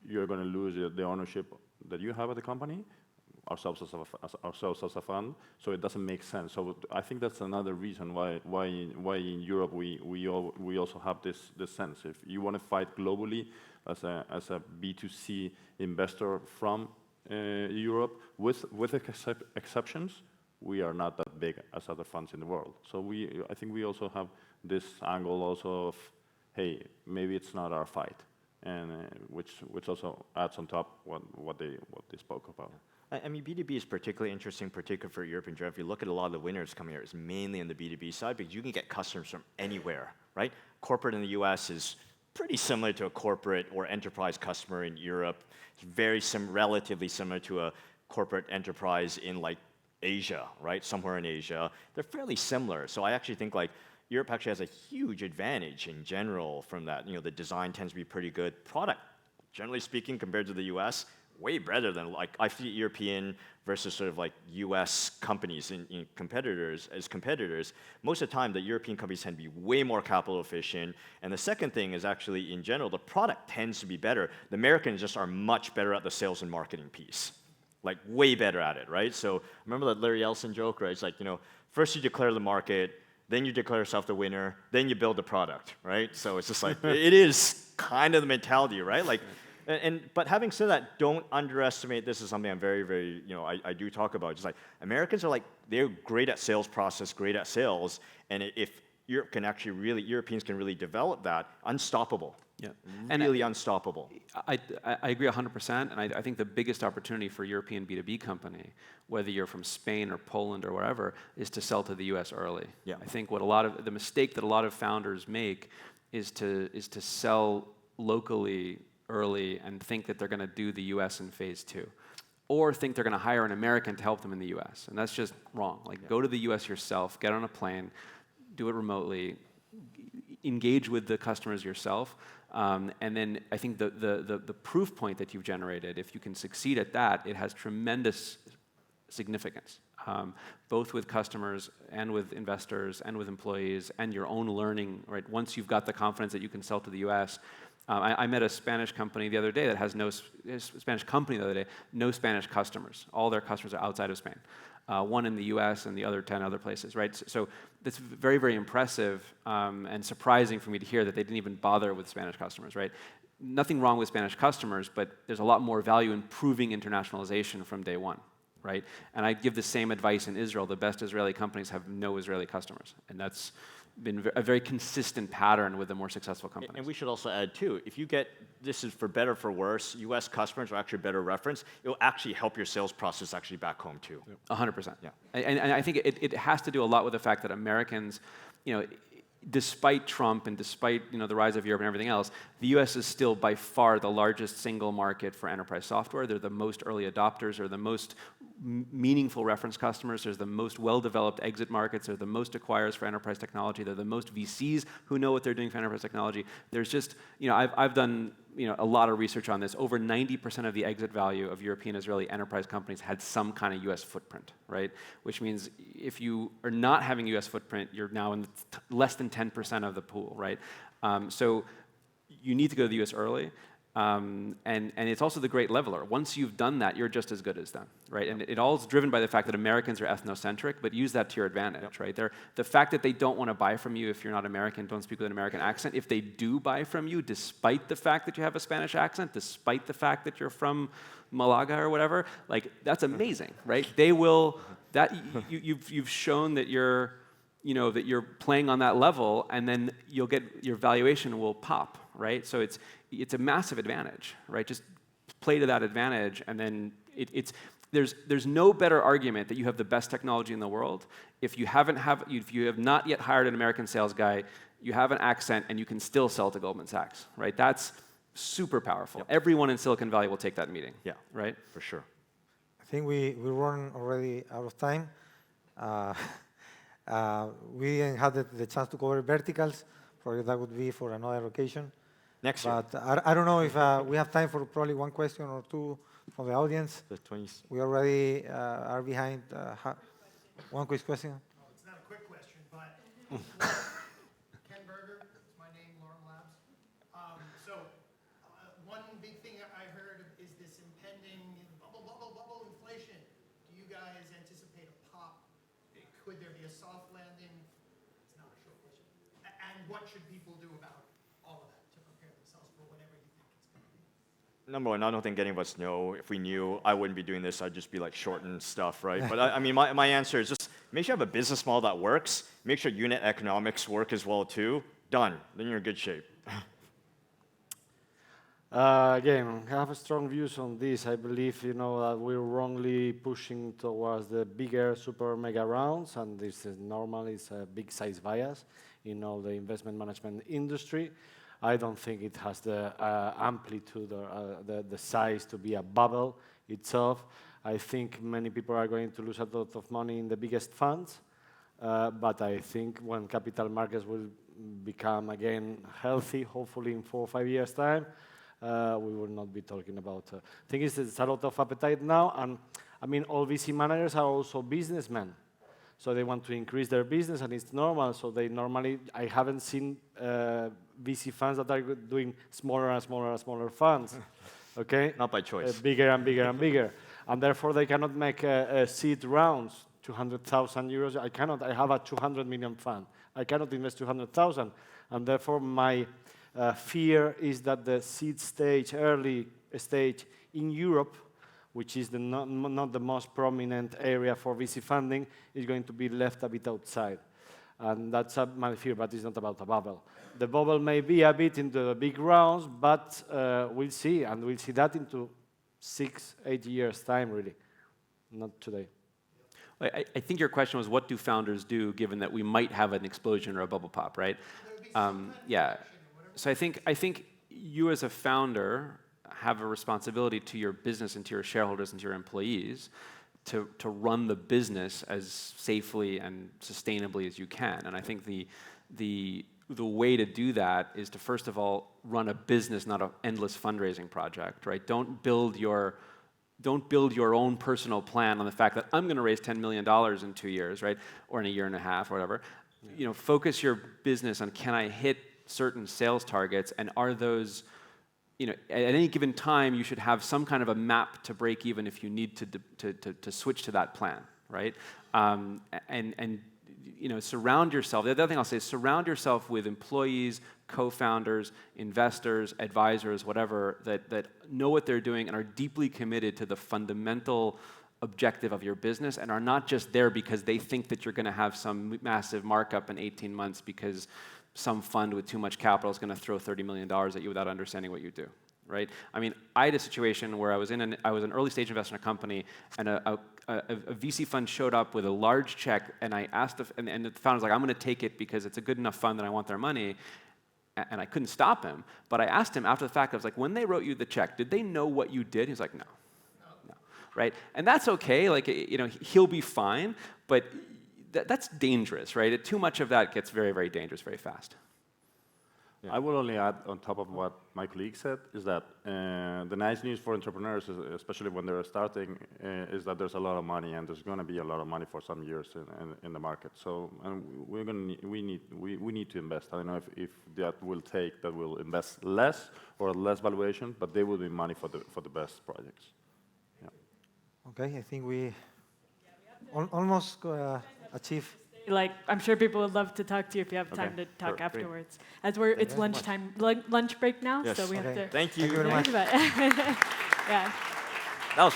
you're going to lose the ownership that you have at the company, ourselves as a fund, so it doesn't make sense. So I think that's another reason why in Europe we also have this sense. If you want to fight globally as a B2C investor from Europe, with exceptions, we are not that big as other funds in the world. So I think we also have this angle also of, hey, maybe it's not our fight, and which also adds on top what they spoke about. I mean, B2B is particularly interesting, particularly for European If you look at a lot of the winners coming here, it's mainly on the B2B side, because you can get customers from anywhere, right? Corporate in the US is pretty similar to a corporate or enterprise customer in Europe. It's very relatively similar to a corporate enterprise in like Asia, right? Somewhere in Asia. They're fairly similar. So I actually think like Europe actually has a huge advantage in general from that. You know, the design tends to be pretty good. Product, generally speaking, compared to the US, way better than, like, I see European versus sort of like US companies in competitors. Most of the time, the European companies tend to be way more capital efficient. And the second thing is actually, in general, the product tends to be better. The Americans just are much better at the sales and marketing piece, like way better at it, right? So remember that Larry Ellison joke, right? It's like, you know, first you declare the market, then you declare yourself the winner, then you build the product, right? So it's just like, it is kind of the mentality, right? Like, but having said that, don't underestimate, this is something I'm very, very, you know, I do talk about. Just like, Americans are like, they're great at sales process, great at sales, and if Europe can actually really, Europeans can really develop that, unstoppable. Yeah, really unstoppable. I agree 100%, and I think the biggest opportunity for a European B2B company, whether you're from Spain or Poland or wherever, is to sell to the US early. Yeah. I think the mistake that a lot of founders make is to sell locally early and think that they're going to do the US in phase 2. Or think they're going to hire an American to help them in the US. And that's just wrong. Like, go to the US yourself, get on a plane, do it remotely, engage with the customers yourself. And then I think the proof point that you've generated, if you can succeed at that, it has tremendous significance, both with customers and with investors and with employees and your own learning, right? Once you've got the confidence that you can sell to the US. I met a Spanish company the other day that has no Spanish customers. All their customers are outside of Spain. One in the US and the other 10 other places, right? So it's very, very impressive and surprising for me to hear that they didn't even bother with Spanish customers, right? Nothing wrong with Spanish customers, but there's a lot more value in proving internationalization from day one, right? And I give the same advice in Israel. The best Israeli companies have no Israeli customers, and that's been a very consistent pattern with the more successful companies. And we should also add too, if you get, this is for better or for worse, US customers are actually a better reference, it will actually help your sales process actually back home too. 100%. Yeah. And I think it has to do a lot with the fact that Americans, you know, despite Trump and despite, you know, the rise of Europe and everything else, the US is still by far the largest single market for enterprise software. They're the most early adopters, or the most meaningful reference customers. There's the most well-developed exit markets. They're the most acquirers for enterprise technology. They're the most VCs who know what they're doing for enterprise technology. There's just, you know, I've done, you know, a lot of research on this. Over 90% of the exit value of European Israeli enterprise companies had some kind of US footprint, right? Which means if you are not having US footprint, you're now in less than 10% of the pool, right? So you need to go to the US early. And it's also the great leveler. Once you've done that, you're just as good as them, right? And it all is driven by the fact that Americans are ethnocentric, but use that to your advantage, right? The fact that they don't want to buy from you if you're not American, don't speak with an American accent, if they do buy from you, despite the fact that you have a Spanish accent, despite the fact that you're from Malaga or whatever, like, that's amazing, right? They will, you've shown that you're, you know, that you're playing on that level, and then you'll get, your valuation will pop, right? So it's a massive advantage, right? Just play to that advantage, and then there's no better argument that you have the best technology in the world if you have not yet hired an American sales guy, you have an accent, and you can still sell to Goldman Sachs, right? That's super powerful. Yep. Everyone in Silicon Valley will take that meeting. Yeah, right? For sure. I think we run already out of time. We didn't have the chance to cover verticals. Probably that would be for another occasion. Next year. But I don't know if we have time for probably one question or two from the audience. The 20s. We already are behind. One quick question. Oh, it's not a quick question, but Ken Berger, it's my name, Lorem Labs. One big thing I heard is this impending bubble inflation. Do you guys anticipate a pop? Could there be a soft landing? It's not a short question. And what should people do about all of that to prepare themselves for whatever you think it's going to be? Number one, I don't think any of us know. If we knew, I wouldn't be doing this. I'd just be like shorting stuff, right? But I mean, my answer is just make sure you have a business model that works. Make sure unit economics work as well too. Done. Then you're in good shape. Again, I have strong views on this. I believe, that we're wrongly pushing towards the bigger super mega rounds, and this is normal. It's a big size bias in all the investment management industry. I don't think it has the amplitude or the size to be a bubble itself. I think many people are going to lose a lot of money in the biggest funds, but I think when capital markets will become again healthy, hopefully in 4 or 5 years' time, we will not be talking about. The thing is, there's a lot of appetite now, and I mean, all VC managers are also businessmen. So they want to increase their business, and it's normal. So they normally, I haven't seen VC funds that are doing smaller and smaller and smaller funds. Okay? Not by choice. Bigger and bigger and bigger. And therefore, they cannot make seed rounds, 200,000 euros. I cannot. I have a 200 million fund. I cannot invest 200,000. And therefore, my fear is that the seed stage, early stage in Europe, which is not the most prominent area for VC funding, is going to be left a bit outside. And that's my fear, but it's not about a bubble. The bubble may be a bit into the big rounds, but we'll see, and we'll see that into 6, 8 years' time, really, not today. I think your question was, what do founders do given that we might have an explosion or a bubble pop, right? Yeah. So I think you as a founder have a responsibility to your business and to your shareholders and to your employees to run the business as safely and sustainably as you can. And I think the way to do that is to first of all run a business, not an endless fundraising project, right? Don't build your own personal plan on the fact that I'm going to raise $10 million in 2 years, right? Or in a year and a half or whatever. Yeah. Focus your business on, can I hit certain sales targets, and are those, at any given time, you should have some kind of a map to break even if you need to switch to that plan, right? Surround yourself. The other thing I'll say is surround yourself with employees, co-founders, investors, advisors, whatever, that know what they're doing and are deeply committed to the fundamental objective of your business and are not just there because they think that you're going to have some massive markup in 18 months because some fund with too much capital is going to throw $30 million at you without understanding what you do, right? I mean, I had a situation where I was an early stage investor in a company, and a VC fund showed up with a large check, and I asked, and the founder was like, I'm going to take it because it's a good enough fund and I want their money, and I couldn't stop him. But I asked him after the fact, I was like, when they wrote you the check, did they know what you did? He was like, no, right? And that's okay, like, he'll be fine, but that's dangerous, right? Too much of that gets very, very dangerous very fast. Yeah. I will only add on top of what my colleague said, is that the nice news for entrepreneurs, especially when they're starting, is that there's a lot of money, and there's going to be a lot of money for some years in the market. So we need to invest. I don't know if that will take that we'll invest less or less valuation, but there will be money for the best projects. Yeah. Okay, I think we almost achieved. Like, I'm sure people would love to talk to you if you have time to talk afterwards. As it's lunchtime, lunch break now, yes. So we have to. Thank you very much. Yeah. That was.